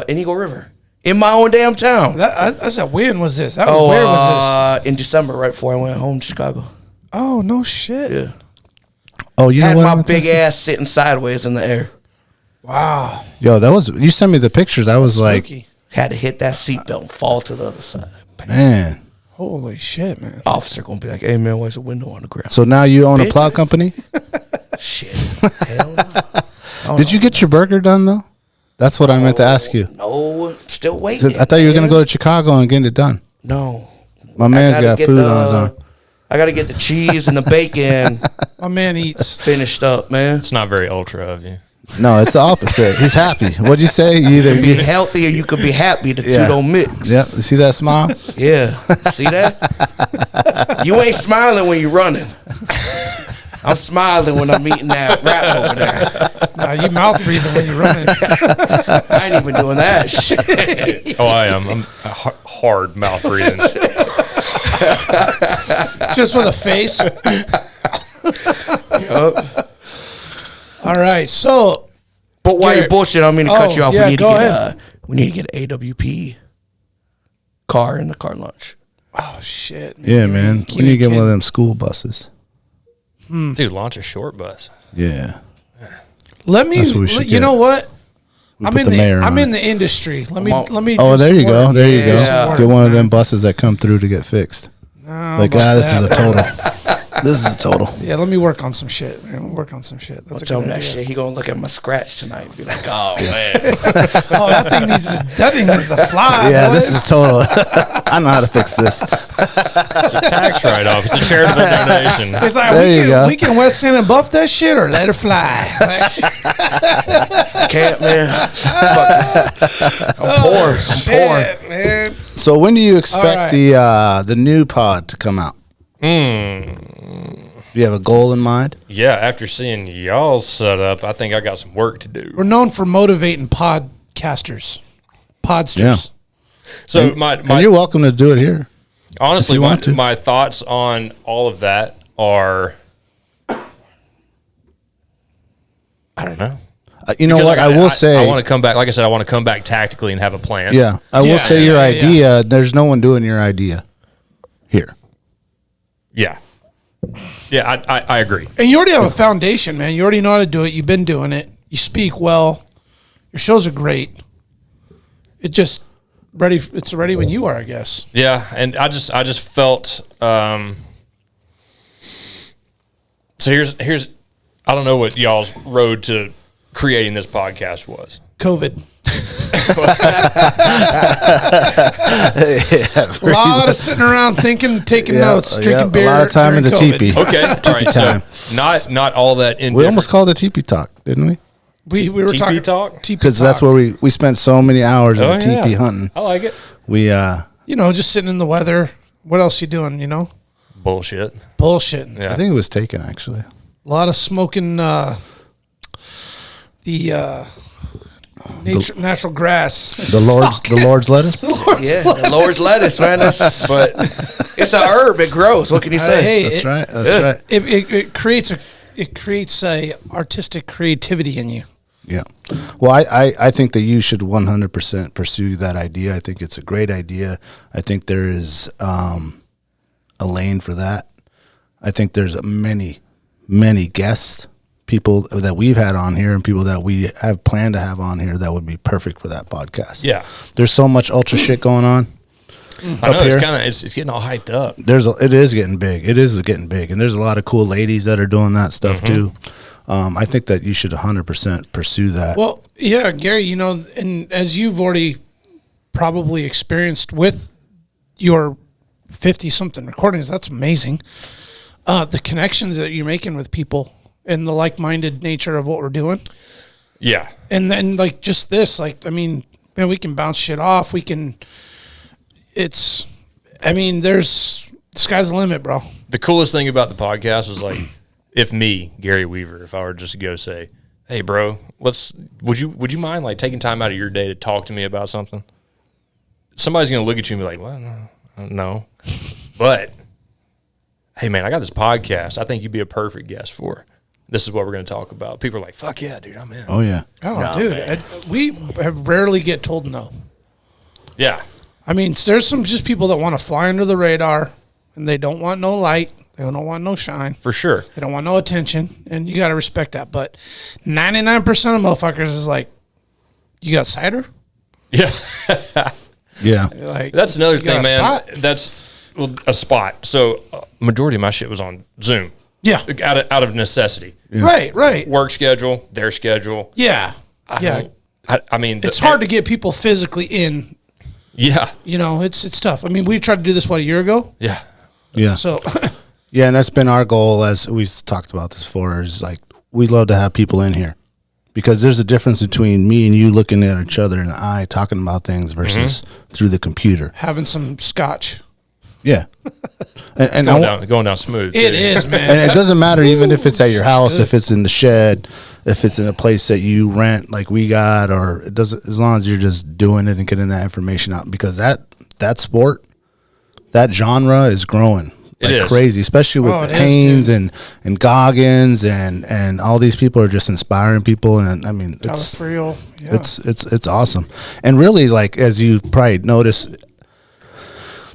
F: In Eagle River, in my own damn town.
C: I said, when was this? Where was this?
F: In December, right before I went home to Chicago.
C: Oh, no shit.
F: Yeah,
B: oh, you know
F: had
B: what?
F: my
B: I'm
F: big
B: thinking?
F: ass sitting sideways in the air.
C: Wow.
B: Yo, that was, you sent me the pictures. I was like,
C: Spooky.
F: Had to hit that seatbelt and fall to the other side.
B: man.
C: Holy shit, man.
F: Officer gonna be like, "Hey man, why's the window on the ground?"
B: So now you own a plow company?
F: Shit, hell no.
B: Did you get your burger done, though? That's what I meant to ask you.
F: No, still waiting.
B: 'Cause I thought you were going to go to Chicago and get it done.
F: No,
B: My man's
F: gotta
B: got
F: get
B: food
F: the-
B: on his arm.
F: I got to get the cheese and the bacon
C: My man eats.
F: finished up, man.
E: It's not very ultra of you.
B: No, it's the opposite. He's happy. What'd you say? You either
F: Be
B: get,
F: healthy or you could be happy. The
B: Yeah.
F: two don't mix.
B: yeah, you see that smile?
F: Yeah. See that? You ain't smiling when you're running. I'm smiling when I'm eating that wrap over there.
C: Nah, you mouth breathing when you're running.
F: I ain't even doing that shit.
E: Oh, I am. I'm a hard mouth breathing.
C: Just with a face.
F: Yup.
C: All right, so
F: But while you're
C: Garrett.
F: bullshit, I mean to cut
C: Oh,
F: you off.
C: yeah,
F: We need to
C: go
F: get
C: ahead.
F: we need to get an AWP car in the car lunch.
C: oh shit, man.
B: Yeah, man.
C: Keep
B: We need to
C: it
B: get one of
C: kidding.
B: them school buses.
E: Dude, launch a short bus.
B: Yeah.
C: Let me.
B: That's what we should
C: You
B: get.
C: know what?
B: We
C: I'm
B: put
C: in
B: the mayor
C: I'm
B: on
C: in
B: it.
C: the industry. Let me.
F: on.
B: Oh,
C: do
B: there you
C: some
B: go.
C: work.
B: There you
F: Yeah.
B: go. Get one of them buses that come through to get fixed. Like,
C: about
B: this is a
C: that.
B: total. This is a total.
C: Yeah, let me work on some shit, man. We'll work on some shit.
F: I'll
C: That's a
F: tell
C: good
F: him that
C: idea.
F: shit. He gonna look at my scratch tonight and be like, "Oh man,
C: Oh, that thing needs to fly.
B: Yeah,
C: boy.
B: this is total. I know how to fix this.
E: It's a tax write-off. It's a charitable donation.
C: It's like
B: There you go.
C: we can West End and buff that shit or let her fly.
F: can't man." I'm poor. I'm poor.
C: Shit, man.
B: So when do you expect
C: right.
B: the new pod to come out? Do you have a goal in mind?
E: Yeah, after seeing y'all set up, I think I got some work to do.
C: We're known for motivating podsters.
B: Yeah.
E: So
B: And
E: my
B: you're welcome to do it here.
E: honestly,
B: you want to.
E: my thoughts on all of that are, I don't know.
B: You know
E: Because
B: what? I will say.
E: I want to come back. Like I said, I want to come back tactically and have a plan.
B: Yeah, I will
C: Yeah,
B: say
C: yeah,
B: your
C: yeah,
B: idea. There's no one doing your idea here.
E: Yeah. Yeah, I agree.
C: And you already have a foundation, man. You already know how to do it. You've been doing it. You speak well. Your shows are great. It just ready. It's ready when you are, I guess.
E: Yeah, and I just felt. So here's I don't know what y'all's road to creating this podcast was.
C: COVID. A lot of sitting around thinking, taking notes, drinking beer.
B: A lot of time in the
C: during COVID.
B: teepee.
E: Okay, all right.
B: time.
E: So not all that in.
B: We almost called it teepee talk, didn't we?
C: We were
E: Teepee
C: talking
E: talk?
C: teepee
B: Because that's
C: talk.
B: where we spent so many hours
E: Oh,
B: of teepee hunting.
E: I like it.
B: We
C: You know, just sitting in the weather. What else you doing? You know,
E: Bullshit.
C: bullshitting.
E: Yeah.
B: I think it was taken actually.
C: A lot of smoking. Natural grass.
B: The Lord's lettuce.
F: Yeah, the Lord's lettuce, man. But it's a herb. It grows. What can you say?
C: Hey,
B: That's
C: it,
B: right. That's right.
C: It creates a artistic creativity in you.
B: Yeah. Well, I think that you should 100% pursue that idea. I think it's a great idea. I think there is a lane for that. I think there's many guests, people that we've had on here and people that we have planned to have on here that would be perfect for that podcast.
E: Yeah.
B: There's so much ultra shit going on.
E: I know, it's getting all hyped up.
B: It is getting big. It is getting big. And there's a lot of cool ladies that are doing that stuff too. I think that you should 100% pursue that.
C: Well, yeah, Gary, you know, and as you've already probably experienced with your 50-something recordings, that's amazing. The connections that you're making with people and the like-minded nature of what we're doing.
E: Yeah.
C: And then, like, just this, like, I mean, man, we can bounce shit off. There's, the sky's the limit, bro.
E: The coolest thing about the podcast is, like, if me, Gary Weaver, if I were just to go say, hey, bro, would you mind, like, taking time out of your day to talk to me about something? Somebody's going to look at you and be like, well, no. But, hey, man, I got this podcast I think you'd be a perfect guest for. This is what we're going to talk about. People are like, fuck yeah, dude, I'm in.
B: Oh, yeah.
C: Oh,
F: No,
C: dude, we have rarely get told no.
E: Yeah.
C: I mean, there's some just people that want to fly under the radar, and they don't want no light. They don't want no shine.
E: For sure.
C: They don't want no attention, and you got to respect that. But 99% of motherfuckers is like, you got cider?
E: Yeah.
B: Yeah.
C: Like,
E: That's another
C: you got
E: thing,
C: a
E: man.
C: spot?
E: That's a spot. So majority of my shit was on Zoom.
C: Yeah.
E: Out of necessity.
C: Right.
E: Work schedule, their schedule.
C: Yeah. Yeah.
E: I mean,
C: It's hard to get people physically in.
E: Yeah.
C: You know, it's tough. I mean, we tried to do this, a year ago?
E: Yeah.
B: Yeah.
C: So,
B: Yeah, and that's been our goal, as we've talked about this before, is like we love to have people in here because there's a difference between me and you looking at each other in the eye talking about things versus through the computer.
C: having some scotch.
B: Yeah. And
E: Going down smooth.
C: It
E: too.
C: is, man.
B: and it doesn't matter even if it's at your house, if it's in the shed, if it's in a place that you rent like we got, or it doesn't, as long as you're just doing it and getting that information out, because that sport, that genre is growing.
E: It is.
B: Crazy, especially with
C: it is,
B: Haynes
C: dude.
B: and Goggins and all these people are just inspiring people, and I mean it's
C: real. Yeah.
B: it's awesome. And really, like, as you probably noticed,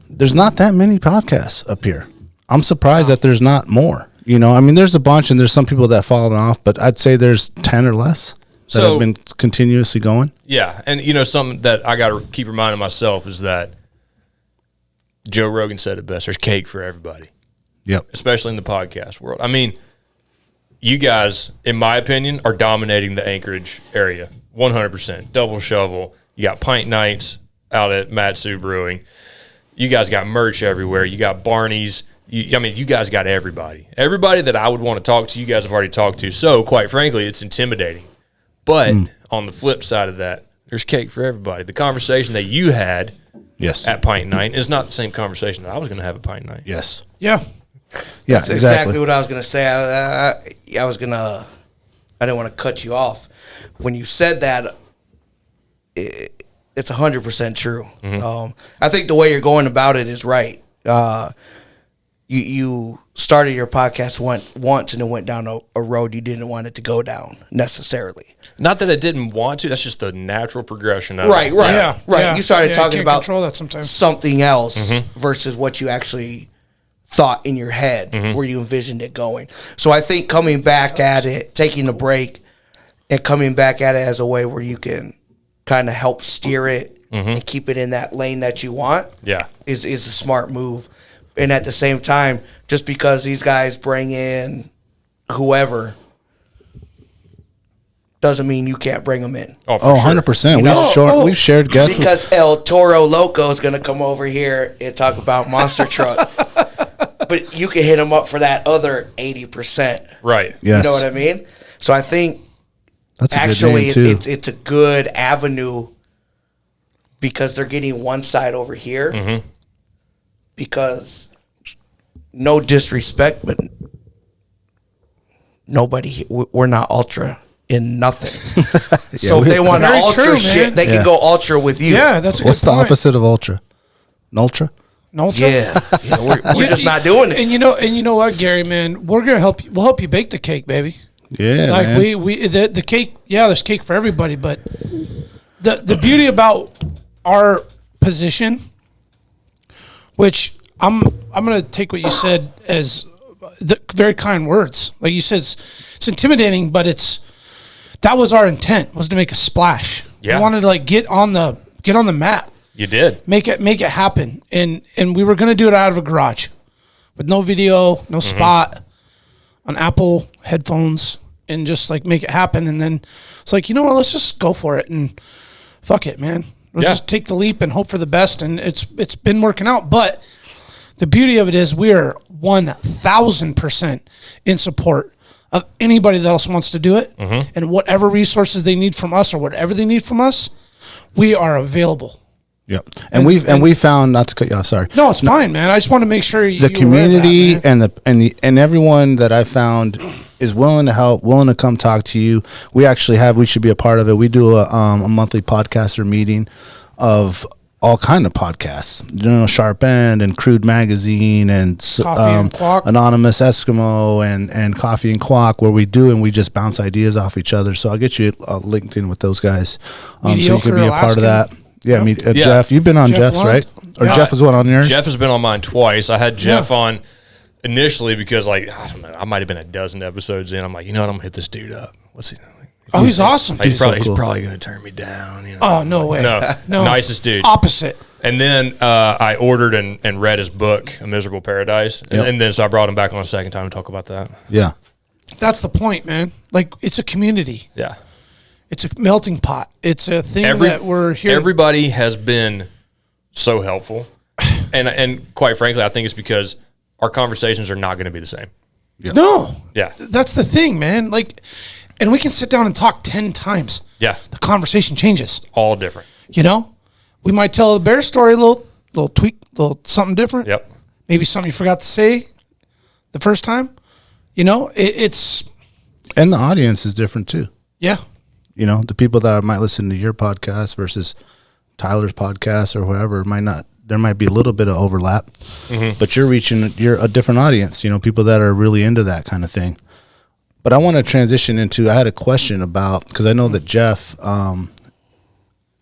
B: there's not that many podcasts up here. I'm surprised that there's not more. You know, I mean, there's a bunch, and there's some people that fallen off, but I'd say there's 10 or less that have been continuously going.
E: Yeah. And, you know, something that I got to keep reminding myself is that Joe Rogan said it best. There's cake for everybody.
B: Yep.
E: Especially in the podcast world. I mean, you guys, in my opinion, are dominating the Anchorage area. 100%. Double shovel. You got pint nights out at Matsu Brewing. You guys got merch everywhere. You got Barney's. You guys got everybody. Everybody that I would want to talk to, you guys have already talked to. So, quite frankly, it's intimidating. But on the flip side of that, there's cake for everybody. The conversation that you had at Pint Night is not the same conversation that I was going to have at Pint Night.
B: Yes.
C: Yeah.
B: Yeah,
F: That's exactly what I was going to say. I didn't want to cut you off. When you said that, it's 100% true. I think the way you're going about it is right. You started your podcast once and it went down a road you didn't want it to go down necessarily.
E: Not that I didn't want to. That's just the natural progression of
F: Right.
E: it.
C: Yeah.
F: Right.
C: Yeah.
F: You started
C: Yeah,
F: talking
C: can't
F: about
C: control that sometimes.
F: something else versus what you actually thought in your head where you envisioned it going. So I think coming back at it, taking a break and coming back at it as a way where you can kind of help steer it and keep it in that lane that you want is a smart move. And at the same time, just because these guys bring in whoever doesn't mean you can't bring them in.
E: Oh,
B: 100%. We've shared guests.
F: Because El Toro Loco is going to come over here and talk about Monster Truck. But you can hit him up for that other 80%.
E: Right.
B: Yes.
F: You know what I mean? So I think
B: That's a
F: actually
B: good name too.
F: it's a good avenue because they're getting one side over here. Because no disrespect, but we're not ultra in nothing. So if they want to ultra
C: true,
F: shit,
C: man.
F: they can go ultra with you.
C: Yeah, that's a
B: What's
C: good
B: the
C: point.
B: opposite of ultra? Ultra?
C: Ultra?
F: Yeah. We're just not doing it.
C: And you know what, Gary, man, we're gonna help you. We'll help you bake the cake, baby.
B: Yeah,
C: Like
B: man.
C: the cake. Yeah, there's cake for everybody, but the beauty about our position, which I'm gonna take what you said as the very kind words. Like you said, it's intimidating, but that was our intent, was to make a splash.
E: Yeah.
C: We wanted to like get on the map.
E: You did.
C: Make it happen. And we were going to do it out of a garage with no video, no spot, on Apple headphones, and just like make it happen. And then it's like, you know what, let's just go for it and fuck it, man. Let's just take the leap and hope for the best. And it's been working out. But the beauty of it is we are 1,000% in support of anybody that else wants to do it. And whatever resources they need from us or whatever they need from us, we are available.
B: Yep. And we found, not to cut you off, sorry.
C: No, it's fine, man. I just want to make sure
B: the community and everyone that I found is willing to help, willing to come talk to you. We should be a part of it. We do a monthly podcaster meeting of all kind of podcasts, Sharp End and Crude Magazine and Anonymous Eskimo and Coffee and Quack, where we just bounce ideas off each other. So I'll get you linked in with those guys, so you can be a part of that. Yeah, Jeff, you've been on Jeff's, right? Or Jeff was on yours?
E: Jeff has been on mine twice. I had Jeff on initially because, like, I don't know, I might have been a dozen episodes in. I'm like, you know what, I'm going to hit this dude up. What's he doing?
C: Oh, he's awesome.
E: He's probably going to turn me down.
C: Oh, no way.
E: No, nicest dude.
C: Opposite.
E: And then I ordered and read his book, A Miserable Paradise. And then so I brought him back on a second time to talk about that.
B: Yeah.
C: That's the point, man. Like, it's a community.
E: Yeah.
C: It's a melting pot. It's a thing that we're here.
E: Everybody has been so helpful. And quite frankly, I think it's because our conversations are not going to be the same.
B: Yeah.
C: No.
E: Yeah.
C: That's the thing, man. Like, and we can sit down and talk 10 times.
E: Yeah.
C: The conversation changes.
E: All different.
C: We might tell the bear story, a little tweak, little something different.
E: Yep.
C: Maybe something you forgot to say the first time. It's...
B: And the audience is different too.
C: Yeah.
B: The people that might listen to your podcast versus Tyler's podcast or whoever there might be a little bit of overlap, but you're a different audience, people that are really into that kind of thing. But I want to transition into, I had a question about, because I know that Jeff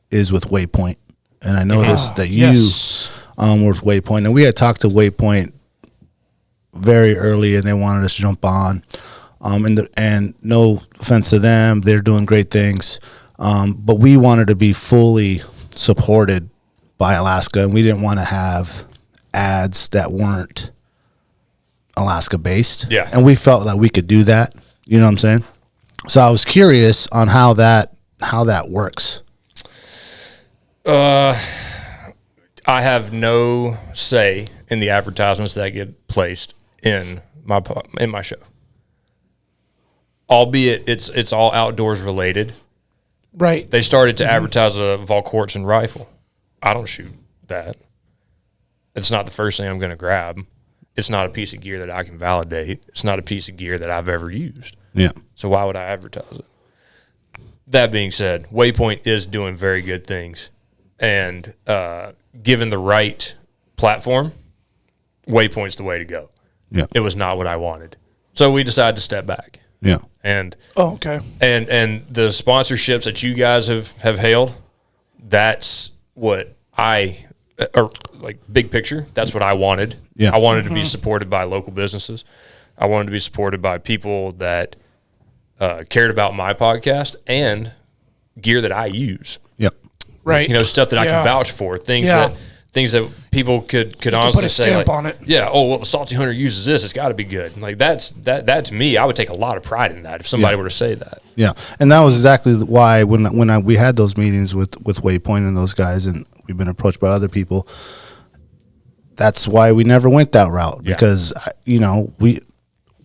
B: is with Waypoint, and I noticed that you were with Waypoint, and we had talked to Waypoint very early, and they wanted us to jump on. And no offense to them, they're doing great things. But we wanted to be fully supported by Alaska, and we didn't want to have ads that weren't Alaska based.
E: Yeah.
B: And we felt that we could do that. You know what I'm saying? So I was curious on how that works.
E: I have no say in the advertisements that get placed in my show. Albeit it's all outdoors related.
C: Right.
E: They started to advertise a Volquartsen rifle. I don't shoot that. It's not the first thing I'm going to grab. It's not a piece of gear that I can validate. It's not a piece of gear that I've ever used.
B: Yeah.
E: So why would I advertise it? That being said, Waypoint is doing very good things. And given the right platform, Waypoint's the way to go.
B: Yeah.
E: It was not what I wanted. So we decided to step back.
B: Yeah.
E: And
C: okay.
E: And the sponsorships that you guys have hailed, that's what like big picture, that's what I wanted.
B: Yeah.
E: I wanted to be supported by local businesses. I wanted to be supported by people that cared about my podcast and gear that I use.
B: Yep.
C: Right.
E: Stuff that I can vouch for, things that people could honestly
C: put a
E: say,
C: stamp
E: like,
C: on it.
E: yeah, oh, well, the Salty Hunter uses this, it's got to be good. Like that's me. I would take a lot of pride in that if somebody were to say that.
B: Yeah, and that was exactly why we had those meetings with Waypoint and those guys, and we've been approached by other people. That's why we never went that route, because we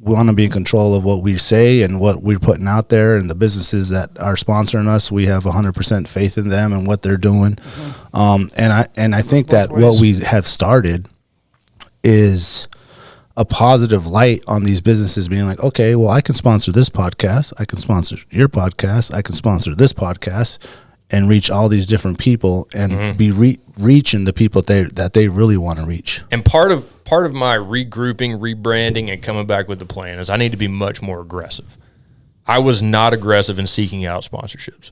B: want to be in control of what we say and what we're putting out there, and the businesses that are sponsoring us, we have 100% faith in them and what they're doing. And I think that what we have started is a positive light on these businesses being like, okay, well, I can sponsor this podcast, I can sponsor your podcast, I can sponsor this podcast, and reach all these different people and be reaching the people that they really want to reach.
E: And part of my regrouping, rebranding, and coming back with the plan is I need to be much more aggressive. I was not aggressive in seeking out sponsorships,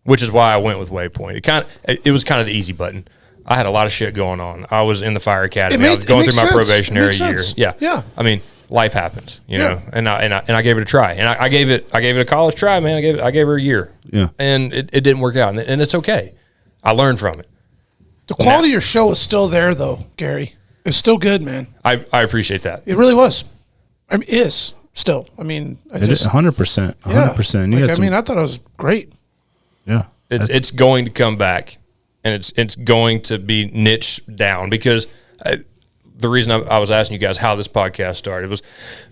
E: which is why I went with Waypoint. It was kind of the easy button. I had a lot of shit going on. I was in the fire academy. I was going through my probationary year. Yeah.
C: Yeah.
E: I mean, life happens, you know, and I gave it a try, and I gave it a college try, man. I gave her a year, and it didn't work out, and it's okay. I learned from it.
C: The quality of your show is still there, though, Gary. It's still good, man.
E: I appreciate that.
C: It really was. I mean, is still. I mean,
B: It is 100%. 100%.
C: Like, I thought it was great.
B: Yeah.
E: It's going to come back, and it's going to be niched down because the reason I was asking you guys how this podcast started was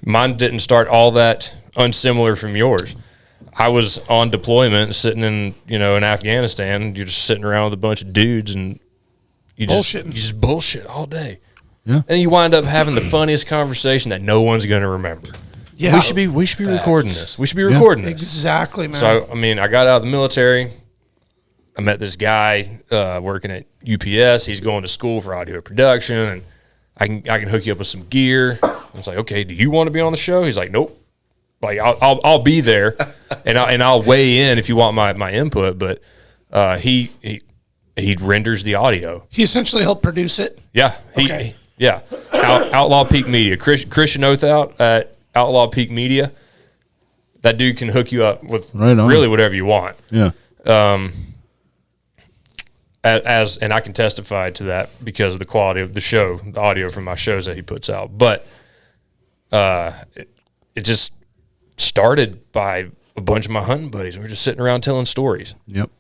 E: mine didn't start all that unsimilar from yours. I was on deployment, sitting in Afghanistan. You're just sitting around with a bunch of dudes, and you just bullshit all day.
B: Yeah,
E: and you wind up having the funniest conversation that no one's going to remember.
C: Yeah,
E: we should be recording this. We should be recording this.
C: Exactly, man.
E: So I mean, I got out of the military. I met this guy working at UPS. He's going to school for audio production, and I can hook you up with some gear. I was like, okay, do you want to be on the show? He's like, nope. Like I'll be there, and I'll weigh in if you want my input. But he renders the audio.
C: He essentially helped produce it.
E: Yeah. Outlaw Peak Media. Christian Oathout at Outlaw Peak Media. That dude can hook you up with really whatever you want.
B: Yeah.
E: And I can testify to that because of the quality of the show, the audio from my shows that he puts out. But it just started by a bunch of my hunting buddies. We were just sitting around telling stories.
B: Yep.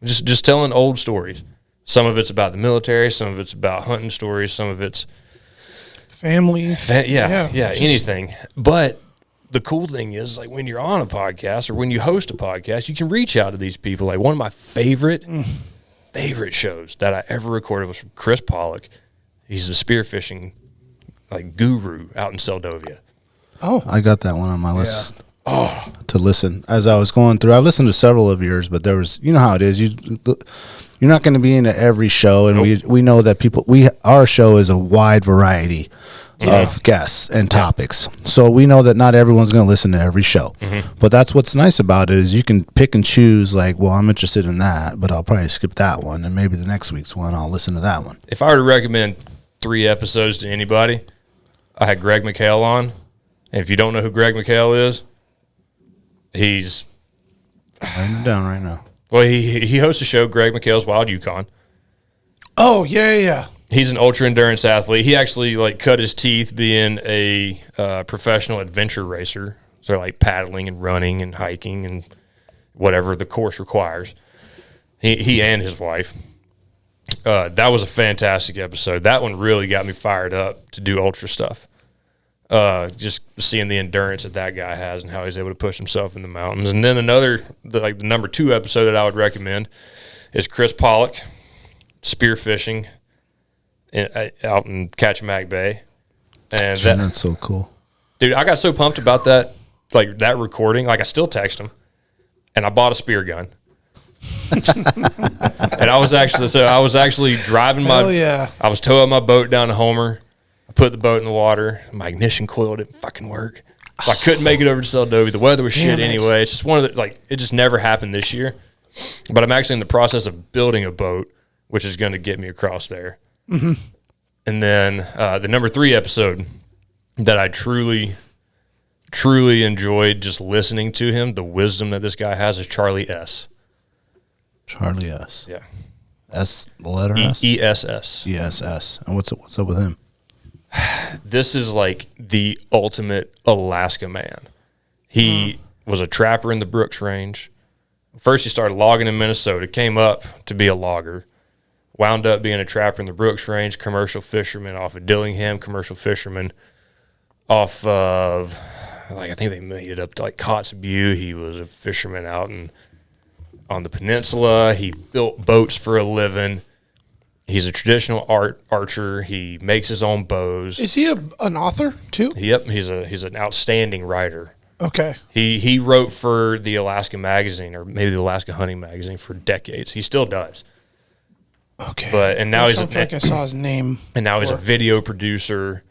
E: Just telling old stories. Some of it's about the military. Some of it's about hunting stories. Some of it's
C: family.
E: Anything. But the cool thing is, like, when you're on a podcast or when you host a podcast, you can reach out to these people. Like, one of my favorite shows that I ever recorded was from Chris Pollock. He's a spearfishing guru out in Seldovia.
B: Oh, I got that one on my list. To listen as I was going through. I listened to several of yours, but there was, you know how it is. You're not going to be into every show, and we know that our show is a wide variety of guests and topics. So we know that not everyone's going to listen to every show. But that's what's nice about it is you can pick and choose. Like, well, I'm interested in that, but I'll probably skip that one, and maybe the next week's one I'll listen to that one.
E: If I were to recommend 3 episodes to anybody, I had Greg McHale on, and if you don't know who Greg McHale is, he's
B: writing it down right now.
E: Well, he hosts a show, Greg McHale's Wild Yukon.
C: Oh, yeah.
E: He's an ultra endurance athlete. He actually cut his teeth being a professional adventure racer. So like paddling and running and hiking and whatever the course requires. He and his wife. That was a fantastic episode. That one really got me fired up to do ultra stuff. Just seeing the endurance that guy has and how he's able to push himself in the mountains. And then the number 2 episode that I would recommend is Chris Pollock, spearfishing out in Kachemak Bay. And
B: that's so cool.
E: Dude, I got so pumped about that recording. I still text him. And I bought a spear gun. And I was actually driving I was towing my boat down to Homer. I put the boat in the water. My ignition coil didn't fucking work. So I couldn't make it over to Seldovia. The weather was shit anyway. It's just one of the, it just never happened this year. But I'm actually in the process of building a boat, which is going to get me across there. Mm-hmm. And then the number 3 episode that I truly, truly enjoyed just listening to him, the wisdom that this guy has, is Charlie S.
B: Charlie S.
E: Yeah.
B: S, the letter S?
E: ESS.
B: ESS. And what's up with him?
E: This is the ultimate Alaska man. He was a trapper in the Brooks Range. First, he started logging in Minnesota, came up to be a logger, wound up being a trapper in the Brooks Range, commercial fisherman off of Dillingham, commercial fisherman off of, I think they made it up to Kotzebue. He was a fisherman out on the peninsula. He built boats for a living. He's a traditional archer. He makes his own bows.
C: Is he an author too?
E: Yep, he's an outstanding writer.
C: Okay.
E: He wrote for the Alaska Magazine, or maybe the Alaska Hunting Magazine, for decades. He still does.
C: Okay.
E: And now
C: I saw his name.
E: And now he's a video producer.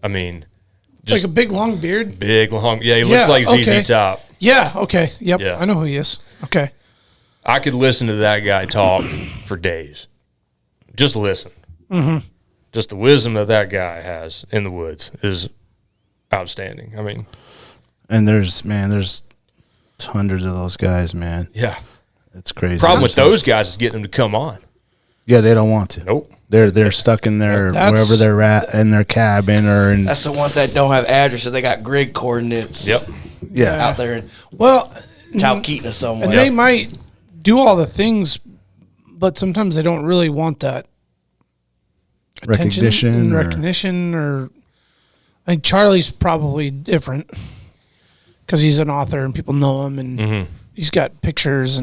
E: I mean,
C: just a big long beard.
E: Big long. Yeah, he looks like ZZ Top.
C: Yeah. Okay. Yep.
E: Yeah.
C: I know who he is. Okay.
E: I could listen to that guy talk for days. Just listen. Mm-hmm. Just the wisdom that guy has in the woods is outstanding. I mean,
B: and there's hundreds of those guys, man.
E: yeah.
B: It's crazy.
E: Problem with those guys is getting them to come on.
B: Yeah, they don't want to.
E: Nope.
B: They're stuck in their wherever they're at in their cabin or in.
F: That's the ones that don't have addresses. They got grid coordinates.
E: Yep.
B: Yeah.
F: Out there in Talkeetna somewhere.
C: And they might do all the things, but sometimes they don't really want that attention recognition or I think Charlie's probably different because he's an author and people know him and he's got pictures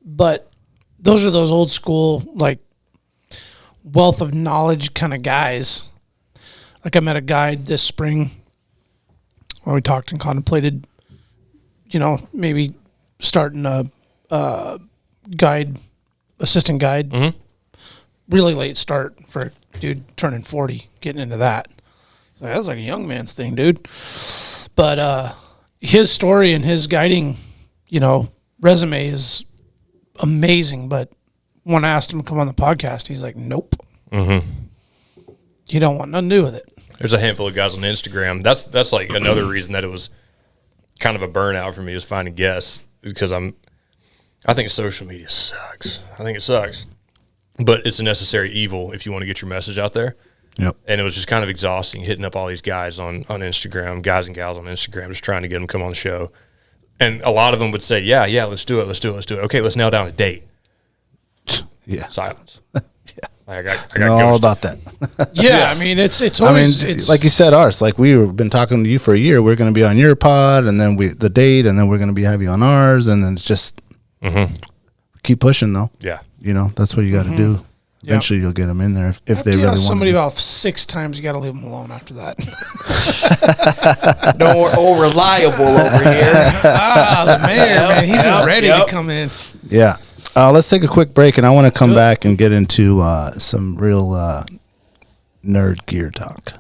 C: but those are those old school like wealth of knowledge kind of guys. Like I met a guide this spring where we talked and contemplated, maybe starting a assistant guide. Really late start for a dude turning 40, getting into that. Like, that's like a young man's thing, dude. But his story and his guiding, resume is amazing. But when I asked him to come on the podcast, he's like, nope. You don't want nothing to do with it.
E: There's a handful of guys on Instagram. That's like another reason that it was kind of a burnout for me is finding guests because I think social media sucks. I think it sucks. But it's a necessary evil if you want to get your message out there.
B: Yep.
E: And it was just kind of exhausting hitting up all these guys on Instagram, guys and gals on Instagram, just trying to get them to come on the show. And a lot of them would say, yeah, let's do it. Okay, let's nail down a date.
B: Yeah.
E: Silence.
B: Yeah.
E: I got
B: all
E: ghosted.
B: about that.
C: Yeah, I mean, it's always. It's,
B: like you said, ours. Like we've been talking to you for a year. We're going to be on your pod, and then the date, and then we're going to have you on ours, and then it's just keep pushing though.
E: Yeah.
B: That's what you got to do. Eventually, you'll get them in there if they really want.
C: Somebody about 6 times, you got to leave them alone after that.
F: No, reliable over here.
C: The mayor, man, he's ready to come in.
B: Yeah. Let's take a quick break, and I want to come back and get into some real nerd gear talk.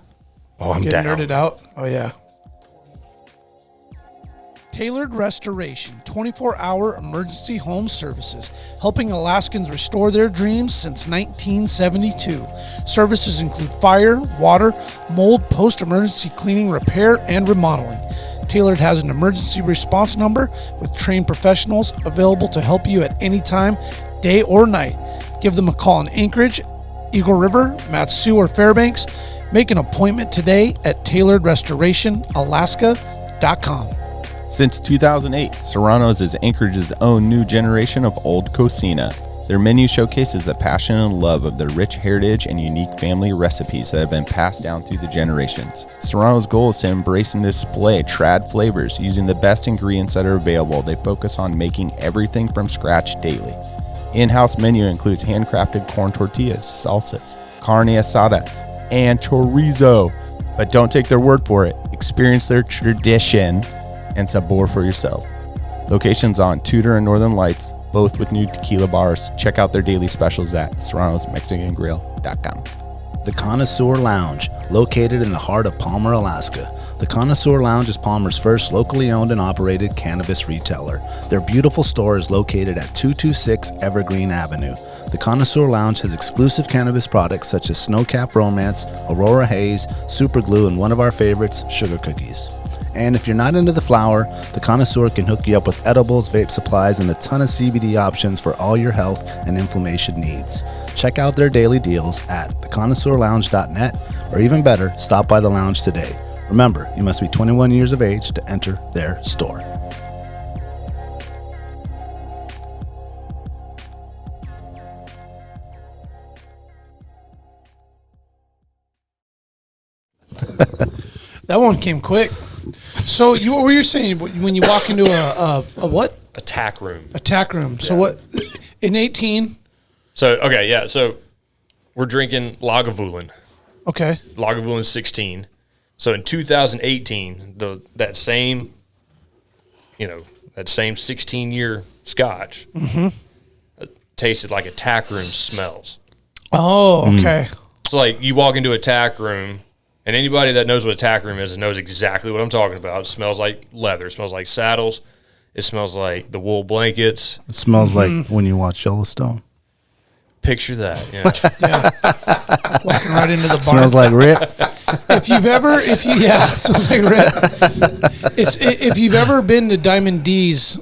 E: Oh, I'm
C: Get
E: down.
C: nerded out. Oh, yeah. Tailored Restoration, 24-hour emergency home services, helping Alaskans restore their dreams since 1972. Services include fire, water, mold, post-emergency cleaning, repair, and remodeling. Tailored has an emergency response number with trained professionals available to help you at any time, day or night. Give them a call in Anchorage, Eagle River, Mat-Su, or Fairbanks. Make an appointment today at tailoredrestorationalaska.com.
D: Since 2008, Serrano's is Anchorage's own new generation of Old Cocina. Their menu showcases the passion and love of their rich heritage and unique family recipes that have been passed down through the generations. Serrano's goal is to embrace and display trad flavors using the best ingredients that are available. They focus on making everything from scratch daily. In-house menu includes handcrafted corn tortillas, salsas, carne asada, and chorizo. But don't take their word for it. Experience their tradition and sabor for yourself. Locations on Tudor and Northern Lights, both with new tequila bars. Check out their daily specials at serranosmexicangrill.com.
B: The Connoisseur Lounge, located in the heart of Palmer, Alaska. The Connoisseur Lounge is Palmer's first locally owned and operated cannabis retailer. Their beautiful store is located at 226 Evergreen Avenue. The Connoisseur Lounge has exclusive cannabis products such as Snowcap Romance, Aurora Haze, Super Glue, and one of our favorites, Sugar Cookies. And if you're not into the flower, the Connoisseur can hook you up with edibles, vape supplies, and a ton of CBD options for all your health and inflammation needs. Check out their daily deals at theconnoisseurlounge.net, or even better, stop by the lounge today. Remember, you must be 21 years of age to enter their store.
C: That one came quick. So what were you saying when you walk into a what?
E: A tack room.
C: A tack room. So what? In 18.
E: So okay, yeah. So we're drinking Lagavulin.
C: Okay.
E: Lagavulin 16. So in 2018, that same 16-year Scotch tasted like a tack room smells.
C: Oh, okay.
E: It's like you walk into a tack room. And anybody that knows what a tack room is knows exactly what I'm talking about. It smells like leather. It smells like saddles. It smells like the wool blankets.
B: It smells like when you watch Yellowstone.
E: Picture that. Yeah.
C: Yeah. Walking right into the bar.
B: Smells like Rip.
C: if you've ever, smells like red. If you've ever been to Diamond D's,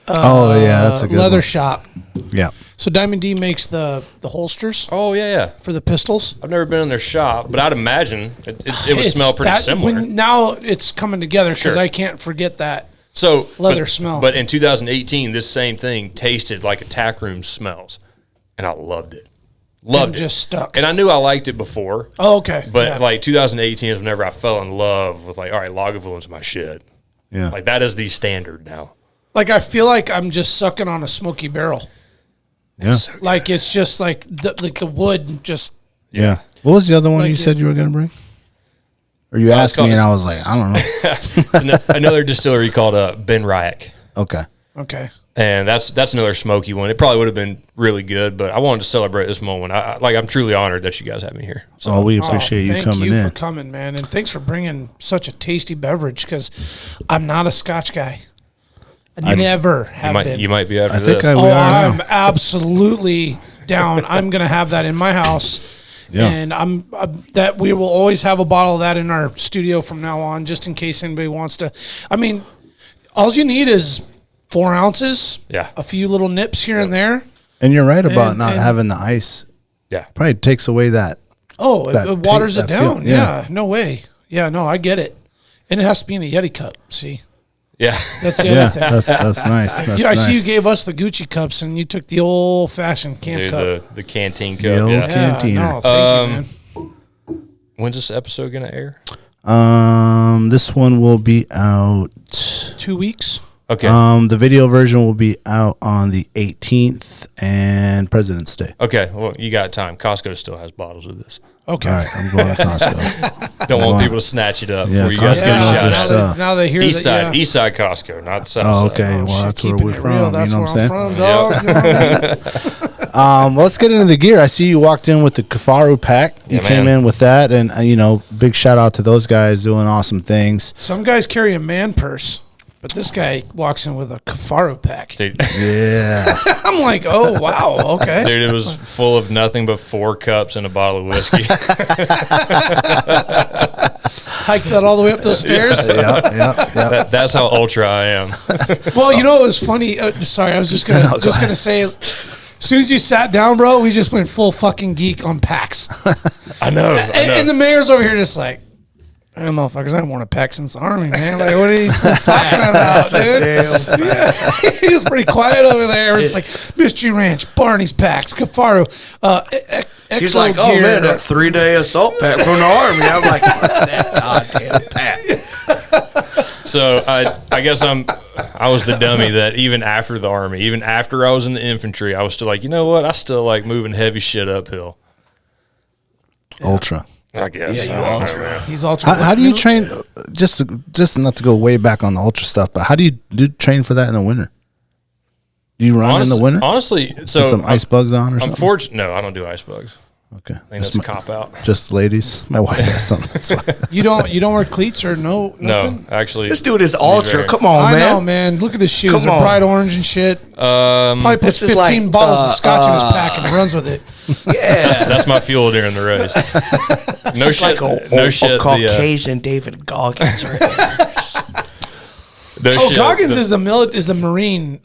B: that's a good
C: leather
B: one.
C: shop.
B: Yeah.
C: So Diamond D makes the holsters.
E: Oh yeah.
C: For the pistols.
E: I've never been in their shop, but I'd imagine it would smell pretty similar.
C: Now it's coming together because
E: Sure.
C: I can't forget that.
E: So
C: leather smell.
E: But in 2018, this same thing tasted like a tack room smells, and I loved it. Loved it.
C: Just stuck.
E: And I knew I liked it before.
C: Oh, okay.
E: But like 2018 is whenever I fell in love with like, all right, Lagavulin my shit.
B: Yeah.
E: Like that is the standard now.
C: Like I feel like I'm just sucking on a smoky barrel.
B: Yeah.
C: Like it's just like the wood just.
B: Yeah. What was the other one
C: Like
B: you said you were going to bring? Or you asked me and I was like, I don't know.
E: It's another distillery called Ben Ryack.
B: Okay.
C: Okay.
E: And that's another smoky one. It probably would have been really good, but I wanted to celebrate this moment. I'm truly honored that you guys have me here.
B: So we appreciate you coming in.
C: Thank you for coming, man, and thanks for bringing such a tasty beverage. Because I'm not a Scotch guy. I never have been.
E: You might be after
B: I think
E: this.
C: I'm absolutely down. I'm gonna have that in my house.
B: Yeah.
C: And I'm that we will always have a bottle of that in our studio from now on, just in case anybody wants to. I mean, all you need is 4 ounces.
E: Yeah.
C: A few little nips here and there.
B: And you're right about not having the ice.
E: Yeah.
B: Probably takes away that.
C: Oh, it waters it down.
B: Feel,
C: yeah. No way. Yeah, no, I get it. And it has to be in a Yeti cup. See.
E: Yeah.
C: That's the
B: Yeah,
C: other thing.
B: that's nice. That's
C: I see
B: nice.
C: you gave us the Gucci cups and you took the old fashioned camp cup.
E: The canteen cup.
B: The old
E: Yeah.
B: canteen.
C: No, thank you, man.
E: When's this episode gonna air?
B: This one will be out.
C: 2 weeks.
E: Okay.
B: The video version will be out on the 18th and President's Day.
E: Okay. Well, you got time. Costco still has bottles of this.
C: Okay.
B: All right, I'm going to Costco.
E: Don't want people to snatch it up
B: Yeah,
E: before you guys
B: Costco
E: get a
B: knows
E: shout
B: their
E: out.
B: stuff.
C: Now they hear
E: East
C: that.
E: side, East side Costco, not the south
B: Oh,
E: side.
B: okay. Well, that's where
C: keeping
B: we're
C: it
B: from.
C: real. That's
B: you know
C: where
B: what I'm saying?
C: I'm from, dog. You know what I mean?
B: Let's get into the gear. I see you walked in with the Kafaru pack. You
E: Yeah,
B: came
E: man.
B: in with that, and big shout out to those guys doing awesome things.
C: Some guys carry a man purse, but this guy walks in with a Kafaru pack.
E: Dude,
B: Yeah,
C: I'm like, oh wow, okay.
E: dude, it was full of nothing but 4 cups and a bottle of whiskey.
C: Hiked that all the way up those stairs.
B: yeah.
E: That's how ultra I am.
C: Well, you know, it was funny. Sorry, I was just gonna say. As soon as you sat down, bro, we just went full fucking geek on packs.
E: I know.
C: And the mayor's over here just like, hey, motherfuckers, I haven't worn a pack since the army, man. Like, what are you talking about, dude? Yeah. He was pretty quiet over there. It's like Mystery Ranch, Barney's packs, Kafaru,
F: He's like, oh man, that 3-day assault pack from the army. I'm like, fuck that goddamn pack.
E: So I guess I was the dummy that even after the army, even after I was in the infantry, I was still like, you know what? I still like moving heavy shit uphill.
B: Ultra.
E: I guess.
F: Yeah, you ultra.
C: He's ultra.
B: How do you train? Just not to go way back on the ultra stuff, but how do you train for that in the winter? Do you run in the winter?
E: Honestly,
B: Put
E: so
B: some ice bugs on or something?
E: unfortunately, no, I don't do ice bugs.
B: Okay,
E: I think that's a cop out.
B: Just ladies. My wife has some. That's why.
C: You don't wear cleats or nothing?
E: No, actually,
F: This dude is ultra.
E: very-
F: Come on,
C: I
F: man.
C: know, man. Look at his shoes.
F: Come
C: They're
F: on.
C: bright orange and shit. Probably puts
F: This is
C: 15
F: like,
C: bottles of scotch in his pack and runs with it.
F: Yeah.
E: that's my fuel during the race. No
F: It's
E: shit.
F: like
E: No shit.
F: Caucasian David Goggins right here.
C: Oh, Goggins is the Marine.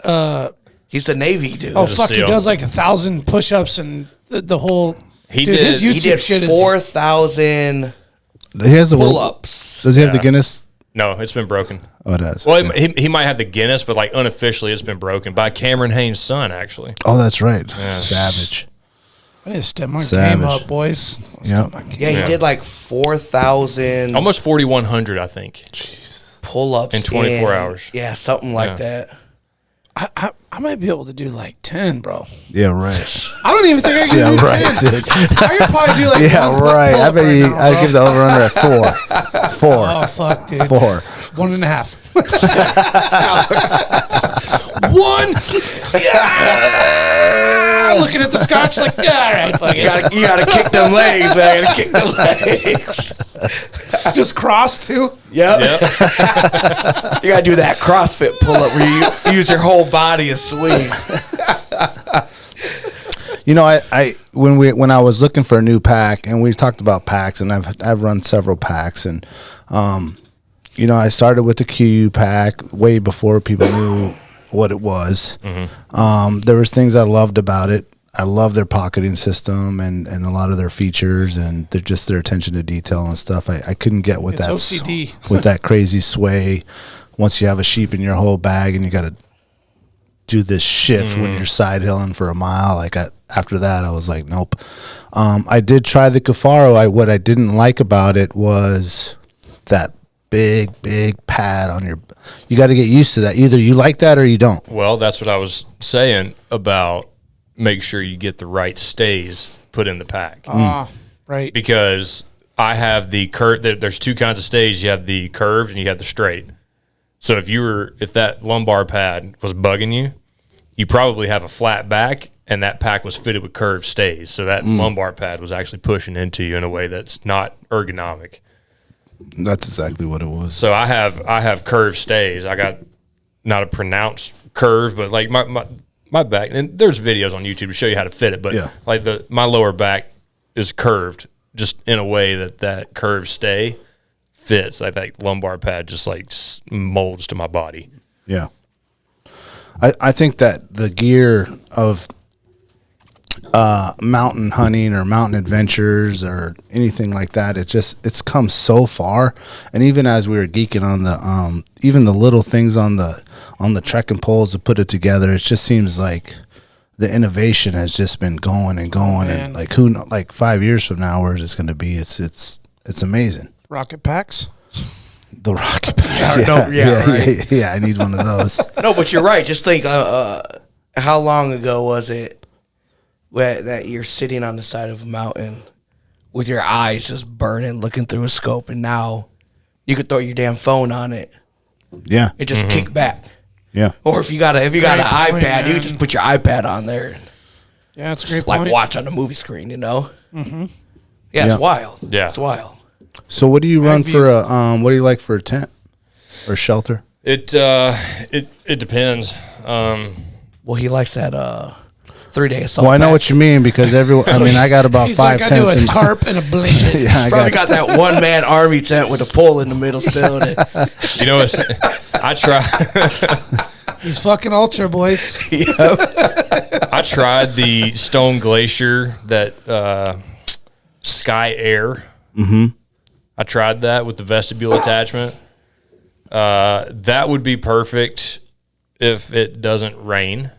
F: He's the Navy dude.
C: Oh,
E: a
C: fuck. He
E: SEAL.
C: does like 1,000 push-ups and the whole.
E: He
C: Dude,
E: did.
C: his
F: He
C: YouTube
F: did
C: shit is
F: 4,000
B: He has the
F: pull-ups.
B: Does he have the
E: Yeah.
B: Guinness?
E: No, it's been broken.
B: Oh, it has.
E: Well, he might have the Guinness, but like unofficially, it's been broken by Cameron Haynes' son. Actually,
B: Oh, that's right. Savage.
C: I need to step my
B: Savage.
C: game up, boys.
B: Yep.
F: Yeah, he
E: Yeah.
F: did like 4,000
E: almost 4,100, I think.
F: pull-ups
E: in 24 hours.
F: Yeah, something like that.
C: I might be able to do like 10, bro.
B: Yeah, right.
C: I don't even think I can
B: Yeah,
C: do
B: right,
C: 10.
B: dude.
C: I could probably do like
B: Yeah,
C: one
B: right. I
C: pull-up
B: bet you.
C: now,
B: I
C: bro.
B: give the over under at 4. 4.
C: Oh, fuck, dude.
B: 4.
C: 1.5. 1. Yeah! Looking at the scotch like, yeah, all right, fuck it.
F: You gotta kick them legs, man. Gotta kick them legs.
C: Just cross, too.
F: Yep.
E: Yep.
F: You gotta do that CrossFit pull-up where you use your whole body and swing.
B: You know, I when I was looking for a new pack, and we talked about packs, and I've run several packs, and you know, I started with the QU pack way before people knew what it was. There was things I loved about it. I love their pocketing system and a lot of their features and their attention to detail and stuff. I couldn't get with that
C: OCD.
B: with that crazy sway. Once you have a sheep in your whole bag and you got to do this shift when you're side hilling for a mile, like after that I was like, nope. I did try the Cafaro. What I didn't like about it was that big pad on your. You got to get used to that. Either you like that or you don't.
E: Well, that's what I was saying about. Make sure you get the right stays put in the pack.
C: Right.
E: Because I have the curve. There's two kinds of stays. You have the curved and you have the straight. So if that lumbar pad was bugging you, you probably have a flat back, and that pack was fitted with curved stays. So that lumbar pad was actually pushing into you in a way that's not ergonomic.
B: That's exactly what it was.
E: So I have curved stays. I got not a pronounced curve, but like my back, and there's videos on YouTube to show you how to fit it, but like my lower back is curved just in a way that curved stay fits. Like that lumbar pad just like molds to my body.
B: Yeah. I think that the gear of mountain hunting or mountain adventures or anything like that, it's come so far. And even as we were geeking on the even the little things on the trekking poles to put it together, it just seems like the innovation has just been going and going. And like like 5 years from now, where it's going to be, it's amazing.
C: Rocket packs.
B: The rocket pack. Yeah, I need one of those.
F: No, but you're right. Just think, how long ago was it that you're sitting on the side of a mountain with your eyes just burning, looking through a scope, and now you could throw your damn phone on it.
B: Yeah,
F: and just kick back.
B: Yeah.
F: Or if you got an iPad,
C: man.
F: you just put your iPad on there.
C: Yeah, that's a great
F: Like
C: point.
F: watch on the movie screen, you know. Yeah, it's wild.
E: Yeah,
F: it's wild.
B: So what do you run for a what do you like for a tent or shelter?
E: It depends.
F: Well, he likes that 3-day assault.
B: Well, I know
F: pack.
B: what you mean because I got about
C: He's
B: 5
C: like,
B: tents.
C: I do a tarp and a blanket.
B: Yeah,
F: He's probably got that one-man army tent with a pole in the middle still.
E: You know, I try.
C: He's fucking ultra, boys.
E: I tried the Stone Glacier, that Sky Air. I tried that with the vestibule attachment. That would be perfect if it doesn't rain.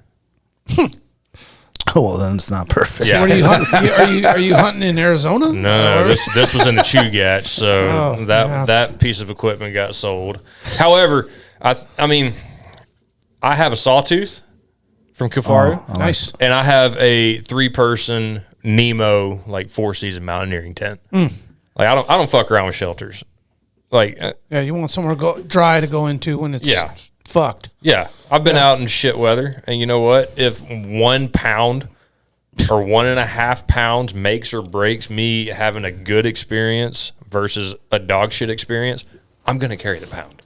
B: Oh, well, then it's not perfect.
E: Yeah.
C: What are you hunting? Are you hunting in Arizona?
E: No, this was in the Chugach, so that piece of equipment got sold. However, I mean, I have a sawtooth from Cafaro.
C: Oh, nice.
E: And I have a 3-person Nemo, like 4-season mountaineering tent. Like I don't fuck around with shelters. Like
C: You want somewhere dry to go into when it's fucked.
E: Yeah, I've been out in shit weather, and you know what? If 1 pound or 1.5 pounds makes or breaks me having a good experience versus a dog shit experience, I'm gonna carry the pound.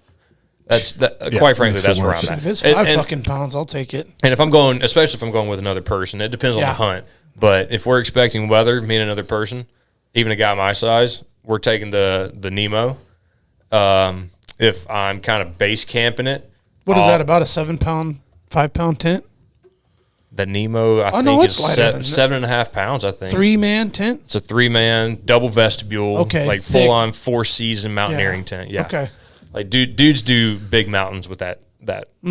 E: Quite frankly, that's where I'm at.
C: If it's 5 fucking pounds, I'll take it.
E: And if I'm going, especially if I'm going with another person, it depends on the hunt. But if we're expecting weather, me and another person, even a guy my size, we're taking the Nemo. If I'm kind of base camping it.
C: What is that, about a 7-pound, 5-pound tent?
E: The Nemo, I think, is 7.5 pounds, I think.
C: 3-man tent?
E: It's a 3-man, double vestibule,
C: okay,
E: full-on 4-season mountaineering tent. Yeah.
C: Okay.
E: Like, dudes do big mountains with that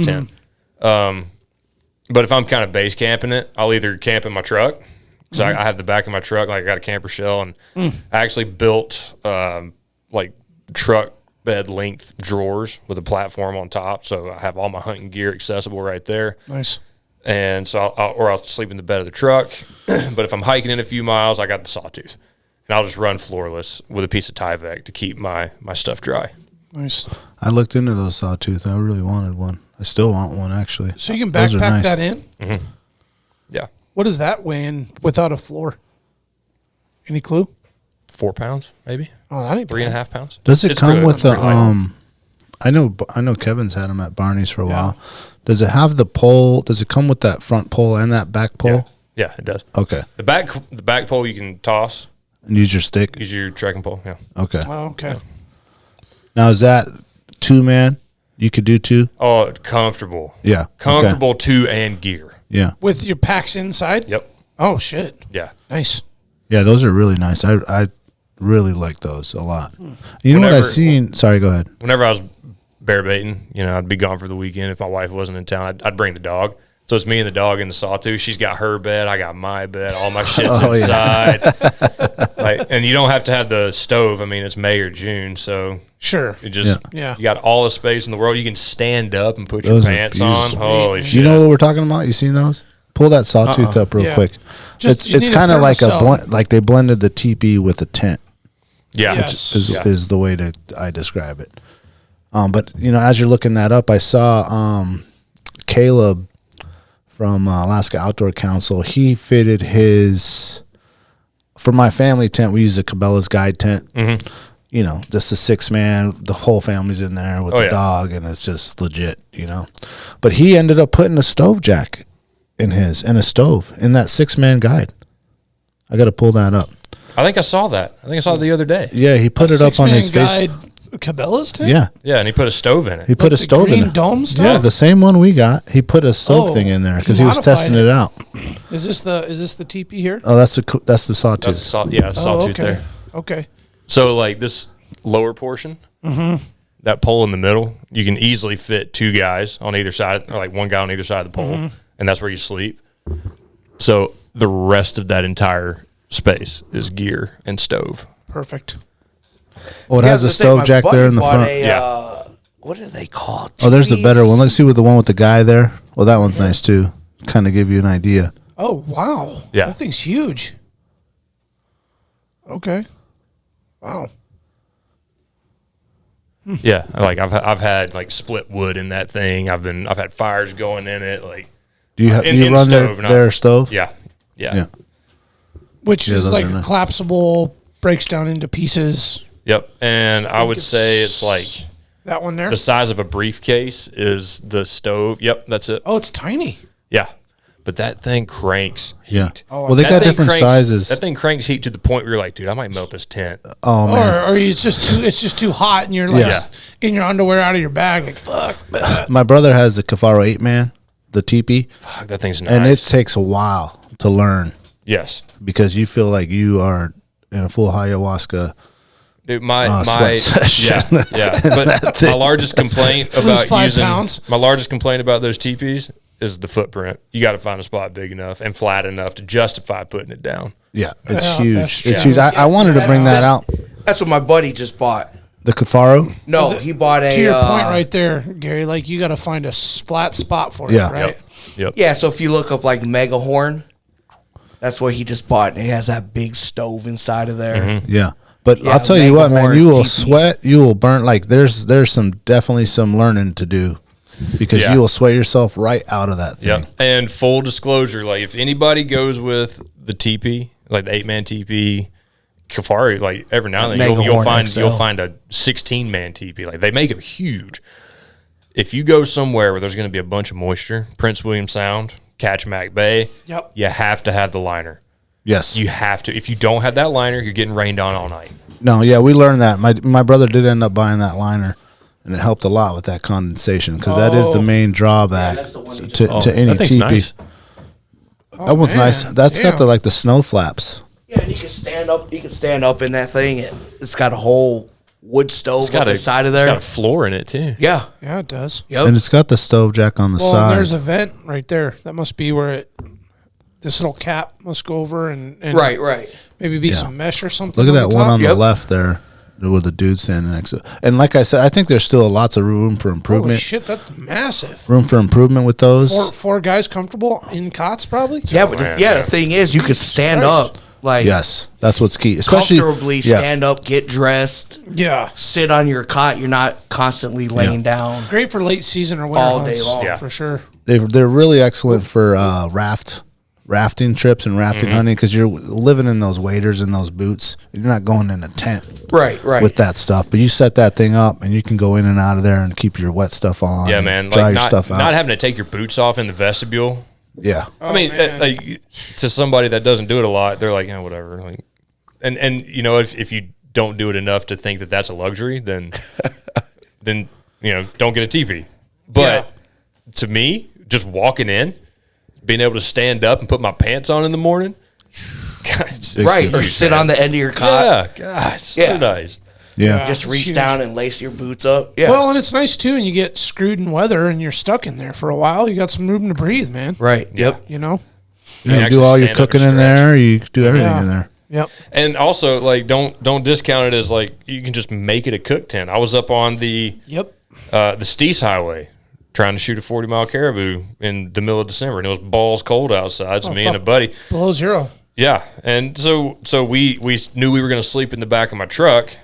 E: tent. But if I'm kind of base camping it, I'll either camp in my truck, because I have the back of my truck, like I got a camper shell, and I actually built, truck bed length drawers with a platform on top, so I have all my hunting gear accessible right there.
C: Nice.
E: And so I'll sleep in the bed of the truck. But if I'm hiking in a few miles, I got the sawtooth, and I'll just run floorless with a piece of Tyvek to keep my stuff dry.
C: Nice.
B: I looked into those sawtooth. I really wanted one. I still want one, actually.
C: So you can backpack that in?
E: Mm-hmm. Yeah.
C: What is that weighing without a floor? Any clue?
E: 4 pounds, maybe.
C: Oh, that ain't
E: 3.5 pounds.
B: Does it come with the I know Kevin's had them at Barney's for a while. Does it have the pole? Does it come with that front pole and that back pole?
E: Yeah, it does.
B: Okay.
E: The back pole you can toss.
B: And use your stick?
E: Use your trekking pole, yeah.
B: Okay.
C: Oh, okay.
B: Now, is that 2-man? You could do 2?
E: Oh, comfortable.
B: Yeah.
E: Comfortable
B: Okay.
E: 2 and gear.
B: Yeah.
C: With your packs inside?
E: Yep.
C: Oh, shit.
E: Yeah.
C: Nice.
B: Yeah, those are really nice. I really like those a lot. You know what I seen? Sorry, go ahead.
E: Whenever I was bear baiting, I'd be gone for the weekend. If my wife wasn't in town, I'd bring the dog. So it's me and the dog in the sawtooth. She's got her bed. I got my bed. All my shit's inside. And you don't have to have the stove. I mean, it's May or June, so
C: sure.
E: it just
C: Yeah.
E: you got all the space in the world. You can stand up and put
B: Those
E: your
B: are
E: pants on.
B: beautiful.
E: Holy shit!
B: You know what we're talking about? You seen those? Pull that sawtooth up real
C: Yeah.
B: quick.
C: Just- you
B: it's
C: need a
B: kind of like
C: thermocell.
B: like they blended the teepee with the tent.
E: Yeah.
C: Yes.
B: Is the way I describe it. But as you're looking that up, I saw Caleb from Alaska Outdoor Council. He fitted his for my family tent. We use a Cabela's guide tent. Mm-hmm. Just a 6-man. The whole family's in there with the dog, and it's just legit. But he ended up putting a stove jack in his and a stove in that 6-man guide. I got to pull that up.
E: I think I saw that. I think I saw it the other day.
B: Yeah, he put it up on his
C: guide,
B: Facebook.
C: Cabela's tent?
B: Yeah.
E: Yeah, and he put a stove in it.
B: He put a
C: the
B: stove in
C: green
B: it.
C: dome stuff?
B: Yeah, the same one we got. He put a stove thing in there because he was
C: modified
B: testing it out.
C: Is this the teepee here?
B: Oh, that's the sawtooth.
E: That's the sawtooth
C: okay.
E: there.
C: Okay.
E: So like this lower portion, that pole in the middle, you can easily fit 2 guys on either side, or like 1 guy on either side of the pole, and that's where you sleep. So the rest of that entire space is gear and stove.
C: Perfect.
B: Oh, it has a stove jack there in the front.
F: What are they called?
B: Oh, there's a better
F: TVs?
B: one. Let's see what the one with the guy there. Well, that one's nice too. Kind of give you an idea.
C: Oh, wow.
E: Yeah.
C: That thing's huge. Okay. Wow.
E: Yeah, like I've had like split wood in that thing. I've had fires going in it. Like,
B: Do you
E: in
B: you run
E: stove,
B: their stove?
E: yeah.
C: Which is
B: those
C: like
B: are nice.
C: collapsible, breaks down into pieces.
E: Yep. And I would say it's like
C: That one there?
E: the size of a briefcase is the stove. Yep, that's it.
C: Oh, it's tiny.
E: Yeah, but that thing cranks heat.
B: Yeah.
C: Oh,
B: Well, they
E: That
B: got
E: thing
B: different
E: cranks-
B: sizes.
E: That thing cranks heat to the point where you're like, dude, I might melt this tent.
B: Oh man,
C: Or it's just too hot and you're like
B: Yeah.
C: in your underwear out of your bag. Like, fuck.
B: my brother has the Kafaro 8-man, the teepee,
E: Fuck, that thing's nice.
B: and it takes a while to learn
E: yes.
B: because you feel like you are in a full ayahuasca.
E: Dude, my
B: sweat session.
E: yeah. But my largest complaint about
C: 5
E: using
C: pounds.
E: my largest complaint about those teepees is the footprint. You got to find a spot big enough and flat enough to justify putting it down.
B: Yeah, it's
C: Yeah,
B: huge.
C: that's
B: It's
C: true.
B: huge. I wanted to bring that out.
F: That's what my buddy just bought.
B: The Kafaro.
F: No, he bought a.
C: To your point right there, Gary, like you got to find a flat spot for
B: Yeah.
C: it, right?
E: Yep.
F: Yeah, so if you look up like Mega Horn, that's what he just bought. And he has that big stove inside of there.
B: Yeah. But
F: Yeah,
B: I'll tell you what, man,
F: Megahorn
B: you will
F: TP.
B: sweat, you will burn. Like there's definitely some learning to do because
E: Yeah.
B: you will sweat yourself right out of that thing.
E: Yep. And full disclosure, like if anybody goes with the teepee, like the 8-man teepee, Kafari, like every now and then you'll
F: Megahorn XL.
E: find a 16-man teepee. Like they make them huge. If you go somewhere where there's going to be a bunch of moisture, Prince William Sound, Kachemak Bay,
C: Yep.
E: you have to have the liner.
B: Yes.
E: You have to. If you don't have that liner, you're getting rained on all night.
B: No, yeah, we learned that. My brother did end up buying that liner, and it helped a lot with that condensation because that is the main drawback
F: that's the one you
B: to any
E: that thing's
B: teepee.
E: nice.
B: That one's
C: man.
B: nice. That's got
C: Damn.
B: the snow flaps.
F: Yeah, and he can stand up. He can stand up in that thing, and it's got a whole wood stove
E: It's got
F: on
E: a
F: the side of
E: It's
F: there.
E: got a floor in it too.
F: Yeah.
C: Yeah, it does.
F: Yep.
B: And it's got the stove jack on the
C: Well,
B: side.
C: there's a vent right there. That must be where this little cap must go over and
F: Right.
C: maybe be
B: Yeah.
C: some mesh or something.
B: Look at that
C: the
B: one
C: top.
B: on the
F: Yep.
B: left there with the dude standing next to it. And like I said, I think there's still lots of room for
C: Holy
B: improvement.
C: shit, that's massive.
B: Room for improvement with those.
C: Four guys comfortable in cots, probably.
F: Yeah, but
E: man,
F: the
E: yeah.
F: thing is, you could stand
C: Christ.
F: up, like
B: Yes, that's what's key. Especially
F: comfortably
B: yeah.
F: stand up, get dressed,
C: Yeah,
F: sit on your cot. You're not constantly laying down.
C: great for late season or winter
F: All day
C: hunts,
F: long.
E: Yeah.
C: for sure.
B: They're really excellent for rafting trips and rafting
F: Mm-hmm.
B: hunting because you're living in those waders and those boots. You're not going in a tent
F: Right.
B: with that stuff. But you set that thing up and you can go in and out of there and keep your wet stuff on.
E: Yeah,
B: and
E: man.
B: Dry
E: Like
B: your stuff out.
E: not having to take your boots off in the vestibule
B: Yeah.
E: I mean, like, to somebody that doesn't do it a lot, they're like, whatever. Like, and you know, if you don't do it enough to think that that's a luxury, then don't get a teepee. But to me, just walking in, being able to stand up and put my pants on in the morning, God,
F: Right, or sit on the end of your cot.
E: Yeah, God, so nice.
B: Yeah.
F: Just reach down and lace your boots up. Yeah.
C: Well, and it's nice too, and you get screwed in weather and you're stuck in there for a while. You got some room to breathe, man.
F: Right. Yep.
C: You know?
B: You do all your cooking in there. You do everything in there.
C: Yep.
E: And also, like, don't discount it as like you can just make it a cook tent. I was up on the Steese Highway trying to shoot a 40-mile caribou in the middle of December, and it was balls cold outside. So me and a buddy,
C: below zero.
E: Yeah, and so we knew we were going to sleep in the back of my truck,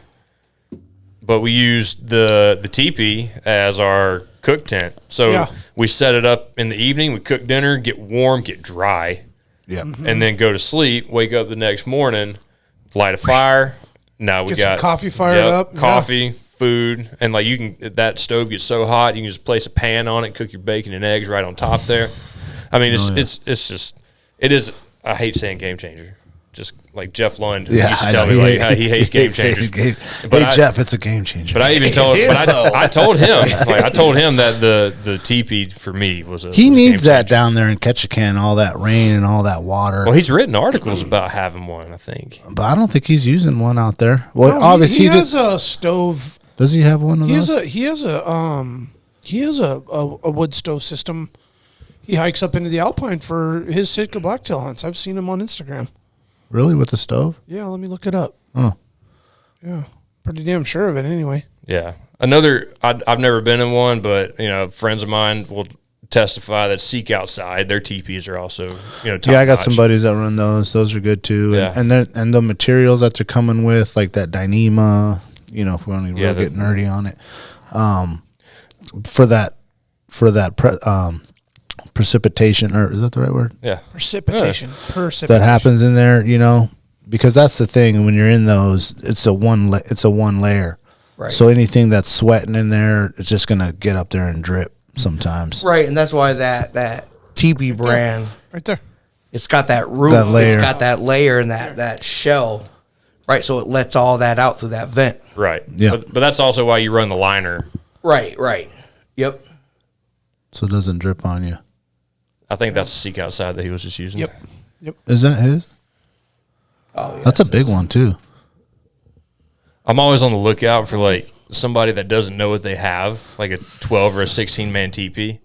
E: but we used the teepee as our cook tent. So we set it up in the evening. We cook dinner, get warm, get dry.
B: Yeah.
E: And then go to sleep, wake up the next morning, light a fire. Now we got
C: some coffee fired up.
E: Coffee, food, and like that stove gets so hot, you can just place a pan on it, cook your bacon and eggs right on top there. I mean, it is, I hate saying game changer. Just like Jeff Lund used to tell me like how he hates game changers.
B: Jeff, it's a game changer.
E: But I even told him, I told him that the teepee for me was a
B: he needs that down there in Ketchikan, all that rain and all that water.
E: Well, he's written articles about having one, I think.
B: But I don't think he's using one out there. Well,
C: No,
B: obviously
C: he has a stove.
B: Does he have one of those?
C: He has a wood stove system. He hikes up into the Alpine for his Sitka blacktail hunts. I've seen him on Instagram.
B: Really, with the stove?
C: Yeah, let me look it up.
B: Oh,
C: yeah, pretty damn sure of it anyway.
E: Yeah, I've never been in one, but friends of mine will testify that Seek Outside, their teepees are also top
B: I got
E: notch.
B: some buddies that run those. Those are good too.
E: Yeah.
B: And the materials that they're coming with, like that Dyneema. If we want to really get nerdy on it, for that precipitation, or is that the right word?
E: Yeah,
C: precipitation.
B: That happens in there, because that's the thing. When you're in those, it's a one layer.
F: Right.
B: So anything that's sweating in there, it's just gonna get up there and drip sometimes.
F: Right, and that's why that teepee brand
C: right there.
F: It's got that roof. It's got that layer and that shell. Right, so it lets all that out through that vent.
E: Right.
B: Yeah.
E: But that's also why you run the liner.
F: Right. Yep.
B: So it doesn't drip on you.
E: I think that's the Seek Outside that he was just using.
C: Yep.
B: Is that his?
F: Oh, yeah,
B: that's a big one too.
E: I'm always on the lookout for like somebody that doesn't know what they have, like a 12 or a 16 man teepee.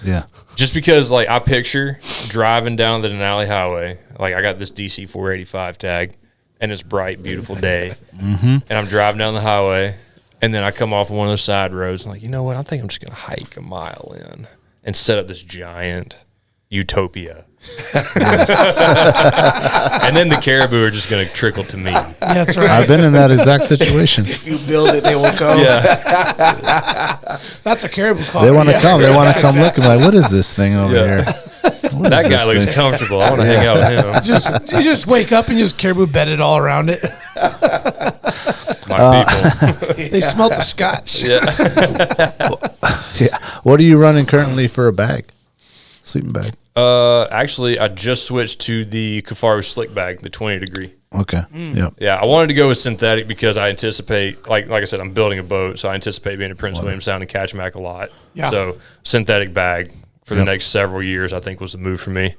B: Yeah.
E: Just because like I picture driving down the Denali Highway, like I got this DC 485 tag, and it's bright, beautiful day, and I'm driving down the highway, and then I come off of one of those side roads, and like, you know what? I think I'm just gonna hike a mile in and set up this giant utopia. And then the caribou are just going to trickle to me.
C: That's right.
B: I've been in that exact situation.
F: If you build it, they will come.
E: Yeah.
C: That's a caribou call.
B: They want to come. They want to come look and be like, what is this thing over here? What
E: That
B: is
E: guy
B: this
E: looks
B: thing?
E: comfortable. I want to hang out with him.
C: You just wake up and just caribou bedded all around it.
E: My people.
C: They smelt the scotch.
E: Yeah.
B: Yeah. What are you running currently for a bag? Sleeping bag.
E: Actually, I just switched to the Kafaru slick bag, the 20 degree.
B: Okay. Yep.
E: Yeah, I wanted to go with synthetic because I anticipate, like I said, I'm building a boat, so I anticipate being in Prince William Sound and Kachemak a lot.
C: Yeah.
E: So synthetic bag for the next several years, I think was the move for me.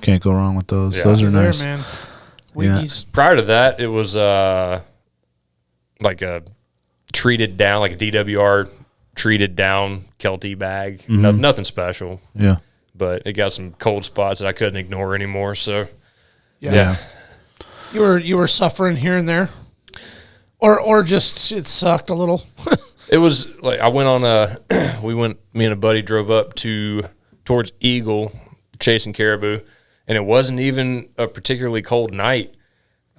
B: Can't go wrong with those.
E: Yeah.
B: Those are
C: There,
B: nice.
C: man.
B: Yeah.
C: Wiggies.
E: Prior to that, it was like a treated down, like a DWR treated down Kelty bag. Nothing special,
B: Yeah.
E: but it got some cold spots that I couldn't ignore anymore. So
C: Yeah. You were suffering here and there, or just it sucked a little.
E: it was like I went on me and a buddy drove up towards Eagle chasing caribou, and it wasn't even a particularly cold night,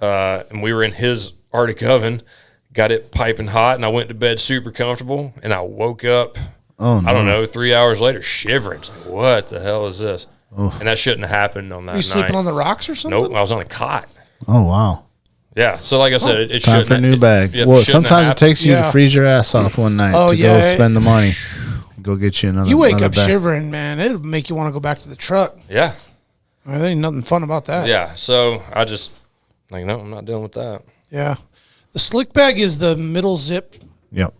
E: and we were in his Arctic oven, got it piping hot, and I went to bed super comfortable, and I woke up,
B: Oh, no.
E: I don't know, 3 hours later, shivering. It's like, what the hell is this? And that shouldn't have happened on that
C: Were you
E: night.
C: sleeping on the rocks or something?
E: Nope, I was on a cot.
B: Oh, wow.
E: Yeah, so like I said, it
B: Time
E: shouldn't
B: for a new bag.
E: it
B: well,
E: shouldn't have
B: sometimes it
E: happened.
B: takes you to
C: Yeah.
B: freeze your ass off one night
C: Oh,
B: to
C: yeah.
B: go spend the money. Go get you another.
C: You wake up
B: bag.
C: shivering, man. It'll make you want to go back to the truck.
E: Yeah.
C: There ain't nothing fun about that.
E: Yeah. So I just like, no, I'm not dealing with that.
C: Yeah. The slick bag is the middle zip.
B: Yep.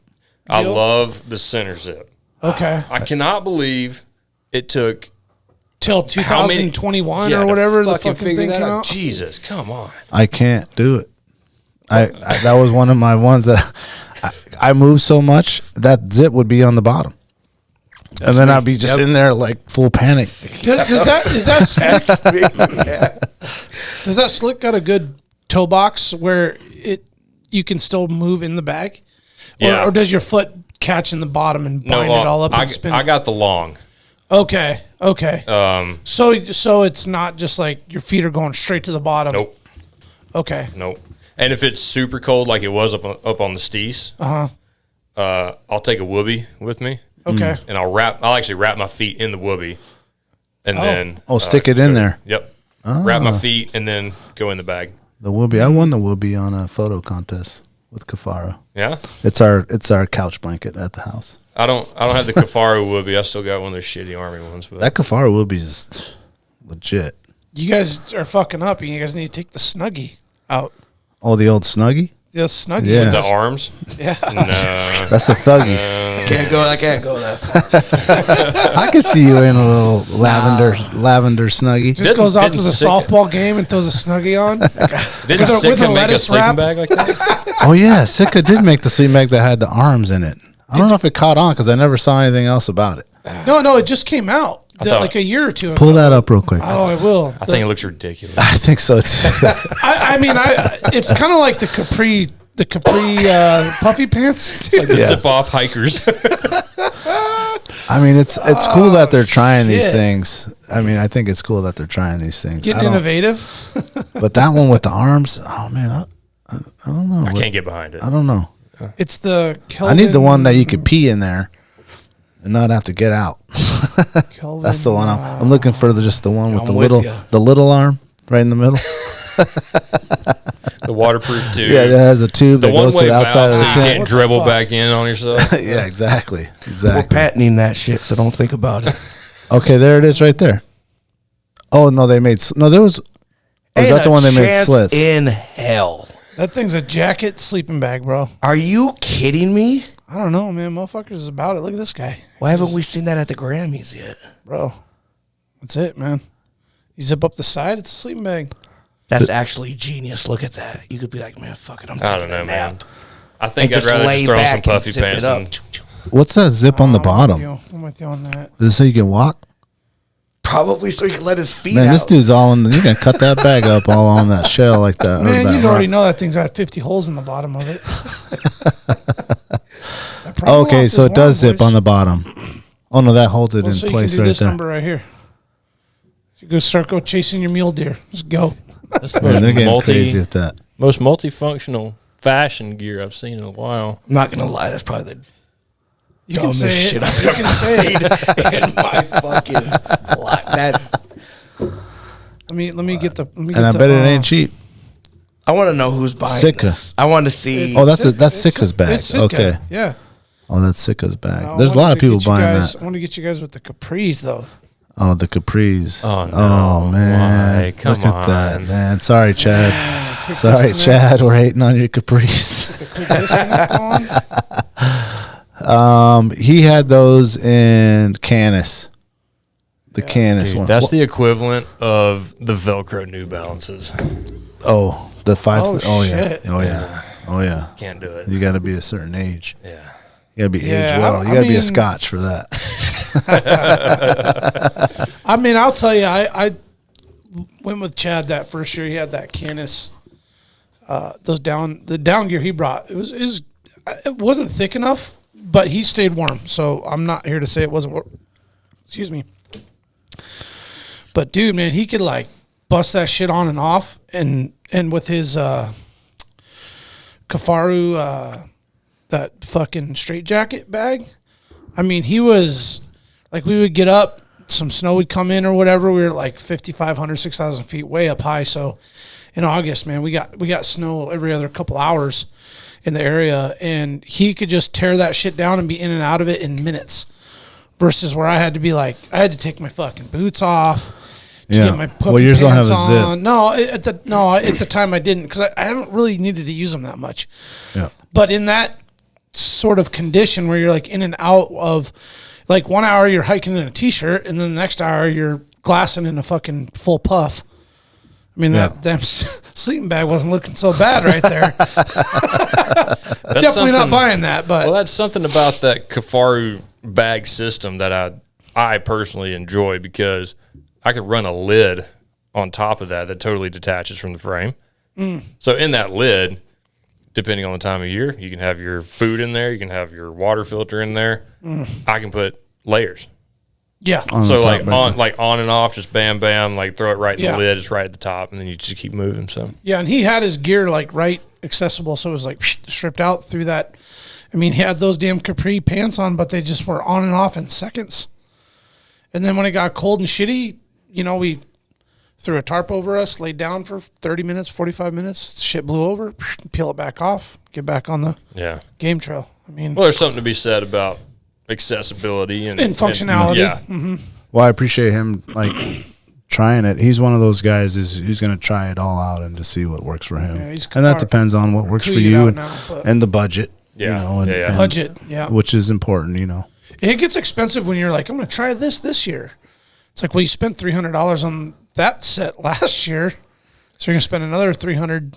E: I love the center zip.
C: Okay.
E: I cannot believe it took
C: Till 2021 or whatever the fucking thing came out.
E: Jesus, come on.
B: I can't do it. I that was one of my ones that I moved so much that zip would be on the bottom. And then I'd be just in there like full panic.
C: Does that slick got a good toe box where you can still move in the bag?
E: Yeah.
C: Or does your foot catch in the bottom and bind it all up and spin?
E: I got the long.
C: Okay. So it's not just like your feet are going straight to the bottom.
E: Nope.
C: Okay.
E: Nope. And if it's super cold like it was up on the Stees, I'll take a whoopee with me.
C: Okay.
E: And I'll actually wrap my feet in the whoopee, and then
B: stick it in there.
E: Yep. Wrap my feet and then go in the bag.
B: The whoopee. I won the whoopee on a photo contest with Kafaro.
E: Yeah.
B: It's our couch blanket at the house.
E: I don't have the Kafaro whoopee. I still got one of those shitty army ones. But
B: That Kafaro whoopee is legit.
C: You guys are fucking up. You guys need to take the Snuggie out.
B: Oh, the old Snuggie?
C: The Snuggie.
B: Yeah.
E: the arms.
C: Yeah.
E: No.
B: That's the Thuggie.
F: I can't go that far.
B: I could see you in a little lavender Snuggie.
C: Just goes out to the
E: Sika-
C: softball game and throws a Snuggie on.
E: Didn't
C: With a
E: Sika make a
C: lettuce
E: sleeping
C: wrap?
E: bag like that?
B: Oh, yeah. Sika did make the sleeping bag that had the arms in it. I don't know if it caught on because I never saw anything else about it.
C: No, it just came out like a year or two ago.
B: Pull that up real quick.
C: Oh, I will.
E: I think it looks ridiculous.
B: I think so too.
C: I mean, it's kind of like the capri puffy pants.
E: It's like the zip off hikers.
B: I mean, it's cool that they're trying these things. I mean, I think it's cool that they're trying these things.
C: Getting innovative.
B: But that one with the arms, oh man, I don't know.
E: I can't get behind it.
B: I don't know.
C: It's the
B: I need the one that you could pee in there and not have to get out.
C: Kelvin,
B: That's the one I'm looking for. Just the one with
F: I'm with
B: the little arm right in the middle.
E: The waterproof tube.
B: Yeah, it has a tube
E: The
B: that goes to
E: one-way
B: the outside
E: valve
B: of
E: so
B: the
E: you
B: tent.
E: can't dribble back in on yourself.
B: Yeah, exactly.
F: We're patenting that shit, so don't think about it.
B: Okay, there it is right there. Oh no, there was. Was that the one they made slits?
F: In hell.
C: that thing's a jacket sleeping bag, bro.
F: Are you kidding me?
C: I don't know, man. Motherfuckers is about it. Look at this guy.
F: Why haven't we seen that at the Grammys yet?
C: Bro, that's it, man. You zip up the side, it's a sleeping bag.
F: That's actually genius. Look at that. You could be like, man, fuck it. I'm taking
E: I don't know,
F: a nap.
E: man. I think
F: And
E: I'd rather
F: lay
E: just throw on some
F: back and
E: puffy
F: zip
E: pants.
F: it up.
E: And,
B: What's that zip on the bottom?
C: I'm with you on that.
B: Is this so you can walk?
F: Probably so he can let his feet
B: Man,
F: out.
B: this dude's all in. You're gonna cut that bag up all on that shell like that. or
C: Man,
B: that
C: you already
B: rock.
C: know that thing's got 50 holes in the bottom of it.
B: Okay, so it does zip on the bottom. Oh no, that holds it in
C: so
B: place
C: you can do
B: right
C: this
B: there.
C: number right here. You go chasing your mule deer. Just go.
E: that's the
B: Man, they're getting
E: most
B: crazy with that.
E: most multifunctional fashion gear I've seen in a while.
F: I'm not gonna lie, that's probably the
C: You can
F: dumbest
C: say it.
F: shit I've
C: You can say it.
F: in my fucking life. That
C: Let me get the.
B: And I bet it ain't cheap.
F: I want to know who's buying
B: Sika.
F: this. I want to see.
B: Oh, that's Sika's bag.
C: It's Sitka.
B: Okay.
C: Yeah.
B: Oh, that's Sika's bag.
C: I
B: There's a
C: wanted
B: lot of
C: to
B: people
C: get you
B: buying
C: guys-
B: that.
C: I want to get you guys with the capris though.
B: Oh, the capris.
E: Oh, no.
B: Oh man.
E: Why? Come
B: Look at that,
E: on.
B: man. Sorry, Chad.
C: Quick
B: Sorry,
C: disconnect.
B: Chad. We're hating on your capris.
C: The quick disconnect on.
B: He had those in Canis. The Canis
E: Dude,
B: one.
E: that's the equivalent of the Velcro New Balances.
B: Oh, the five.
C: Oh,
B: yeah.
C: shit.
B: Oh yeah. Oh yeah.
E: Can't do it.
B: You got to be a certain age.
E: Yeah.
B: You got to be
C: Yeah,
B: aged well.
C: I
B: You got to be
C: mean-
B: a Scotch for that.
C: I mean, I'll tell you, I went with Chad that first year. He had that Canis. The down gear he brought. It wasn't thick enough, but he stayed warm. So I'm not here to say it wasn't warm. Excuse me. But dude, man, he could like bust that shit on and off, and with his Kafaru that fucking straight jacket bag. I mean, he was like, we would get up, some snow would come in or whatever. We were like 5,500, 6,000 feet, way up high. So in August, man, we got snow every other couple hours in the area, and he could just tear that shit down and be in and out of it in minutes. versus where I had to be like, I had to take my fucking boots off to
B: Yeah.
C: get my puffy
B: Well, yours don't have
C: pants
B: a zip.
C: on. No, at the time I didn't, because I haven't really needed to use them that much.
B: Yeah.
C: But in that sort of condition where you're like in and out of, like 1 hour you're hiking in a t-shirt and then the next hour you're glassing in a fucking full puff. I mean, that damn sleeping bag wasn't looking so bad right there. Definitely not buying that. But
E: well, that's something about that Kafaru bag system that I personally enjoy, because I could run a lid on top of that totally detaches from the frame. So in that lid, depending on the time of year, you can have your food in there, you can have your water filter in there. I can put layers.
C: yeah,
E: So on and off, just bam, bam, like throw it right in
C: Yeah.
E: the lid, it's right at the top, and then you just keep moving. So
C: yeah, and he had his gear like right accessible, so it was like stripped out through that. I mean, he had those damn capri pants on, but they just were on and off in seconds. And then when it got cold and shitty, we threw a tarp over us, laid down for 30 minutes, 45 minutes. Shit blew over, peel it back off, get back on the game trail. I mean,
E: well, there's something to be said about accessibility and
C: functionality.
B: Well, I appreciate him like trying it. He's one of those guys who's going to try it all out and to see what works for him.
C: Yeah, he's
B: and that depends on what works for you and the budget. And
C: budget,
B: which is important.
C: It gets expensive when you're like, I'm going to try this year. It's like, well, you spent $300 on that set last year, so you're going to spend another $300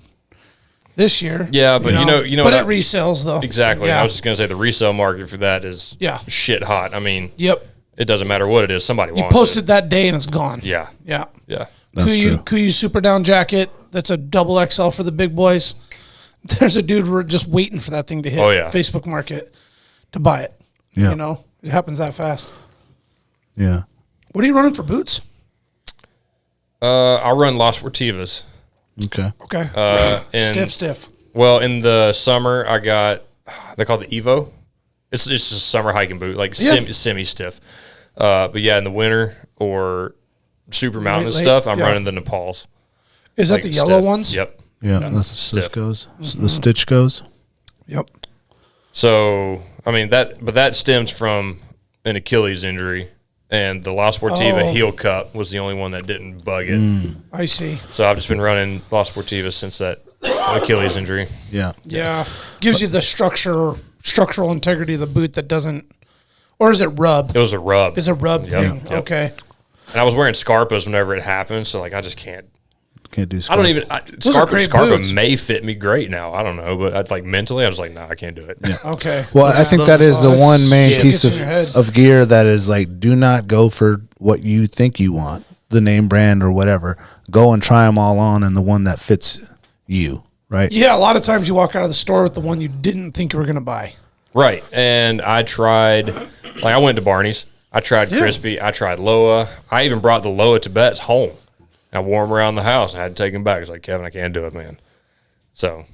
C: this year.
E: Yeah, but you know,
C: but it resells though.
E: Exactly.
C: Yeah.
E: I was just going to say the resale market for that is shit hot. I mean, it doesn't matter what it is. Somebody wants it.
C: You post it that day and it's gone.
E: Yeah.
C: Yeah.
B: That's true.
C: Kuyu Super Down jacket. That's a double XL for the big boys. There's a dude just waiting for that thing to hit Facebook Market to buy it.
B: Yeah.
C: It happens that fast.
B: Yeah.
C: What are you running for boots?
E: I run Las Sportivas.
C: Okay. Stiff.
E: Well, in the summer, I got, they're called the Evo. It's just a summer hiking boot, like semi-stiff. But yeah, in the winter or super mountain stuff, I'm running the Nepals.
C: Is that the yellow ones?
E: Yep.
B: Yeah, that's the the stitch goes.
C: Yep.
E: So, I mean, that stems from an Achilles injury, and the La Sportiva heel cup was the only one that didn't bug it.
C: I see.
E: So I've just been running La Sportiva since that Achilles injury.
B: Yeah.
C: Gives you the structural integrity of the boot that doesn't, or is it rub?
E: It was a rub.
C: It's a rub thing.
E: Yep.
C: Okay.
E: And I was wearing Scarpas whenever it happened, so like I just can't
B: do
E: I don't even Scarpa
C: boots.
E: may fit me great now. I don't know, but I'd like mentally I was like, I can't do it.
B: Yeah.
C: Okay.
B: Well, I think that is the one main piece of gear that is like, do not go for what you think you want, the name brand or whatever. Go and try them all on, and the one that fits you, right?
C: Yeah, a lot of times you walk out of the store with the one you didn't think you were going to buy.
E: Right. And I tried, like I went to Barney's. I tried Crispy. I tried Loa. I even brought the Loa Tibets home. I wore them around the house. I had to take them back. I was like, Kevin, I can't do it, man. So,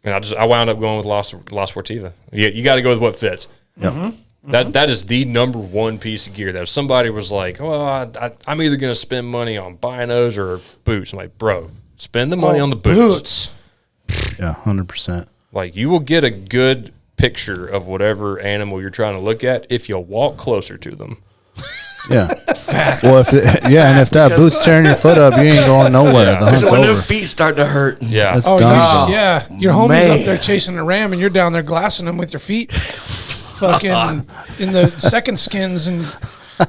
E: and I wound up going with La Sportiva. You got to go with what fits.
B: Yep.
E: That is the number one piece of gear. That if somebody was like, well, I'm either going to spend money on binos or boots. I'm like, bro, spend the money on the boots.
B: Yeah, 100%.
E: Like, you will get a good picture of whatever animal you're trying to look at if you'll walk closer to them.
B: Yeah. Well, and if that boot's tearing your foot up, you ain't going nowhere. The hunt's
F: When
B: over.
F: their feet start to hurt.
E: Yeah.
B: That's done.
C: Yeah. Your homie's up there chasing a ram, and you're down there glassing them with your feet, fucking in the second skins, and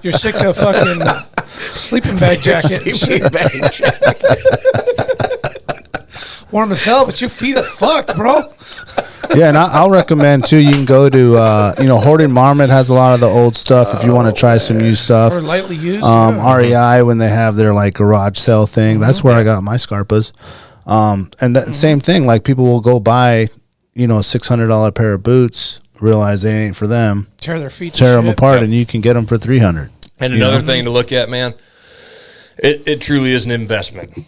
C: you're sick of fucking sleeping bag jacket. Warm as hell, but your feet are fucked, bro.
B: Yeah, and I'll recommend too. You can go to Hoarding Marmot has a lot of the old stuff if you want to try some used stuff.
C: Or lightly used.
B: REI when they have their like garage sale thing. That's where I got my Scarpas. And that same thing. Like people will go buy a $600 pair of boots, realize they ain't for them,
C: tear their feet,
B: tear them apart, and you can get them for $300.
E: And another thing to look at, man, it truly is an investment.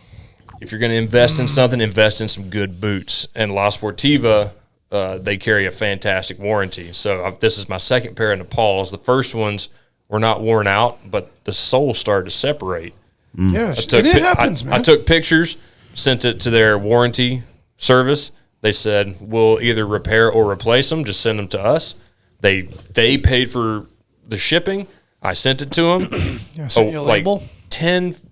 E: If you're going to invest in something, invest in some good boots. And La Sportiva, they carry a fantastic warranty. So this is my second pair of Nepals. The first ones were not worn out, but the soles started to separate.
C: Yeah, it happens, man.
E: I took pictures, sent it to their warranty service. They said, we'll either repair or replace them. Just send them to us. They paid for the shipping. I sent it to them.
C: Sent you a label?
E: Like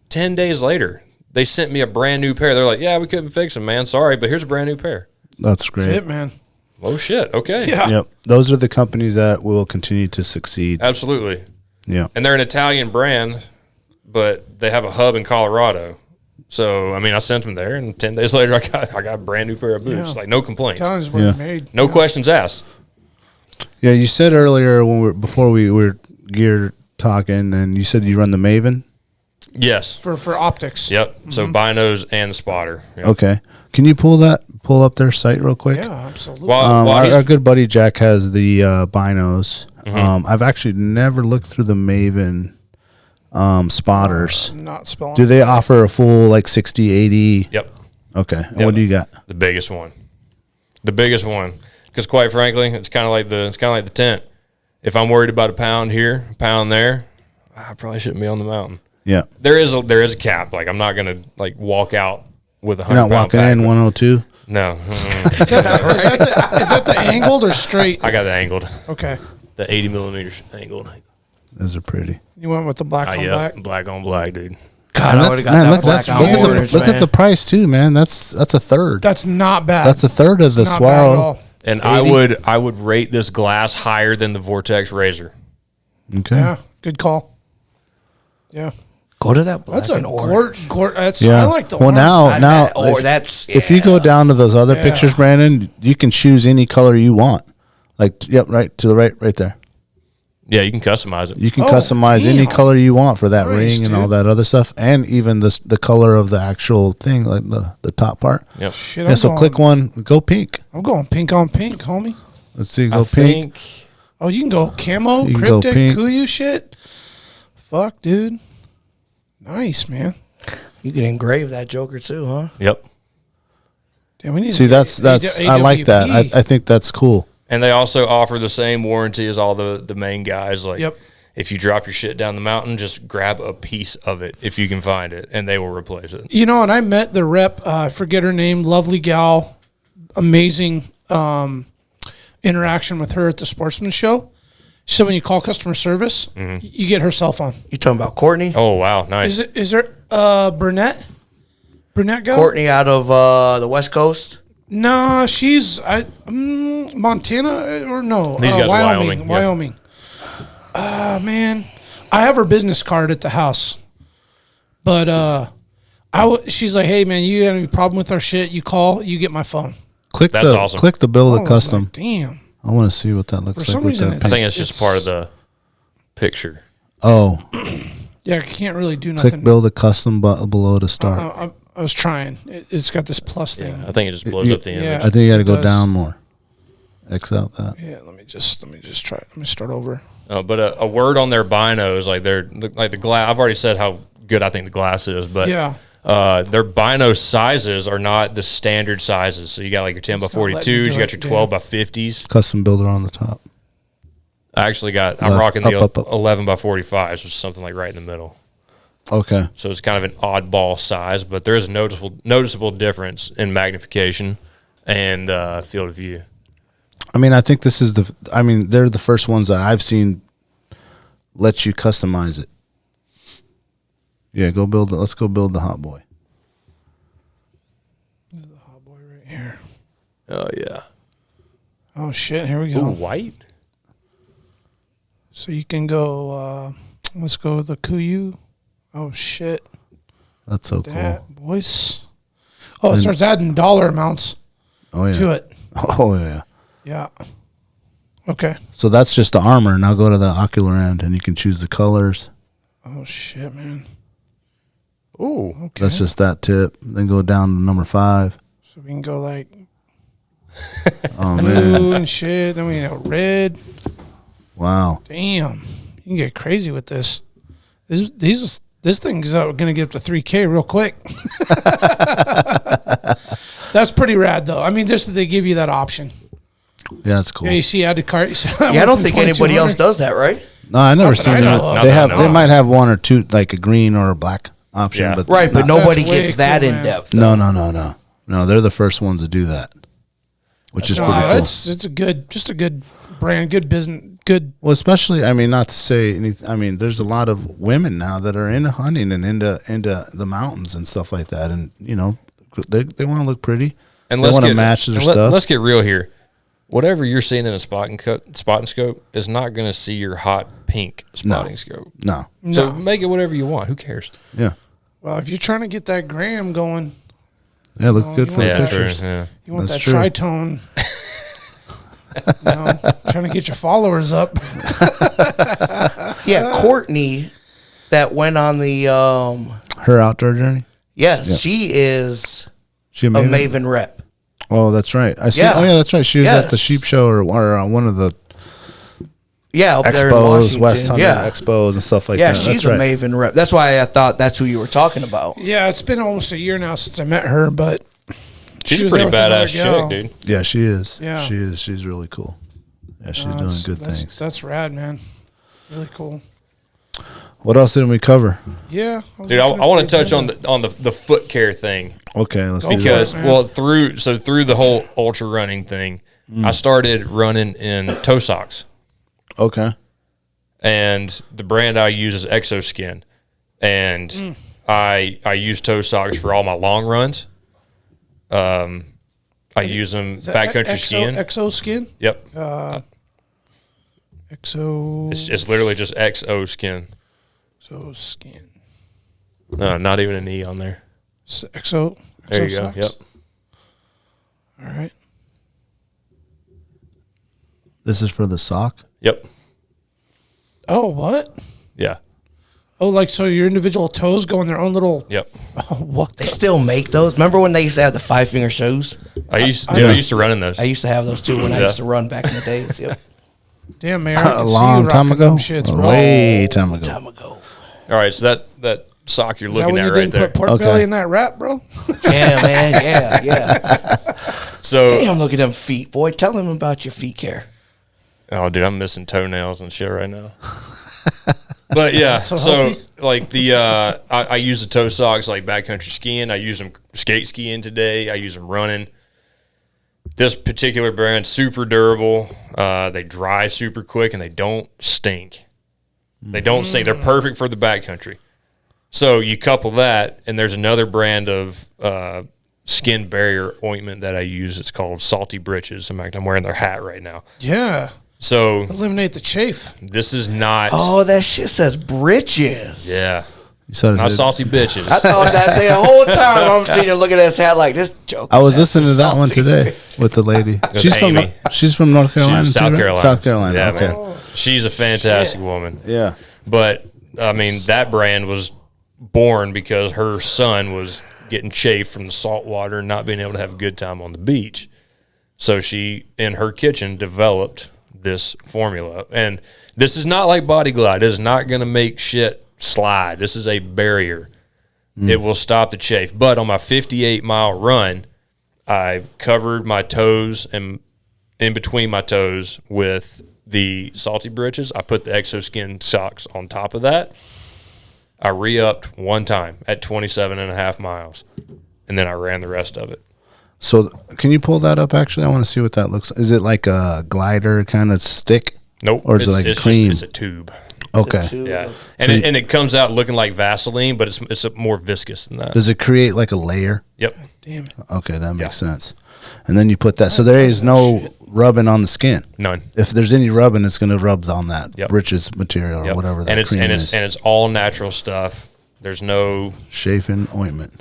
E: 10 days later, they sent me a brand new pair. They're like, yeah, we couldn't fix them, man. Sorry, but here's a brand new pair.
B: That's great.
C: That's it, man.
E: Oh, shit. Okay.
C: Yeah.
B: Yep. Those are the companies that will continue to succeed.
E: Absolutely.
B: Yeah.
E: And they're an Italian brand, but they have a hub in Colorado. So, I mean, I sent them there, and 10 days later, I got a brand new pair of boots.
C: Yeah.
E: Like, no complaints.
C: Italians were made.
E: No questions asked.
B: Yeah, you said earlier before we were gear talking, and you said you run the Maven.
E: Yes.
C: For optics.
E: Yep. So binos and the spotter. Yep.
B: Okay. Can you pull up their site real quick?
C: Yeah, absolutely.
B: Our good buddy Jack has the binos. I've actually never looked through the Maven spotters.
C: Not spelling.
B: Do they offer a full like 60, 80?
E: Yep.
B: Okay. And what do you got?
E: The biggest one. The biggest one. Because quite frankly, it's kind of like the tent. If I'm worried about a pound here, a pound there, I probably shouldn't be on the mountain.
B: Yeah.
E: There is a cap. Like, I'm not gonna like walk out with a 100
B: You're not walking in 102?
E: No.
C: Is that the angled or straight?
E: I got the angled.
C: Okay.
E: The 80 millimeters angled.
B: Those are pretty.
C: You went with the black on black?
E: Black on black, dude.
F: God, I would have got
B: Man,
F: that black Bowhunters,
B: look at the price too, man. That's a third.
C: That's not bad.
B: That's a third of the
C: Not bad at
B: Swallow.
C: all.
E: And
B: 80?
E: I would rate this glass higher than the Vortex Razor.
B: Okay.
C: Yeah, good call. Yeah.
F: Go to that black
C: That's a
F: and orange.
C: that's
B: Yeah.
C: I like the
B: well,
C: orange.
B: if you go down to those other
C: Yeah.
B: pictures, Brandon, you can choose any color you want. Like, yep, right to the right there.
E: Yeah, you can customize it.
B: You can
C: Oh,
B: customize any
C: damn.
B: color you want for that
C: Nice,
B: ring and all
C: dude.
B: that other stuff, and even the color of the actual thing, like the top part.
E: Yep.
C: Shit,
B: Yeah, so click one, go pink.
C: I'm going pink on pink, homie.
B: Let's see,
E: I
B: go pink.
E: think
C: Oh, you can go camo,
B: You can go
C: cryptic,
B: pink.
C: Kuyu shit. Fuck, dude. Nice, man.
F: You can engrave that Joker too, huh?
E: Yep.
C: Damn, we need
B: See,
C: to
B: that's
C: get
B: I like that.
C: AWP.
B: I think that's cool.
E: And they also offer the same warranty as all the main guys. Like,
C: Yep.
E: if you drop your shit down the mountain, just grab a piece of it if you can find it, and they will replace it.
C: You know, and I met the rep. I forget her name. Lovely gal, amazing interaction with her at the Sportsman Show. She said when you call customer service, you get her cell phone.
F: You talking about Courtney?
E: Oh, wow. Nice.
C: Is there Burnett? Burnett gal?
F: Courtney out of the West Coast.
C: No, she's Montana or no?
E: These guys are Wyoming, yeah.
C: Wyoming. Man, I have her business card at the house, but she's like, hey man, you got any problem with our shit? You call, you get my phone.
E: That's awesome.
B: Click the build
C: I
B: a
C: was
B: custom.
C: like, damn.
B: I want to see what that looks
C: For
B: like.
C: some
B: with
C: reason
B: that
C: it's-
E: I
B: pink.
E: think it's just part of the picture.
B: Oh,
C: Yeah, I can't really do nothing.
B: click build a custom below to start.
C: I was trying. It's got this plus thing.
E: I think it just blows up the image.
C: yeah.
B: I think you got to
C: It
B: go
C: does.
B: down more. X out that.
C: Yeah, let me just try. Let me start over.
E: But a word on their binos, like the glass. I've already said how good I think the glass is, but
C: Yeah.
E: their bino sizes are not the standard sizes. So you got like your 10 by
C: It's not letting
E: 42s,
C: you
E: you
C: do
E: got
C: it,
E: your
C: damn.
E: 12 by 50s.
B: Custom builder on the top.
E: I actually got. I'm
B: Left,
E: rocking the
B: up.
E: 11 by 45s, which is something like right in the middle.
B: Okay.
E: So it's kind of an oddball size, but there is a noticeable difference in magnification and field of view.
B: I mean, I think this is they're the first ones that I've seen let you customize it. Yeah, go build it. Let's go build the Hot Boy.
C: The hot boy right here.
E: Oh yeah.
C: Oh shit! Here we go.
E: Ooh, white.
C: So you can go. Let's go with the Kuyu. Oh shit!
B: That's so cool.
C: That boys. Oh, it starts adding dollar amounts
B: Oh yeah.
C: to it.
B: Oh yeah.
C: Yeah. Okay.
B: So that's just the armor. Now go to the ocular end, and you can choose the colors.
C: Oh shit, man.
E: Ooh.
C: Okay.
B: That's just that tip. Then go down to number 5.
C: So we can go like
B: Oh man!
C: blue and shit. Then we go red.
B: Wow.
C: Damn, you can get crazy with this. This thing's gonna get up to 3K real quick. That's pretty rad, though. I mean, just that they give you that option.
B: Yeah, that's cool.
C: Yeah, you see, add to cart.
F: Yeah, I don't think anybody else does that, right?
B: No, I never
C: Not that
B: seen
C: I
B: it.
C: know of.
B: They
E: Not
B: have.
E: that I
B: They
E: know
B: might have one or two, like a green or a black option.
E: Yeah.
B: But
F: Right, but
B: not-
F: nobody
C: That's way
F: gets that
C: cool,
F: in
C: man.
F: depth.
B: No, they're the first ones to do that, which is
C: No,
B: pretty cool.
C: it's a good brand, good business, good.
B: Well, especially, I mean, not to say anything. I mean, there's a lot of women now that are into hunting and into the mountains and stuff like that, and they want to look pretty
E: And
B: they want to match their stuff.
E: Let's get real here. Whatever you're seeing in a spotting scope is not going to see your hot pink spotting scope.
B: No.
E: So make it whatever you want. Who cares?
B: Yeah.
C: Well, if you're trying to get that gram going,
B: Yeah, it looks good for the
C: want that-
B: pictures.
E: Yeah.
C: you want
B: That's
C: that
B: true.
C: tritone. Trying to get your followers up.
F: Yeah, Courtney, that went on the
B: Her outdoor journey.
F: yes, she is
B: She
F: a Maven rep.
B: Oh, that's right. I see.
F: Yeah.
B: Oh, yeah, that's right. She was at the
F: Yes.
B: sheep show or one of the
F: Yeah, up there in
B: expos,
F: Washington.
B: West Hunter
F: yeah.
B: expos and stuff like
F: Yeah,
B: that.
F: she's
B: That's right.
F: a Maven rep. That's why I thought that's who you were talking about.
C: Yeah, it's been almost a year now since I met her, but
E: She's
C: she
E: a
C: was
E: pretty
C: there with
E: badass
C: another gal.
E: chick, dude.
B: Yeah, she is.
C: Yeah.
B: She is. She's really cool. Yeah, she's doing good things.
C: That's rad, man. Really cool.
B: What else didn't we cover?
C: Yeah,
E: Dude, I want to touch on the foot care thing.
B: Okay, let's
C: Go
B: do
C: for
B: that.
E: Because
C: man.
E: well, through the whole ultra running thing, I started running in toe socks,
B: Okay.
E: and the brand I use is Exoskin, and I use toe socks for all my long runs. I use them backcountry skiing.
C: Exo skin.
E: Yep,
C: Exo.
E: it's literally just XO skin.
C: Exo skin.
E: No, not even an E on there.
C: Exo.
E: There
C: Exo
E: you go.
C: socks.
E: Yep.
C: All right.
B: This is for the sock.
E: Yep.
C: Oh, what?
E: Yeah.
C: Oh, like so your individual toes go in their own little.
E: Yep.
C: Oh, what?
F: They still make those. Remember when they used to have the 5-finger shoes?
E: I used to run in those.
F: I used to have those too when I
E: Yeah.
F: used to run back in the days. Yep.
C: Damn, Mayor. I can
B: A
C: see you
B: long time
C: rocking them
B: ago.
C: Shits,
B: A
C: bro.
B: way time ago.
F: Time ago.
E: All right, so that sock you're
C: Is that
E: looking
C: when
E: at
C: you
E: right
C: didn't
E: there.
C: put pork
B: Okay.
C: belly in that wrap, bro?
F: Yeah, man. Yeah, yeah.
E: So,
F: Damn, look at them feet, boy. Tell them about your feet care.
E: oh, dude, I'm missing toenails and shit right now. But yeah,
C: So
E: so
C: healthy.
E: like I use the toe socks like backcountry skiing. I use them skate skiing today. I use them running. This particular brand, super durable. They dry super quick and they don't stink. They don't stink. They're perfect for the backcountry. So you couple that, and there's another brand of skin barrier ointment that I use. It's called Salty Britches. In fact, I'm wearing their hat right now.
C: Yeah.
E: So
C: Eliminate the chafe.
E: this is not.
F: Oh, that shit says britches.
E: Yeah,
B: You said
E: not
B: it.
E: salty bitches.
F: I thought that thing the whole time. I'm sitting here looking at his hat like this joke.
B: I was listening to that one today with the lady.
E: Amy.
B: She's from North Carolina.
E: She's
B: too,
E: South
B: right?
E: Carolina.
B: South Carolina.
E: Yeah,
B: okay.
E: man. She's a fantastic woman.
B: Yeah.
E: But I mean, that brand was born because her son was getting chafed from the salt water and not being able to have a good time on the beach. So she, in her kitchen, developed this formula. And this is not like Body Glide. It is not going to make shit slide. This is a barrier. It will stop the chafe. But on my 58-mile run, I covered my toes and in between my toes with the Salty Britches. I put the Exoskin socks on top of that. I re-upped one time at 27.5 miles, and then I ran the rest of it.
B: So can you pull that up? Actually, I want to see what that looks. Is it like a glider kind of stick?
E: Nope.
B: Or is it like a cream?
E: It's a tube.
B: Okay.
E: Yeah. And it comes out looking like Vaseline, but it's more viscous than that.
B: Does it create like a layer?
E: Yep.
C: Damn it.
B: Okay, that makes sense. And then you put that. So there is no rubbing on the skin.
E: None.
B: If there's any rubbing, it's going to rub on that
E: Yep.
B: britches material or
E: Yep.
B: whatever that
E: and it's
B: cream
E: and
B: is.
E: it's and it's all natural stuff. There's no.
B: Chafing ointment.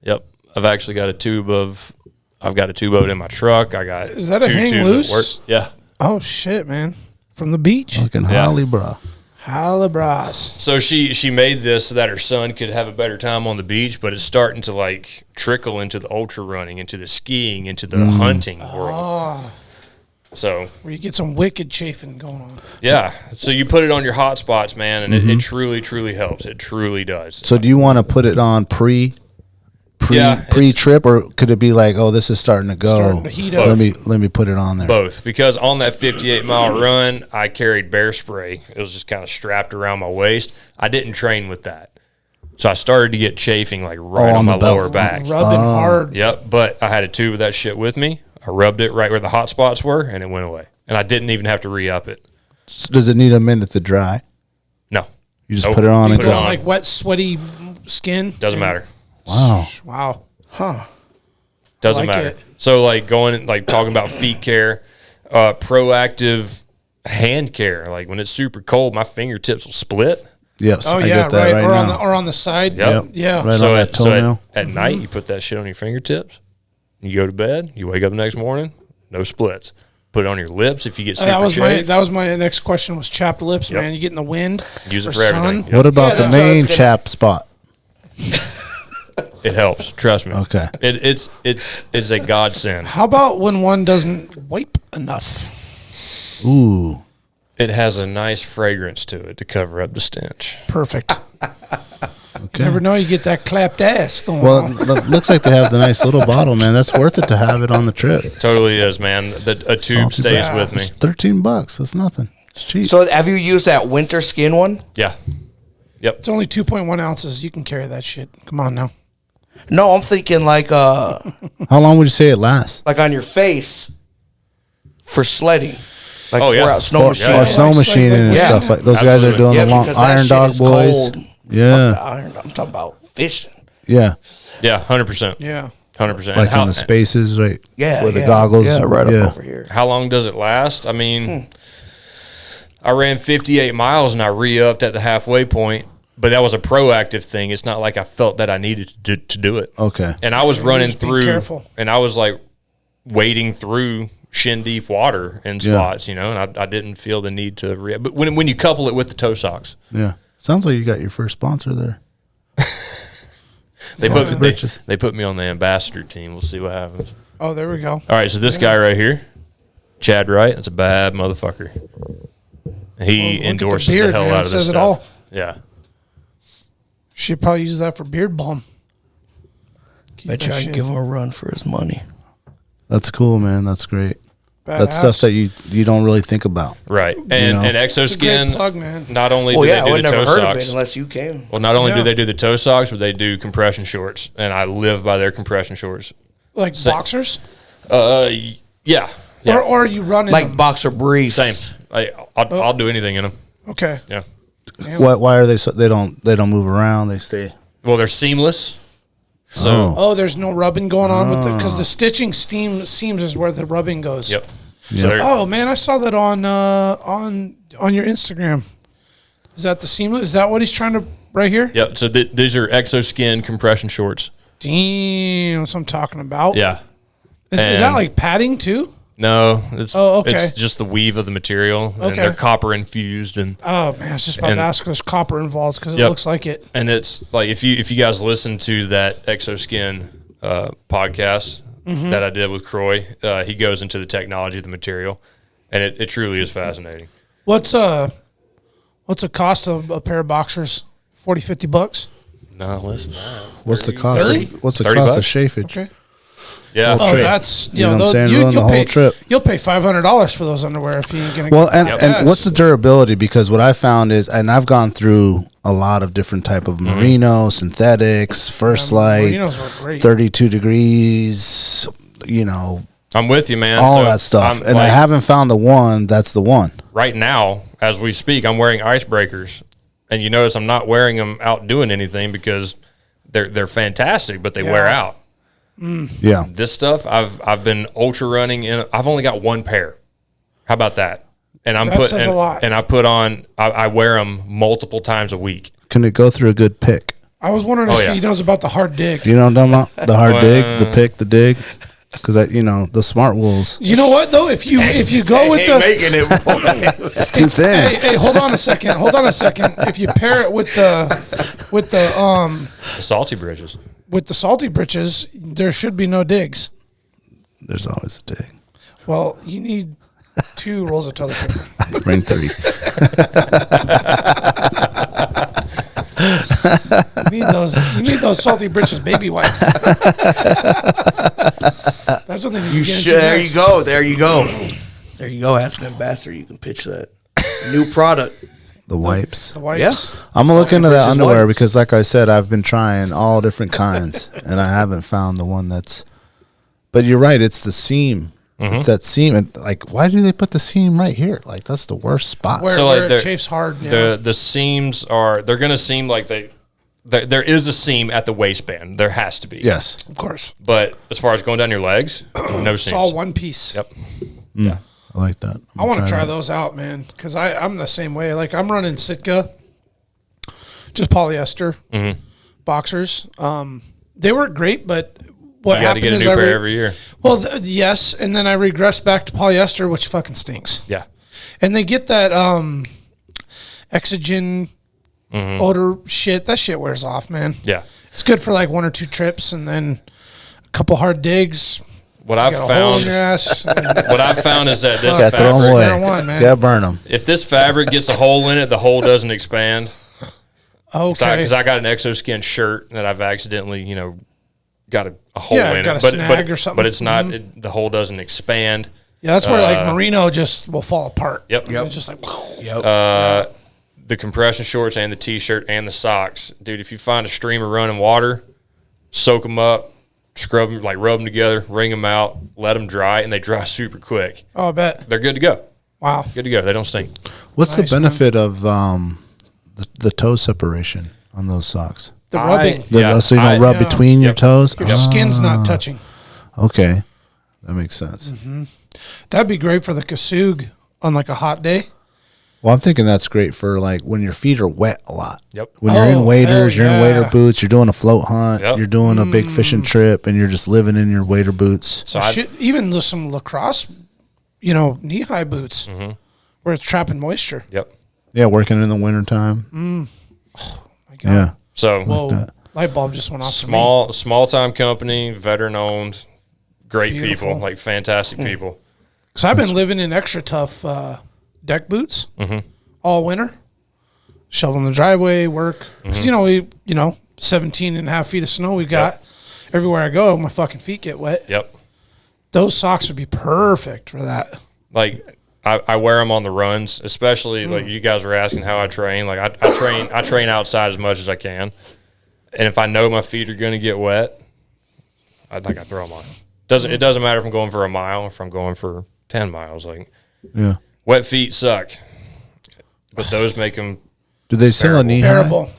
E: Yep. I've actually got a tube of. I've got a tube of it in my truck. I got.
C: Is that a
E: 2
C: hang
E: tubes
C: loose?
E: at work. Yeah.
C: Oh shit, man! From the beach.
B: Looking
E: Yeah.
B: holly, bra.
C: Halibras.
E: So she made this so that her son could have a better time on the beach, but it's starting to like trickle into the ultra running, into the skiing, into the hunting world. So
C: Where you get some wicked chafing going on.
E: yeah, so you put it on your hot spots, man, and it truly, truly helps. It truly does.
B: So do you want to put it on
E: Yeah,
B: pre-trip, or could it be like, oh, this is starting to go?
C: Starting to heat up.
B: Let me put it on there.
E: Both, because on that 58-mile run, I carried bear spray. It was just kind of strapped around my waist. I didn't train with that, so I started to get chafing like right
B: on
E: on
B: the
E: my
B: belt.
E: lower back.
C: Rubbing hard.
E: Yep, but I had a tube of that shit with me. I rubbed it right where the hot spots were, and it went away. and I didn't even have to re-up it.
B: So does it need a minute to dry?
E: No.
B: You just put it on and
C: Put
B: go.
C: it on like wet, sweaty skin.
E: Doesn't matter.
B: Wow.
C: Wow. Huh.
E: Doesn't
C: like
E: matter.
C: it.
E: So like talking about feet care, proactive hand care. Like when it's super cold, my fingertips will split.
B: Yes,
C: Oh
B: I
C: yeah,
B: get that right
C: or
B: now.
C: on the side.
E: Yep.
C: Yeah.
B: Right on that toenail.
E: At night, you put that shit on your fingertips. You go to bed. You wake up the next morning, no splits. Put it on your lips if you get super chafed.
C: That was my next question. Was chapped lips, man? You get in the wind.
E: Use it
C: or
E: for everything.
C: sun.
E: Yep.
B: What about the
F: that's what I was
B: main
F: gonna-
B: chap spot?
E: It helps. Trust me.
B: Okay.
E: It's a godsend.
C: How about when one doesn't wipe enough?
B: Ooh.
E: It has a nice fragrance to it to cover up the stench.
C: Perfect.
B: Okay.
C: Never know you get that clapped ass going
B: Well,
C: on.
B: it looks like they have the nice little bottle, man. That's worth it to have it on the trip.
E: Totally is, man. A tube
B: Salty
E: stays
C: bad.
E: with me.
B: It's $13. That's nothing. It's cheap.
F: So have you used that winter skin one?
E: Yeah. Yep.
C: It's only 2.1 ounces. You can carry that shit. Come on now.
F: No, I'm thinking like
B: How long would you say it lasts?
F: like on your face for sledding. Like
E: Oh, yeah.
F: we're out snow
B: Or
F: machine.
B: snow machining and
F: Yeah.
B: stuff like those guys are
E: Absolutely.
B: doing
F: Yeah,
B: the long
F: because that
B: Iron
F: shit
B: Dog
F: is
B: boys.
F: cold.
B: Yeah,
F: Fuck the Iron Dog. I'm talking about fishing.
B: yeah,
E: Yeah. 100%.
C: Yeah.
E: 100%.
B: like on the spaces, right?
F: Yeah,
B: where the
F: yeah.
B: goggles.
F: Yeah, right up over here.
E: How long does it last? I mean, I ran 58 miles and I re-upped at the halfway point, but that was a proactive thing. It's not like I felt that I needed to do it.
B: Okay.
E: And I was running
C: just be
E: through,
C: careful.
E: and I was like wading through shin deep water in spots, you know, and I didn't feel the need to re-up. But when you couple it with the toe socks,
B: Yeah, sounds like you got your first sponsor there.
E: they
B: Salty
E: put,
B: britches.
E: they put me on the ambassador team. We'll see what happens.
C: Oh, there we go.
E: All right, so this guy right here, Chad Wright, that's a bad motherfucker. He
C: Look at
E: endorses
C: beard,
E: the hell
C: man.
E: out
C: It
E: of this
C: says it
E: stuff.
C: all.
E: Yeah.
C: Should probably use that for beard balm. Keep
F: Bet
C: that
F: you I
C: shit
F: can give him a run for his money.
B: That's cool, man. That's great. That's
C: badass.
B: stuff that you don't really think about.
E: Right. And
B: know?
E: and
C: It's a great
E: Exoskin,
C: plug, man.
E: not only
F: Well,
E: do
F: yeah, I
E: they do
F: would
E: the
F: never
E: toe
F: heard of it
E: socks,
F: unless you came.
E: well, not only do
C: Yeah.
E: they do the toe socks, but they do compression shorts, and I live by their compression shorts.
C: Like boxers?
E: Yeah. Yeah.
C: Or are you running
F: Like
C: them?
F: boxer briefs.
E: Same. I'll do anything in them.
C: Okay.
E: Yeah.
B: Why are they so they don't move around? They stay.
E: Well, they're seamless. So,
C: Oh, there's no rubbing going on with because the stitching seams is where the rubbing goes.
E: yep.
B: Yep.
E: So they're-
C: Oh man, I saw that on your Instagram. Is that the seamless? Is that what he's trying to right here?
E: Yep. So these are Exoskin compression shorts.
C: Damn, that's what I'm talking about.
E: Yeah.
C: Is that
E: And-
C: like padding too?
E: No, it's
C: Oh, okay.
E: it's just the weave of the material, and
C: Okay.
E: they're copper infused, and
C: Oh man, I was just about
E: And-
C: to ask if there's copper involved because it
E: Yep.
C: looks like it.
E: it's like if you guys listen to that Exoskin podcast
C: Mm-hmm.
E: that I did with Croy, he goes into the technology of the material, and it truly is fascinating.
C: What's a cost of a pair of boxers? $40-$50?
E: No, listen. to that.
B: What's the cost?
C: Really?
B: What's the
E: 30
B: cost of
E: bucks?
B: chafage?
C: Okay.
E: Yeah.
C: Oh,
B: trip.
C: that's
B: You know what I'm saying? Ruin the whole trip.
C: You'll pay $500 for those underwear if you ain't gonna.
B: Well, and,
C: Yep.
B: and
C: Yes.
B: what's the durability? Because what I found is, and I've gone through a lot of different type of merino, synthetics, First Light,
C: Merinos were great.
B: 32 degrees, you know,
E: I'm with you, man.
B: all
E: So
B: that stuff.
E: I'm,
B: And I
E: like,
B: haven't found the one that's the one.
E: right now, as we speak, I'm wearing icebreakers, and you notice I'm not wearing them out doing anything because they're fantastic, but they wear
C: Yeah.
E: out.
B: Yeah.
E: This stuff I've been ultra running in. I've only got one pair. How about that? And I'm
C: That
E: put
C: says
E: and,
C: a lot.
E: and I put on. I wear them multiple times a week.
B: Can it go through a good pick?
C: I was wondering
E: Oh,
C: if
E: yeah.
C: he knows about the hard dig.
B: You know what I'm talking about? The hard dig, the pick, the dig. Because, the smart wools,
C: You know what though? If you go with the
F: making it.
B: it's too thin.
C: hey, hold on a second. If you pair it with the
E: The salty bridges.
C: salty britches, there should be no digs.
B: There's always a dig.
C: Well, you need 2 rolls of toilet paper.
B: Bring 3.
C: You need those salty britches baby wipes. That's what they need to get into
F: There you
C: next.
F: go. There you go. There you go. As an ambassador, you can pitch that new product.
B: The wipes.
C: The wipes.
F: Yeah.
B: I'm going to look into that
F: Britches
B: underwear
F: wipes.
B: because, like I said, I've been trying all different kinds, and I haven't found the one that's. But you're right. It's the seam. It's that seam, and like, why do they put the seam right here? Like, that's the worst spot.
C: Where it chafes hard.
E: The seams they're going to seem like there is a seam at the waistband. There has to be.
B: Yes,
C: Of course.
E: But as far as going down your legs, no seams.
C: It's all one piece.
E: Yep.
B: yeah, I like that.
C: I want to try those out, man, because I'm the same way. Like, I'm running Sitka, just polyester boxers. They work great, but what
E: You got to
C: happened
E: get a
C: is
E: new pair every year.
C: Well, yes, and then I regressed back to polyester, which fucking stinks.
E: Yeah.
C: And they get that exogen odor shit. That shit wears off, man.
E: Yeah.
C: It's good for like 1 or 2 trips, and then a couple hard digs.
E: What I've
C: Got a hole in
E: found,
C: your ass.
E: what I've found is that this
B: Yeah, throw them
E: fabric,
B: away.
C: Marijuana, man.
B: Yeah, burn them.
E: if this fabric gets a hole in it, the hole doesn't expand.
C: Okay.
E: Because I got an exoskin shirt that I've accidentally, got a hole in
C: got
E: it,
C: a snag or something.
E: but it's not. The hole doesn't expand.
C: Yeah, that's where like merino just will fall apart.
E: Yep.
C: It's just like,
E: The compression shorts and the t-shirt and the socks, dude. If you find a stream of running water, soak them up, scrub them, like rub them together, wring them out, let them dry, and they dry super quick.
C: oh, I bet.
E: They're good to go.
C: Wow.
E: Good to go. They don't stink.
B: What's
C: Nice,
B: the benefit of the toe separation on those socks?
C: The rubbing.
B: So you don't rub between your toes?
C: Your skin's not touching.
B: Okay. That makes sense.
C: That'd be great for the Kasug on like a hot day.
B: Well, I'm thinking that's great for like when your feet are wet a lot.
E: Yep.
B: When you're in waders,
C: hell
B: you're in wader
C: yeah.
B: boots, you're doing a float hunt,
E: Yep.
B: you're doing a big fishing trip, and you're just living in your wader boots.
E: So
C: Shit, even with some lacrosse, knee-high boots where it's trapping moisture.
E: Yep.
B: Yeah, working in the wintertime.
C: My God.
B: Yeah.
E: So
C: Whoa. Light bulb just went off for me.
E: small time company, veteran owned, great
C: Beautiful.
E: people, like fantastic people.
C: So I've been living in extra tough deck boots all winter. Shoveling the driveway, work. Because, we 17 and a half feet of snow we got. Everywhere I go, my fucking feet get wet.
E: Yep.
C: Those socks would be perfect for that.
E: Like I wear them on the runs, especially like you guys were asking how I train. Like I train outside as much as I can, and if I know my feet are going to get wet, I throw them on. It doesn't matter if I'm going for a mile or if I'm going for 10 miles. Like wet feet suck, but those make them.
B: Do they sell a knee high?
C: Bearable.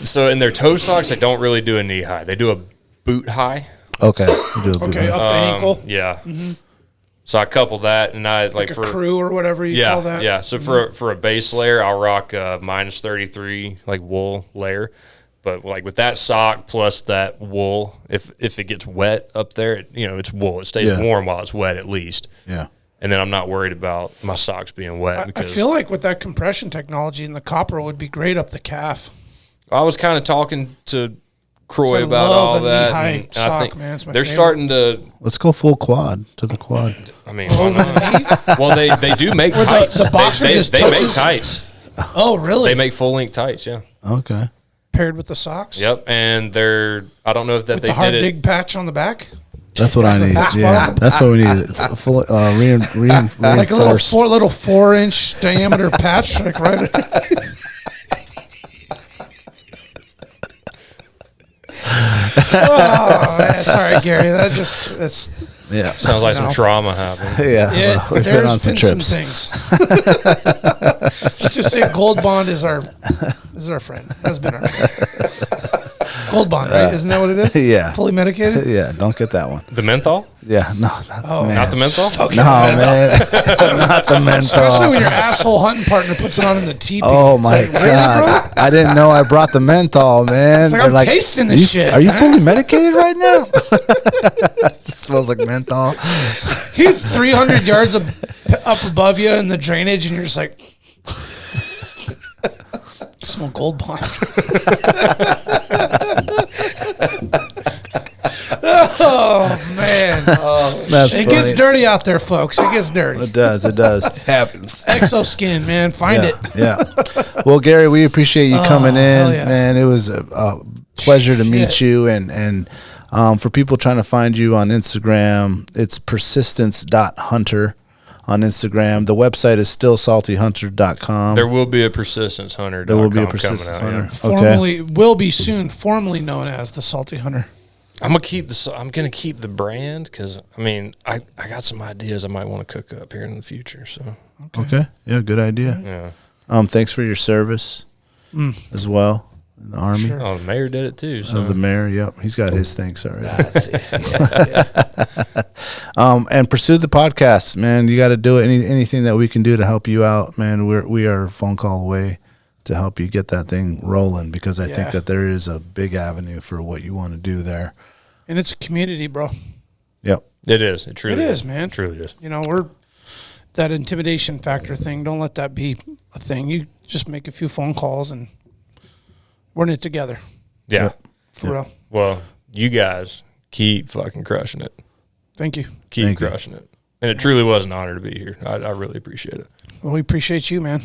E: So in their toe socks, they don't really do a knee high. They do a boot high.
B: Okay. You do a boot
C: Okay,
B: high.
C: up to ankle.
E: Yeah. So I couple that, and I
C: Like a crew or whatever you call that.
E: Yeah. So for a base layer, I'll rock a minus 33 like wool layer. But like with that sock plus that wool, if it gets wet up there, it's wool. It stays warm while it's wet at least.
B: Yeah.
E: And then I'm not worried about my socks being wet.
C: I
E: Because
C: feel like with that compression technology and the copper would be great up the calf.
E: I was kind of talking to Croy
C: I
E: about
C: love
E: all
C: a
E: that.
C: knee-high
E: And I
C: sock,
E: think
C: man. It's my
E: they're
C: favorite.
E: starting to.
B: Let's go full quad to the quad.
E: I mean, why not? Well, they do make tights.
C: the boxer just
E: they make
C: touches-
E: tights.
C: Oh, really?
E: They make full length tights. Yeah.
B: Okay.
C: Paired with the socks?
E: Yep. And I don't know if that
C: With
E: they
C: the hard
E: did it.
C: dig patch on the back?
B: That's what I need. Yeah. That's what we need. Full, reinforced.
C: Like a little 4-inch diameter patch, like right. Oh, man, sorry, Gary. That's
B: Yeah.
E: Sounds like some
C: No.
E: trauma happened.
B: Yeah.
C: yeah.
B: We've been on some trips.
C: things. Let's just say Gold Bond is our friend. Has been our friend. Gold Bond, right? Isn't that what it is?
B: Yeah.
C: Fully medicated.
B: Yeah. Don't get that one.
E: The menthol?
B: Yeah. No.
E: Not the menthol?
B: No, man. Not the
C: Especially
B: menthol.
C: when your asshole hunting partner puts it on in the teepee.
B: Oh
C: It's
B: my
C: like, really,
B: God!
C: bro?
B: I didn't know I brought the menthol, man.
C: It's like,
B: They're
C: I'm tasting this shit.
B: Are you fully medicated right now? It smells like menthol.
C: He's 300 yards up above you in the drainage, and you're just like, smell Gold Bond. Oh man,
B: That's
C: it
B: funny.
C: gets dirty out there, folks. It gets dirty.
B: It does. It does.
F: Happens.
C: Exoskin, man, find
B: Yeah.
C: it.
B: Yeah. Well, Gary, we appreciate you coming in,
C: hell yeah.
B: man. It was a pleasure to meet
C: Shit.
B: you, and for people trying to find you on Instagram, it's persistence.hunter on Instagram. The website is still saltyhunter.com.
E: There will be a persistence hunter.
B: There will be a persistence hunter. Okay.
C: Will be soon formally known as the Salty Hunter.
E: I'm gonna keep the brand because I mean I got some ideas I might want to cook up here in the future. So
B: Okay. Yeah, good idea.
E: yeah.
B: Thanks for your service as well in the Army.
C: Sure.
E: Oh, the mayor did it too. So
B: The mayor, yep, he's got his thanks already.
F: That's it.
B: And pursue the podcast, man. You got to do it. Anything that we can do to help you out, man. We are a phone call away to help you get that thing rolling because I think that there is a big avenue for what you want to do there.
C: And it's a community, bro.
B: Yep.
E: it is. It truly
C: is, man.
E: It truly is.
C: You know, we're that intimidation factor thing. Don't let that be a thing. You just make a few phone calls and we're in it together.
E: Yeah.
C: For real.
E: Well, you guys keep fucking crushing it.
C: Thank you.
E: Keep crushing it. And it truly was an honor to be here. I really appreciate it.
C: Well, we appreciate you, man.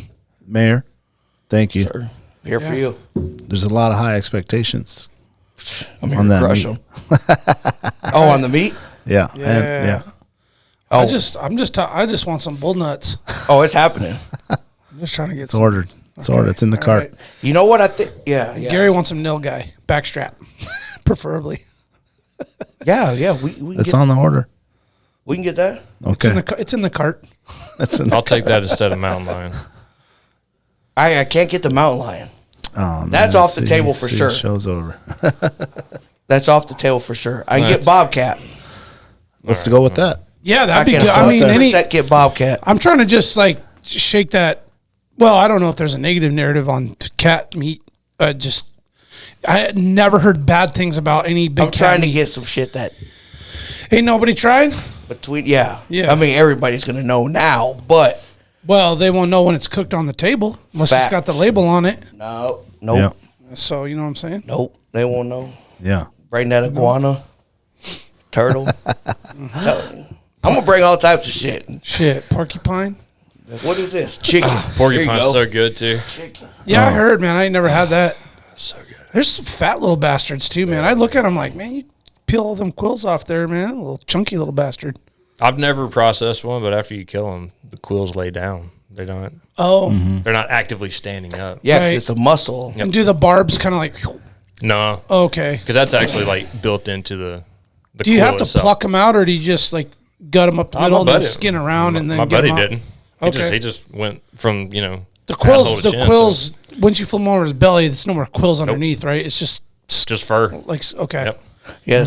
B: Mayor, thank you.
F: Sir, here for you.
B: There's a lot of high expectations.
F: I'm here
B: On
F: to
B: that
F: crush
B: meat.
F: them. Oh, on the meat?
B: Yeah.
C: Yeah.
F: Oh,
C: I just want some bull nuts.
F: oh, it's happening.
C: I'm just trying to get
B: It's ordered. It's ordered. It's in the
C: All
B: cart.
C: right.
F: You know what I think? Yeah.
C: Gary wants some nil guy backstrap, preferably.
F: Yeah. We can
B: It's
F: get,
B: on the order.
F: we can get that.
B: Okay.
C: It's in the cart.
E: I'll take that instead of mountain lion.
F: I can't get the mountain lion.
B: Oh, man.
F: That's off the table for sure.
B: Show's over.
F: That's off the table for sure. I can get Bobcat.
B: Let's go with that.
C: Yeah,
F: I
C: that'd be
F: can
C: good. I mean,
F: 100% get Bobcat.
C: I'm trying to just shake that. Well, I don't know if there's a negative narrative on cat meat. I had never heard bad things about any big
F: I'm
C: cat
F: trying to
C: meat.
F: get some shit that
C: Ain't nobody tried?
F: yeah.
C: Yeah.
F: I mean, everybody's gonna know now, but
C: Well, they won't know when it's cooked on the table unless it's got the label on it.
F: nope,
B: Yeah.
C: So, you know what I'm saying?
F: nope, they won't know.
B: Yeah.
F: Bring that iguana, turtle. Telling you. I'm gonna bring all types of shit.
C: Shit, porcupine?
F: What is this? Chicken.
E: Porcupine's so good too.
F: Chicken.
C: Yeah, I heard, man. I ain't never had that.
E: So good.
C: There's some fat little bastards, too, man. I look at them like, man, you peel all them quills off there, man. A little chunky little bastard.
E: I've never processed one, but after you kill them, the quills lay down. They don't.
C: Oh.
E: They're not actively standing up.
F: Yeah, 'cause
C: Right.
F: it's a muscle.
C: And do the barbs kind of like,
E: No,
C: okay.
E: because that's actually like built into the.
C: Do you
E: quill
C: have to
E: itself.
C: pluck them out, or do you just like gut them up the
E: Oh,
C: middle
E: my
C: and then
E: buddy-
C: skin around and then
E: my
C: get
E: buddy
C: 'em out?
E: didn't.
C: Okay.
E: He just went from
C: The
E: asshole
C: quills,
E: to chin,
C: quills. Once you flip them over his belly, there's no more quills underneath, right? It's just
E: just fur.
C: like okay,
E: Yep.
F: Yeah,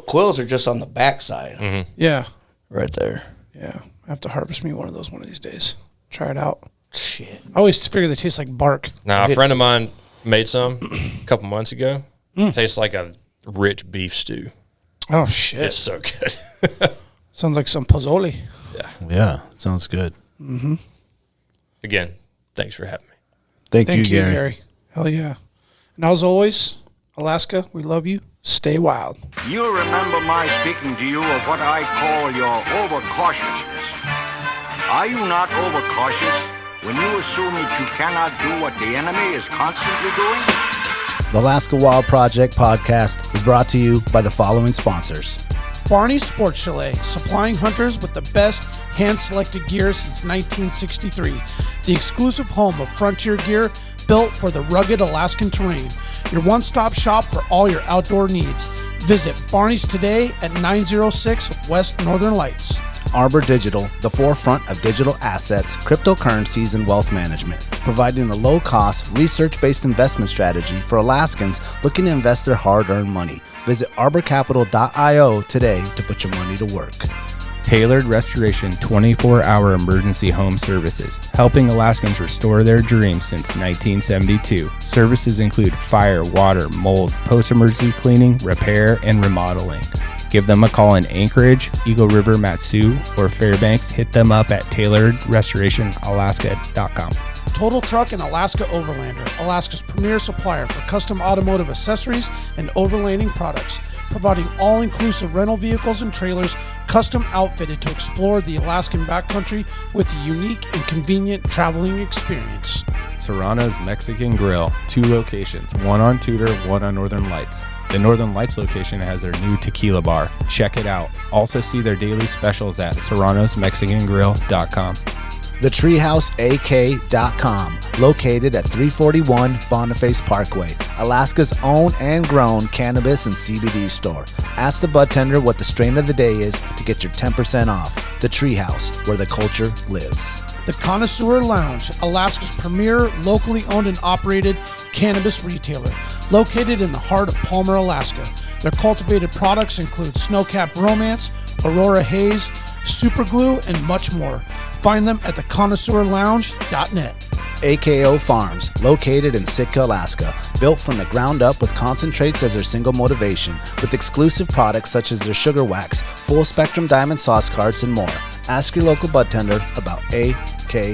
F: quills are just on the backside,
C: yeah,
F: right there.
C: yeah. I have to harvest me one of those one of these days. Try it out.
F: Shit.
C: I always figure they taste like bark.
E: Now, a friend of mine made some a couple months ago. It tastes like a rich beef stew.
C: Oh shit!
E: It's so good.
C: Sounds like some pozole.
B: Yeah. Sounds good.
E: Again, thanks for having me.
B: Thank
C: Thank
B: you,
C: you,
B: Gary.
C: Gary. Hell yeah! And as always, Alaska, we love you. Stay wild.
G: You'll remember my speaking to you of what I call your overcautiousness. Are you not overcautious when you assume that you cannot do what the enemy is constantly doing?
B: The Alaska Wild Project podcast is brought to you by the following sponsors.
C: Barney's Sports Chalet, supplying hunters with the best hand-selected gear since 1963. The exclusive home of frontier gear built for the rugged Alaskan terrain. Your one-stop shop for all your outdoor needs. Visit Barney's today at 906 West Northern Lights.
B: Arbor Digital, the forefront of digital assets, cryptocurrencies, and wealth management, providing a low-cost, research-based investment strategy for Alaskans looking to invest their hard-earned money. Visit arborcapital.io today to put your money to work.
D: Tailored Restoration 24-hour emergency home services, helping Alaskans restore their dreams since 1972. Services include fire, water, mold, post-emergency cleaning, repair, and remodeling. Give them a call in Anchorage, Eagle River, Matsu, or Fairbanks. Hit them up at tailoredrestorationalaska.com.
C: Total Truck and Alaska Overlander, Alaska's premier supplier for custom automotive accessories and overlanding products, providing all-inclusive rental vehicles and trailers custom outfitted to explore the Alaskan backcountry with a unique and convenient traveling experience.
D: Serrano's Mexican Grill, 2 locations, one on Tudor, one on Northern Lights. The Northern Lights location has their new tequila bar. Check it out. Also see their daily specials at serranosmexicangrill.com.
B: TheTreehouseAK.com, located at 341 Boniface Parkway, Alaska's own and grown cannabis and CBD store. Ask the bud tender what the strain of the day is to get your 10% off. The Treehouse, where the culture lives.
C: The Connoisseur Lounge, Alaska's premier locally owned and operated cannabis retailer, located in the heart of Palmer, Alaska. Their cultivated products include Snowcap Romance, Aurora Haze, Super Glue, and much more. Find them at theconnoisseurlounge.net.
B: AKO Farms, located in Sitka, Alaska, built from the ground up with concentrates as their single motivation, with exclusive products such as their sugar wax, full spectrum diamond sauce carts, and more. Ask your local bud tender about AKO.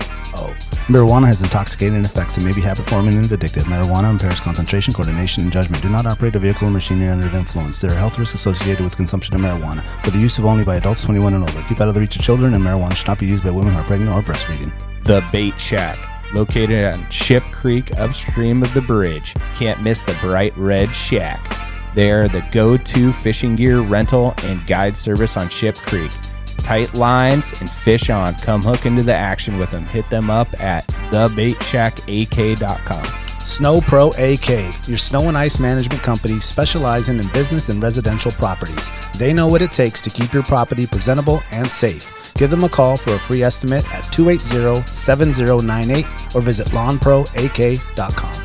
B: Marijuana has intoxicating effects and may be habit-forming and addictive. Marijuana impairs concentration, coordination, and judgment. Do not operate a vehicle or machinery under the influence. There are health risks associated with consumption of marijuana for the use of only by adults 21 and older. Keep out of the reach of children, and marijuana should not be used by women who are pregnant or breastfeeding.
D: The Bait Shack, located on Ship Creek upstream of the bridge. Can't miss the bright red shack. They are the go-to fishing gear rental and guide service on Ship Creek. Tight lines and fish on. Come hook into the action with them. Hit them up at thebaitshackak.com.
B: Snow Pro AK, your snow and ice management company specializing in business and residential properties. They know what it takes to keep your property presentable and safe. Give them a call for a free estimate at 280-7098 or visit lawnproak.com.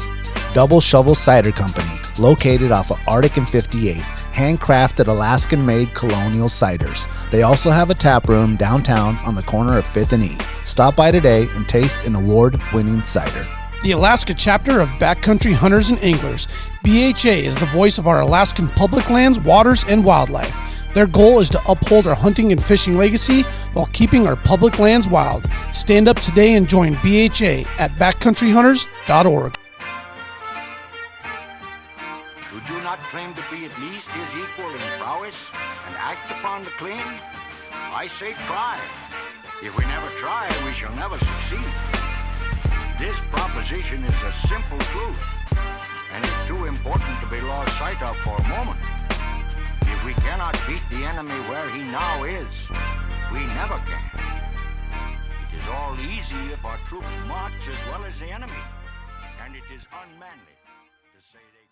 B: Double Shovel Cider Company, located off of Arctic and 58th. Handcrafted Alaskan-made colonial ciders. They also have a tap room downtown on the corner of 5th and E. Stop by today and taste an award-winning cider.
C: The Alaska chapter of Backcountry Hunters and Anglers. BHA is the voice of our Alaskan public lands, waters, and wildlife. Their goal is to uphold our hunting and fishing legacy while keeping our public lands wild. Stand up today and join BHA at backcountryhunters.org.
G: Should you not claim to be at least his equal in prowess and act upon the claim? I say try. If we never try, we shall never succeed. This proposition is a simple truth, and it's too important to be lost sight of for a moment. If we cannot beat the enemy where he now is, we never can. It is all easy if our troops march as well as the enemy, and it is unmanly to say they